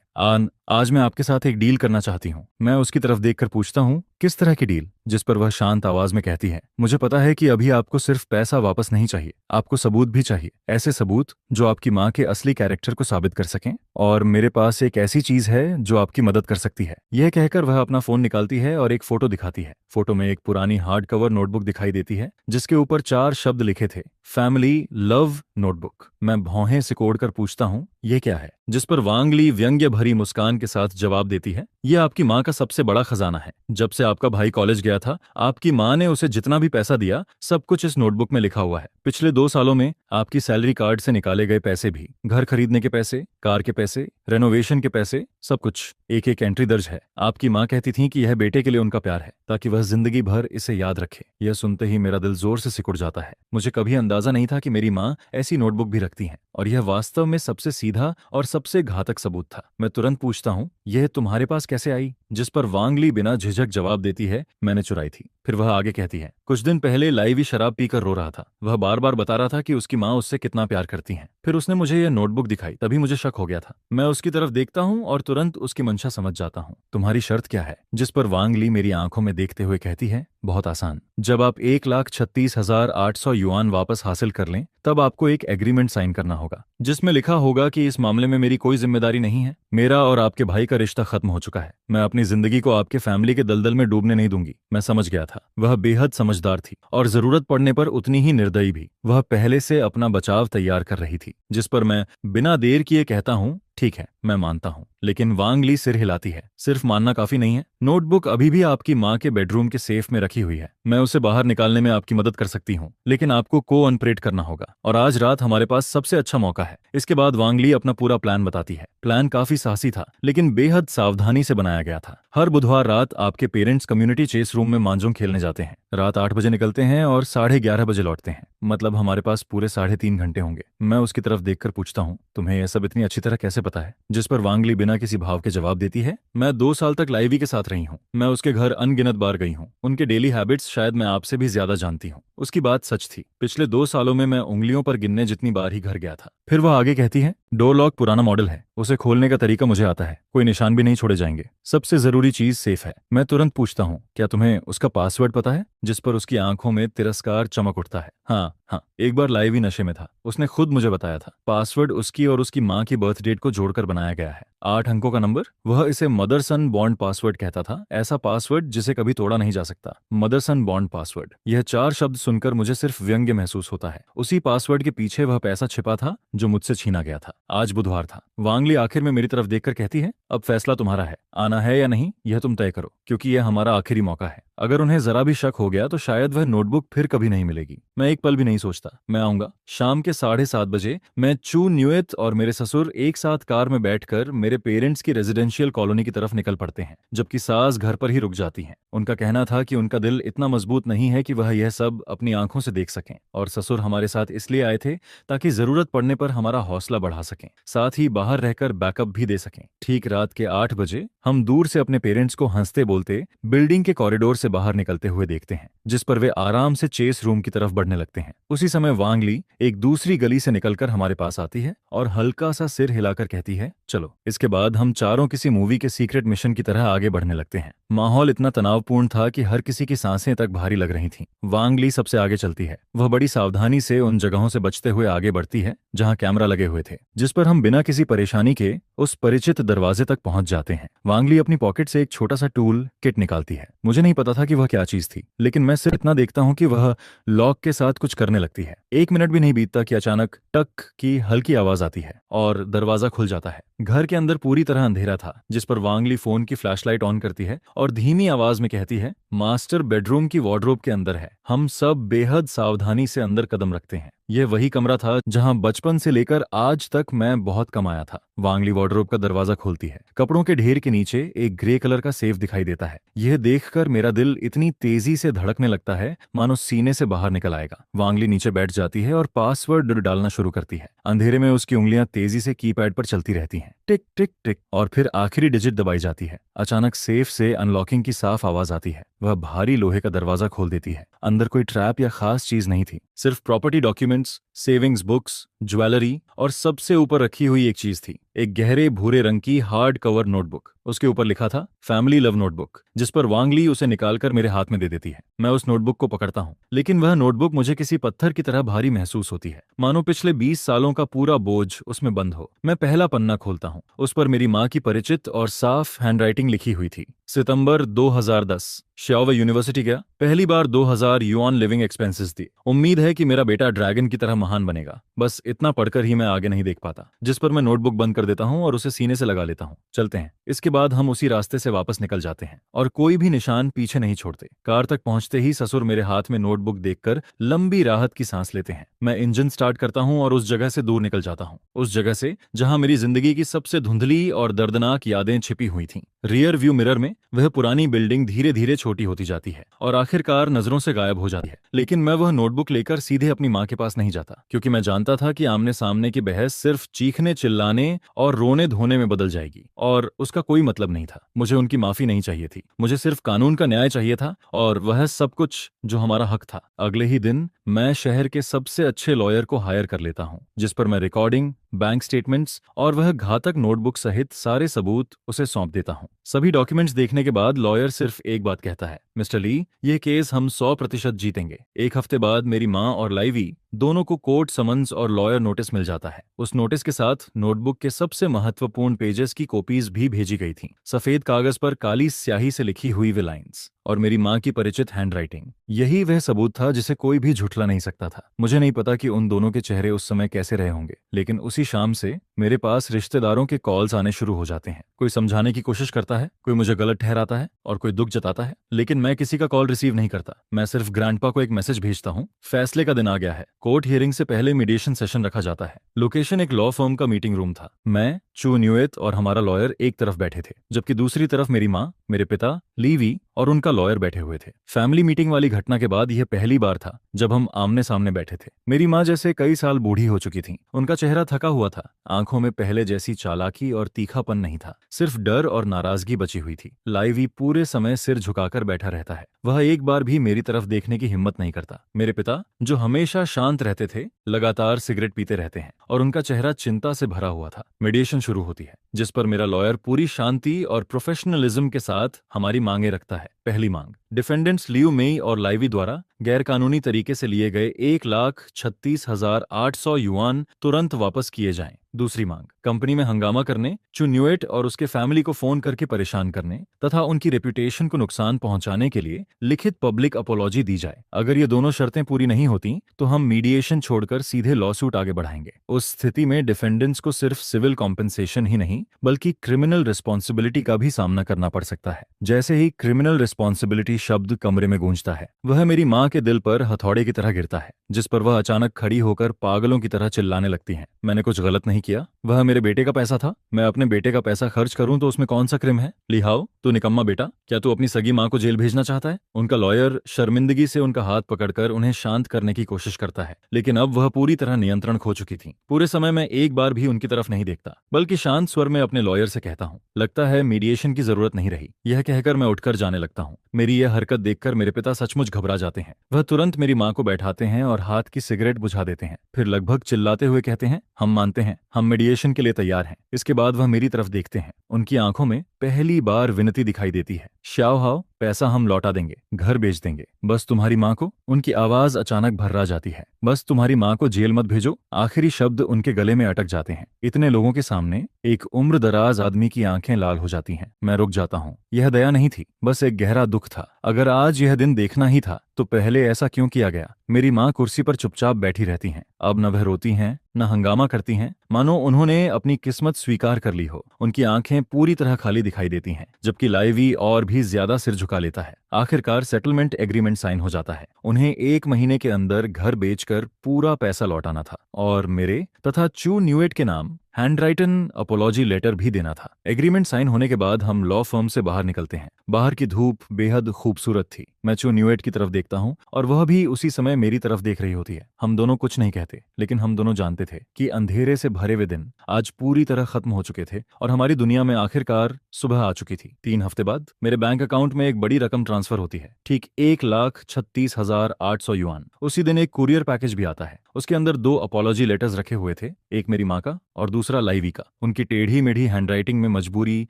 आज मैं आपके साथ एक डील करना चाहती हूँ। मैं उसकी तरफ देखकर पूछता हूँ, किस तरह की डील? जिस पर वह शांत आवाज में कहती है, मुझे पता है कि अभी आपको सिर्फ पैसा वापस नहीं चाहिए, आपको सबूत भी चाहिए। ऐसे सबूत जो आपकी माँ के असली कैरेक्टर को साबित कर सकें, और मेरे पास एक ऐसी चीज है जो आपकी मदद कर सकती है। यह कहकर वह अपना फोन निकालती है और एक फोटो दिखाती है। फोटो में एक पुरानी हार्ड कवर नोटबुक दिखाई देती है, जिसके ऊपर 4 शब्द लिखे थे, फैमिली लव नोटबुक। मैं भौहें सिकोड़कर पूछता हूँ, यह क्या है? जिस पर वांगली व्यंग्य भरी मुस्कान के साथ जवाब देती है, यह आपकी माँ का सबसे बड़ा खजाना है। जब से आपका भाई कॉलेज गया था, आपकी माँ ने उसे जितना भी पैसा दिया, सब कुछ इस नोटबुक में लिखा हुआ है। पिछले 2 सालों में आपकी सैलरी कार्ड से निकाले गए पैसे भी, घर खरीदने के पैसे, कार के पैसे, रेनोवेशन के पैसे, सब कुछ एक एक एंट्री दर्ज है। आपकी माँ कहती थी कि यह बेटे के लिए उनका प्यार है, ताकि वह जिंदगी भर इसे याद रखे। यह सुनते ही मेरा दिल जोर से सिकुड़ जाता है। मुझे कभी अंदाजा नहीं था कि मेरी माँ ऐसी नोटबुक भी रखती हैं, और यह वास्तव में सबसे सीधा और सबसे घातक सबूत था। मैं तुरंत पूछता हूँ, यह तुम्हारे पास कैसे आई? जिस पर वांगली बिना झिझक जवाब देती है, मैंने चुराई थी। फिर वह आगे कहती है, कुछ दिन पहले लाइवी शराब पीकर रो रहा था। वह बार बार बता रहा था कि उसकी माँ उससे कितना प्यार करती है। फिर उसने मुझे यह नोटबुक दिखाई, तभी मुझे शक हो गया था। मैं उसकी तरफ देखता हूँ और तुरंत उसकी मंशा समझ जाता हूँ। तुम्हारी शर्त क्या है? जिस पर वांग ली मेरी आंखों में देखते हुए कहती है, बहुत आसान। जब आप 1,36,800 युआन वापस हासिल कर लें तब आपको एक एग्रीमेंट साइन करना होगा जिसमें लिखा होगा कि इस मामले में मेरी कोई जिम्मेदारी नहीं है। मेरा और आपके भाई का रिश्ता खत्म हो चुका है। मैं अपनी जिंदगी को आपके फैमिली के दलदल में डूबने नहीं दूंगी। मैं समझ गया था, वह बेहद समझदार थी और जरूरत पड़ने पर उतनी ही निर्दयी भी। वह पहले से अपना बचाव तैयार कर रही थी। जिस पर मैं बिना देर किए कहता हूँ, ठीक है, मैं मानता हूँ। लेकिन वांग ली सिर हिलाती है। सिर्फ मानना काफी नहीं है। नोटबुक अभी भी आपकी माँ के बेडरूम के सेफ में रखी हुई है। मैं उसे बाहर निकालने में आपकी मदद कर सकती हूँ, लेकिन आपको को-ऑपरेट करना होगा और आज रात हमारे पास सबसे अच्छा मौका है। इसके बाद वांग ली अपना पूरा प्लान बताती है। प्लान काफी साहसी था, लेकिन बेहद सावधानी से बनाया गया था। हर बुधवार रात आपके पेरेंट्स कम्युनिटी चेस रूम में मांजोंग खेलने जाते हैं। रात 8 बजे निकलते हैं और 11:30 बजे लौटते हैं। मतलब हमारे पास पूरे 3.5 घंटे होंगे। मैं उसकी तरफ देखकर पूछता हूँ, तुम्हें यह सब इतनी अच्छी तरह कैसे पता है? जिस पर वांग ली बिना किसी भाव के जवाब देती है, मैं 2 साल तक लाइवी के साथ रही हूँ। मैं उसके घर अनगिनत बार गई हूँ। उनके डेली हैबिट्स शायद मैं आपसे भी ज्यादा जानती हूँ। उसकी बात सच थी। पिछले 2 सालों में मैं उंगलियों पर गिनने जितनी बार ही घर गया था। फिर वह आगे कहती है, डोर लॉक पुराना मॉडल है, उसे खोलने का तरीका मुझे आता है। कोई निशान भी नहीं छोड़े जाएंगे। सबसे जरूरी चीज सेफ है। मैं तुरंत पूछता हूँ, क्या तुम्हें उसका पासवर्ड पता है? जिस पर उसकी आंखों में तिरस्कार चमक उठता है। हाँ, एक बार लाइव ही नशे में था। उसने खुद मुझे बताया था। पासवर्ड उसकी और उसकी माँ की बर्थ डेट को जोड़कर बनाया गया है। 8 अंकों का नंबर। वह इसे मदर सन बॉन्ड पासवर्ड कहता था। ऐसा पासवर्ड जिसे कभी तोड़ा नहीं जा सकता। मदर सन बॉन्ड पासवर्ड। यह 4 शब्द सुनकर मुझे सिर्फ व्यंग्य महसूस होता है। उसी पासवर्ड के पीछे वह पैसा छिपा था जो मुझसे छीना गया था। आज बुधवार था। वांग ली आखिर में मेरी तरफ देखकर कहती है, अब फैसला तुम्हारा है। आना है या नहीं यह तुम तय करो, क्योंकि यह हमारा आखिरी मौका है। अगर उन्हें जरा भी शक हो गया तो शायद वह नोटबुक फिर कभी नहीं मिलेगी। मैं एक पल भी नहीं सोचता। मैं आऊंगा। शाम के 7:30 बजे मैं चू न्यूएत और मेरे ससुर एक साथ कार में बैठकर मेरे पेरेंट्स की रेजिडेंशियल कॉलोनी की तरफ निकल पड़ते हैं, जबकि सास घर पर ही रुक जाती हैं। उनका कहना था कि उनका दिल इतना मजबूत नहीं है कि वह यह सब अपनी आंखों से देख सकें, और ससुर हमारे साथ इसलिए आए थे ताकि जरूरत पड़ने पर हमारा हौसला बढ़ा सकें, साथ ही बाहर रहकर बैकअप भी दे सकें। ठीक रात के 8 बजे हम दूर से अपने पेरेंट्स को हंसते बोलते बिल्डिंग के कॉरिडोर से बाहर निकलते हुए देखते हैं, जिस पर वे आराम से चेस रूम की तरफ बढ़ने लगते हैं। उसी समय वांग ली एक दूसरी गली से निकलकर हमारे पास आती है और हल्का सा सिर हिलाकर कहती है, चलो। इसके बाद हम चारों किसी मूवी के सीक्रेट मिशन की तरह आगे बढ़ने लगते हैं। माहौल इतना तनावपूर्ण था कि हर किसी की सांसें तक भारी लग रही थीं। वांग ली सबसे आगे चलती है। वह बड़ी सावधानी से उन जगहों से बचते हुए आगे बढ़ती है जहां कैमरा लगे हुए थे, जिस पर हम बिना किसी परेशानी के उस परिचित दरवाजे तक पहुंच जाते हैं। वांग ली अपनी पॉकेट से एक छोटा सा टूल किट निकालती है। मुझे नहीं पता था कि वह क्या चीज थी, लेकिन मैं सिर्फ इतना देखता हूं कि वह लॉक के साथ कुछ करने लगती है। 1 मिनट भी नहीं बीतता कि अचानक टक की हल्की आवाज आती है और दरवाजा खुल जाता है। घर के अंदर पूरी तरह अंधेरा था, जिस पर वांग ली फोन की फ्लैशलाइट ऑन करती है और धीमी आवाज में कहती है, मास्टर बेडरूम की वार्डरोब के अंदर है। हम सब बेहद सावधानी से अंदर कदम रखते हैं। यह वही कमरा था जहां बचपन से लेकर आज तक मैं बहुत कम आया था। वांग ली वार्डरोब का दरवाजा खोलती है। कपड़ों के ढेर के नीचे एक ग्रे कलर का सेफ दिखाई देता है। यह देखकर मेरा दिल इतनी तेजी से धड़कने लगता है मानो सीने से बाहर निकल आएगा। वांग ली नीचे बैठ जाती है और पासवर्ड डालना शुरू करती है। अंधेरे में उसकी उंगलियां तेजी से कीपैड पर चलती रहती हैं, टिक टिक टिक, और फिर आखिरी डिजिट दबाई जाती है। अचानक सेफ से अनलॉकिंग की साफ आवाज आती है। वह भारी लोहे का दरवाजा खोल देती है। अंदर कोई ट्रैप या खास चीज नहीं थी, सिर्फ property documents, savings books, jewellery और सबसे ऊपर रखी हुई एक चीज थी, एक गहरे भूरे रंग की हार्ड कवर नोटबुक। उसके ऊपर लिखा था फैमिली लव नोटबुक, जिस पर वांग ली उसे निकालकर मेरे हाथ में दे देती है। मैं उस नोटबुक को पकड़ता हूँ, लेकिन वह नोटबुक मुझे किसी पत्थर की तरह भारी महसूस होती है, मानो पिछले 20 सालों का पूरा बोझ उसमें बंद हो। मैं पहला पन्ना खोलता हूँ। उस पर मेरी माँ की परिचित और साफ हैंडराइटिंग लिखी हुई थी। सितंबर 2010, श्याओवे यूनिवर्सिटी गया। पहली बार 2000 युआन लिविंग एक्सपेंसेस दी। उम्मीद है कि मेरा बेटा ड्रैगन की तरह महान बनेगा। बस इतना पढ़कर ही मैं आगे नहीं देख पाता, जिस पर मैं नोटबुक बंद कर देता हूँ और उसे सीने से लगा लेता हूँ। चलते हैं। इसके बाद हम उसी रास्ते से वापस निकल जाते हैं और कोई भी निशान पीछे नहीं छोड़ते। कार तक पहुंचते ही ससुर मेरे हाथ में नोटबुक देखकर लंबी राहत की सांस लेते हैं। मैं इंजन स्टार्ट करता हूँ और उस जगह से दूर निकल जाता हूँ, उस जगह से जहां मेरी जिंदगी की सबसे धुंधली और दर्दनाक यादें छिपी हुई थीं। रियर व्यू मिरर में वह पुरानी बिल्डिंग धीरे धीरे छोटी होती जाती है और आखिरकार नजरों से गायब हो जाती है। लेकिन मैं वह नोटबुक लेकर सीधे अपनी माँ के पास नहीं जाता, क्योंकि मैं जानता था कि आमने सामने की बहस सिर्फ चीखने चिल्लाने और रोने धोने में बदल जाएगी, और उसका कोई मतलब नहीं था। मुझे उनकी माफी नहीं चाहिए थी, मुझे सिर्फ कानून का न्याय चाहिए था, और वह सब कुछ जो हमारा हक था। अगले ही दिन मैं शहर के सबसे अच्छे लॉयर को हायर कर लेता हूँ, जिस पर मैं रिकॉर्डिंग, बैंक स्टेटमेंट्स और वह घातक नोटबुक सहित सारे सबूत उसे सौंप देता हूँ। सभी डॉक्यूमेंट्स देखने के बाद लॉयर सिर्फ एक बात कहता है, मिस्टर ली, यह केस हम 100% जीतेंगे। एक हफ्ते बाद मेरी माँ और लाइवी दोनों को कोर्ट समन्स और लॉयर नोटिस मिल जाता है। उस नोटिस के साथ नोटबुक के सबसे महत्वपूर्ण पेजेस की कॉपीज भी भेजी गई थीं। सफेद कागज पर काली स्याही से लिखी हुई वे लाइंस और मेरी माँ की परिचित हैंडराइटिंग। यही वह सबूत था जिसे कोई भी झुठला नहीं सकता था। मुझे नहीं पता कि उन दोनों के चेहरे उस समय कैसे रहे होंगे, लेकिन उसी शाम से मेरे पास रिश्तेदारों के कॉल्स आने शुरू हो जाते हैं। कोई समझाने की कोशिश करता है, कोई मुझे गलत ठहराता है और कोई दुख जताता है, लेकिन मैं किसी का कॉल रिसीव नहीं करता। मैं सिर्फ ग्रैंडपा को एक मैसेज भेजता हूँ, फैसले का दिन आ गया है। कोर्ट हियरिंग से पहले मीडिएशन सेशन रखा जाता है। लोकेशन एक लॉ फर्म का मीटिंग रूम था। मैं, चू न्यूएट और हमारा लॉयर एक तरफ बैठे थे, जबकि दूसरी तरफ मेरी माँ, मेरे पिता, लीवी और उनका लॉयर बैठे हुए थे। फैमिली मीटिंग वाली घटना के बाद यह पहली बार था जब हम आमने सामने बैठे थे। मेरी माँ जैसे कई साल बूढ़ी हो चुकी थी। उनका चेहरा थका हुआ था, आंखों में पहले जैसी चालाकी और तीखापन नहीं था, सिर्फ डर और नाराजगी बची हुई थी। लाइवी पूरे समय सिर झुकाकर बैठा रहता है, वह एक बार भी मेरी तरफ देखने की हिम्मत नहीं करता। मेरे पिता, जो हमेशा शांत रहते थे, लगातार सिगरेट पीते रहते हैं और उनका चेहरा चिंता से भरा हुआ था। मीडिएशन शुरू होती है, जिस पर मेरा लॉयर पूरी शांति और प्रोफेशनलिज्म के साथ हमारी मांगे रखता है। पहली मांग, डिफेंडेंट्स लियू मेई और लाइवी द्वारा गैरकानूनी तरीके से लिए गए 1,36,800 युआन तुरंत वापस किए जाएं। दूसरी मांग, कंपनी में हंगामा करने, चू न्यूएट और उसके फैमिली को फोन करके परेशान करने तथा उनकी रेपुटेशन को नुकसान पहुंचाने के लिए लिखित पब्लिक अपॉलॉजी दी जाए। अगर ये दोनों शर्तें पूरी नहीं होती तो हम मीडिएशन छोड़कर सीधे लॉसूट आगे बढ़ाएंगे। उस स्थिति में डिफेंडेंट्स को सिर्फ सिविल कॉम्पेंसेशन ही नहीं बल्कि क्रिमिनल रिस्पॉन्सिबिलिटी का भी सामना करना पड़ सकता है। जैसे ही क्रिमिनल रिस्पॉन्सिबिलिटी शब्द कमरे में गूंजता है, वह मेरी माँ के दिल पर हथौड़े की तरह गिरता है, जिस पर वह अचानक खड़ी होकर पागलों की तरह चिल्लाने लगती हैं। मैंने कुछ गलत नहीं किया, वह मेरे बेटे का पैसा था। मैं अपने बेटे का पैसा खर्च करूं तो उसमें कौन सा क्रिम है? लिहाओ, तू निकम्मा बेटा, क्या तू अपनी सगी माँ को जेल भेजना चाहता है? उनका लॉयर शर्मिंदगी से उनका हाथ पकड़कर उन्हें शांत करने की कोशिश करता है, लेकिन अब वह पूरी तरह नियंत्रण खो चुकी थी। पूरे समय मैं एक बार भी उनकी तरफ नहीं देखता, बल्कि शांत स्वर में अपने लॉयर से कहता हूँ, लगता है मीडिएशन की जरूरत नहीं रही। यह कहकर मैं उठकर जाने लगता हूँ। मेरी यह हरकत देखकर मेरे पिता सचमुच घबरा जाते हैं। वह तुरंत मेरी माँ को बैठाते हैं और हाथ की सिगरेट बुझा देते हैं। फिर लगभग चिल्लाते हुए कहते हैं, हम मानते हैं, हम मीडिएशन के लिए तैयार हैं। इसके बाद वह मेरी तरफ देखते हैं। उनकी आंखों में पहली बार विनती दिखाई देती है। श्याओ हाओ, पैसा हम लौटा देंगे, घर बेच देंगे, बस तुम्हारी माँ को। उनकी आवाज अचानक भर्रा जाती है। बस तुम्हारी माँ को जेल मत भेजो। आखिरी शब्द उनके गले में अटक जाते हैं। इतने लोगों के सामने एक उम्र दराज आदमी की आंखें लाल हो जाती हैं। मैं रुक जाता हूँ। यह दया नहीं थी, बस एक गहरा दुख था। अगर आज यह दिन देखना ही था तो पहले ऐसा क्यों किया गया? मेरी माँ कुर्सी पर चुपचाप बैठी रहती हैं। अब न वह रोती हैं, न हंगामा करती हैं, मानो उन्होंने अपनी किस्मत स्वीकार कर ली हो। उनकी आंखें पूरी तरह खाली दिखाई देती हैं, जबकि लाइवी और भी ज्यादा सिर झुका लेता है। आखिरकार सेटलमेंट एग्रीमेंट साइन हो जाता है। उन्हें 1 महीने के अंदर घर बेचकर पूरा पैसा लौटाना था और मेरे तथा चू न्यूएट के नाम हैंडराइटन अपोलॉजी लेटर भी देना था। एग्रीमेंट साइन होने के बाद हम लॉ फर्म से बाहर निकलते हैं। बाहर की धूप बेहद खूबसूरत थी। मैं चू न्यूएट की तरफ देखता हूँ और वह भी उसी समय मेरी तरफ देख रही होती है। हम दोनों कुछ नहीं कहते, लेकिन हम दोनों जानते थे कि अंधेरे से भरे हुए दिन आज पूरी तरह खत्म हो चुके थे और हमारी दुनिया में आखिरकार सुबह आ चुकी थी। 3 हफ्ते बाद मेरे बैंक अकाउंट में एक बड़ी रकम ट्रांसफर होती है, ठीक 1,36,800 युआन। उसी दिन एक कुरियर पैकेज भी आता है। उसके अंदर 2 अपॉलॉजी लेटर्स रखे हुए थे, एक मेरी माँ का और दूसरा लाइवी का। उनकी टेढ़ी मेढ़ी हैंडराइटिंग में मजबूरी,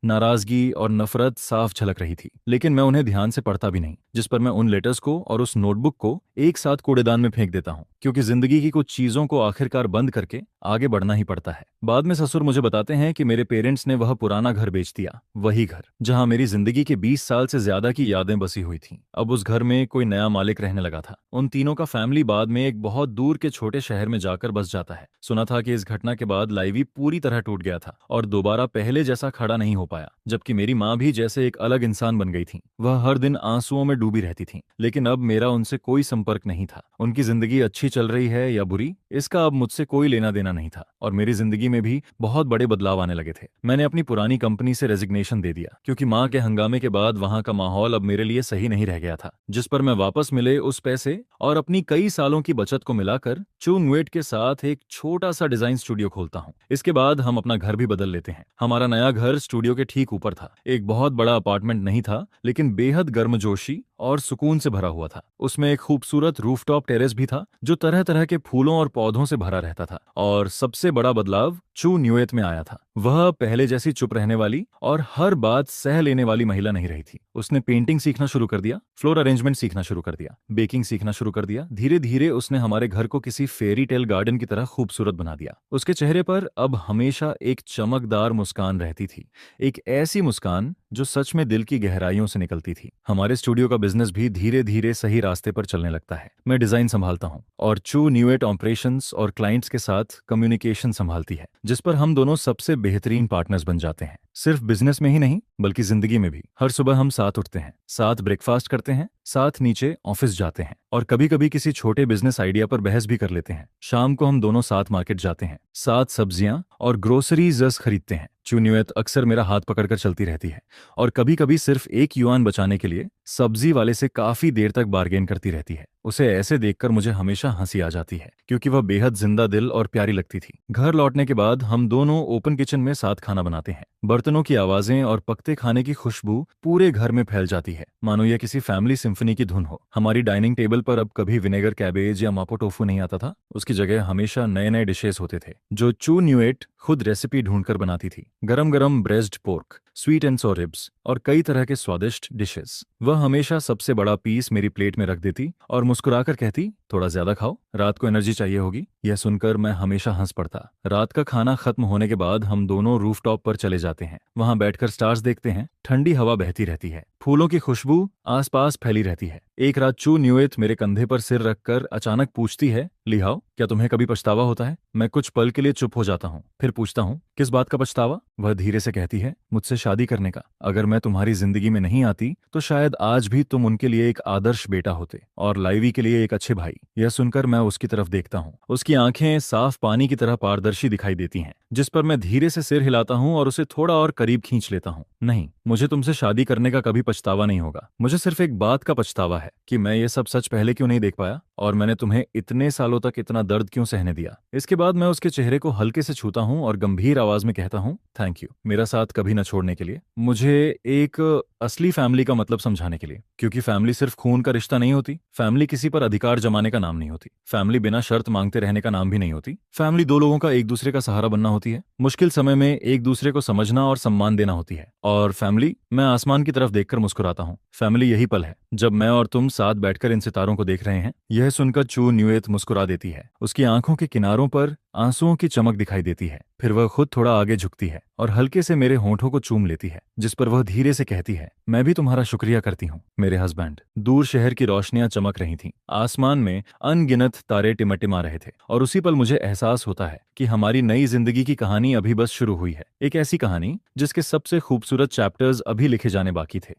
नाराजगी और नफरत साफ झलक रही थी, लेकिन मैं उन्हें ध्यान से पढ़ता भी नहीं, जिस पर मैं उन लेटर्स को और उस नोटबुक को एक साथ कूड़ेदान में फेंक देता हूँ, क्योंकि जिंदगी की कुछ चीजों को आखिरकार बंद करके आगे बढ़ना ही पड़ता है। बाद में ससुर मुझे बताते हैं कि मेरे पेरेंट्स ने वह पुराना घर बेच दिया, वही घर जहां मेरी जिंदगी के 20 साल से ज्यादा की यादें बसी हुई थीं। अब उस घर में कोई नया मालिक रहने लगा था। उन तीनों का फैमिली बाद में एक बहुत दूर के छोटे शहर में जाकर बस जाता है। सुना था कि इस घटना के बाद लाइवी पूरी तरह टूट गया था और दोबारा पहले जैसा खड़ा नहीं हो पाया, जबकि मेरी माँ भी जैसे एक अलग इंसान बन गई थी। वह हर दिन आंसुओं में डूबी रहती थी, लेकिन अब मेरा उनसे कोई संपर्क नहीं था। उनकी जिंदगी अच्छी चल रही है या बुरी, इसका अब मुझसे कोई लेना देना नहीं था और मेरी जिंदगी में भी बहुत बड़े बदलाव आने लगे थे। मैंने अपनी पुरानी कंपनी से रेजिग्नेशन दे दिया, क्योंकि माँ के हंगामे के बाद वहां का माहौल अब मेरे लिए सही नहीं रह गया था। जिस पर मैं वापस मिले उस पैसे और अपनी कई सालों की बचत को मिलाकर चू न्यूएट के साथ एक छोटा सा डिजाइन स्टूडियो खोलता हूँ। इसके इसके बाद हम अपना घर भी बदल लेते हैं। हमारा नया घर स्टूडियो के ठीक ऊपर था। एक बहुत बड़ा अपार्टमेंट नहीं था, लेकिन बेहद गर्मजोशी और सुकून से भरा हुआ था। उसमें एक खूबसूरत रूफटॉप टेरेस भी था जो तरह तरह के फूलों और पौधों से भरा रहता था। और सबसे बड़ा बदलाव चू न्यूएत में आया था। वह पहले जैसी चुप रहने वाली और हर बात सह लेने वाली महिला नहीं रही थी। उसने पेंटिंग सीखना शुरू कर दिया, फ्लोर अरेंजमेंट सीखना शुरू कर दिया, बेकिंग सीखना शुरू कर दिया। धीरे धीरे उसने हमारे घर को किसी फेरी टेल गार्डन की तरह खूबसूरत बना दिया। उसके चेहरे पर अब हमेशा एक चमकदार मुस्कान रहती थी, एक ऐसी मुस्कान जो सच में दिल की गहराइयों से निकलती थी। हमारे स्टूडियो का बिजनेस भी धीरे धीरे सही रास्ते पर चलने लगता है। मैं डिजाइन संभालता हूँ और चू न्यूएट ऑपरेशंस और क्लाइंट्स के साथ कम्युनिकेशन संभालती है, जिस पर हम दोनों सबसे बेहतरीन पार्टनर्स बन जाते हैं। सिर्फ बिजनेस में ही नहीं, बल्कि जिंदगी में भी। हर सुबह हम साथ उठते हैं, साथ ब्रेकफास्ट करते हैं, साथ नीचे ऑफिस जाते हैं और कभी कभी किसी छोटे बिजनेस आइडिया पर बहस भी कर लेते हैं। शाम को हम दोनों साथ मार्केट जाते हैं, साथ सब्जियां और ग्रोसरीज खरीदते हैं। चू न्यूएट अक्सर मेरा हाथ पकड़कर चलती रहती है और कभी कभी सिर्फ 1 युआन बचाने के लिए सब्जी वाले से काफी देर तक बार्गेन करती रहती है। उसे ऐसे देखकर मुझे हमेशा हंसी आ जाती है, क्योंकि वह बेहद जिंदा दिल और प्यारी लगती थी। घर लौटने के बाद हम दोनों ओपन किचन में साथ खाना बनाते हैं। बर्तनों की आवाजें और पकते खाने की खुशबू पूरे घर में फैल जाती है, मानो यह किसी फैमिली सिम्फनी की धुन हो। हमारी डाइनिंग टेबल पर अब कभी विनेगर कैबेज या मापो टोफू नहीं आता था। उसकी जगह हमेशा नए नए डिशेस होते थे जो चू न्यूएट खुद रेसिपी ढूंढकर बनाती थी। गरम गरम braced pork, sweet and sour ribs और कई तरह के स्वादिष्ट डिशेस। वह हमेशा सबसे बड़ा पीस मेरी प्लेट में रख देती और मुस्कुराकर कहती, थोड़ा ज्यादा खाओ, रात को एनर्जी चाहिए होगी। यह सुनकर मैं हमेशा हंस पड़ता। रात का खाना खत्म होने के बाद हम दोनों रूफटॉप पर चले जाते हैं। वहां बैठकर स्टार्स देखते हैं। ठंडी हवा बहती रहती है, फूलों की खुशबू आसपास फैली रहती है। एक रात चू न्यूएट मेरे कंधे पर सिर रखकर अचानक पूछती है, लिहाओ, क्या तुम्हें कभी पछतावा होता है? मैं कुछ पल के लिए चुप हो जाता हूँ, फिर पूछता हूँ, किस बात का पछतावा? वह धीरे से कहती है, मुझसे शादी करने का। अगर मैं तुम्हारी जिंदगी में नहीं आती तो शायद आज भी तुम उनके लिए एक आदर्श बेटा होते और लाइवी के लिए एक अच्छे भाई। यह सुनकर मैं उसकी तरफ देखता हूँ। उसकी आंखें साफ पानी की तरह पारदर्शी दिखाई देती हैं, जिस पर मैं धीरे से सिर हिलाता हूँ और उसे थोड़ा और करीब खींच लेता हूँ। नहीं, मुझे तुमसे शादी करने का कभी पछतावा नहीं होगा। मुझे सिर्फ एक बात का पछतावा है कि मैं ये सब सच पहले क्यों नहीं देख पाया और मैंने तुम्हें इतने सालों तक इतना दर्द क्यों सहने दिया। इसके बाद मैं उसके चेहरे को हल्के से छूता हूँ और गंभीर आवाज में कहता हूँ, थैंक यू मेरा साथ कभी न छोड़ने के लिए, मुझे एक असली फैमिली का मतलब समझाने के लिए। क्योंकि फैमिली सिर्फ खून का रिश्ता नहीं होती, फैमिली किसी पर अधिकार जमाने का नाम नहीं होती, फैमिली बिना शर्त मांगते रहने का नाम भी नहीं होती। फैमिली दो लोगों का एक दूसरे का सहारा बनना होती है, मुश्किल समय में एक दूसरे को समझना और सम्मान देना होती है। और फैमिली, मैं आसमान की तरफ देखकर मुस्कुराता हूँ, फैमिली यही पल है जब मैं और तुम साथ बैठकर इन सितारों को देख रहे हैं। यह सुनकर चू न्यूएट मुस्कुरा देती है। उसकी आंखों के किनारों पर आंसुओं की चमक दिखाई देती है। फिर वह खुद थोड़ा आगे झुकती है और हल्के से मेरे होंठों को चूम लेती है, जिस पर वह धीरे से कहती है, मैं भी तुम्हारा शुक्रिया करती हूँ मेरे हस्बैंड। दूर शहर की रोशनियां चमक रही थीं, आसमान में अनगिनत तारे टिमटिमा रहे थे और उसी पल मुझे एहसास होता है कि हमारी नई जिंदगी की कहानी अभी बस शुरू हुई है। एक ऐसी कहानी जिसके सबसे खूबसूरत चैप्टर्स अभी लिखे जाने बाकी थे।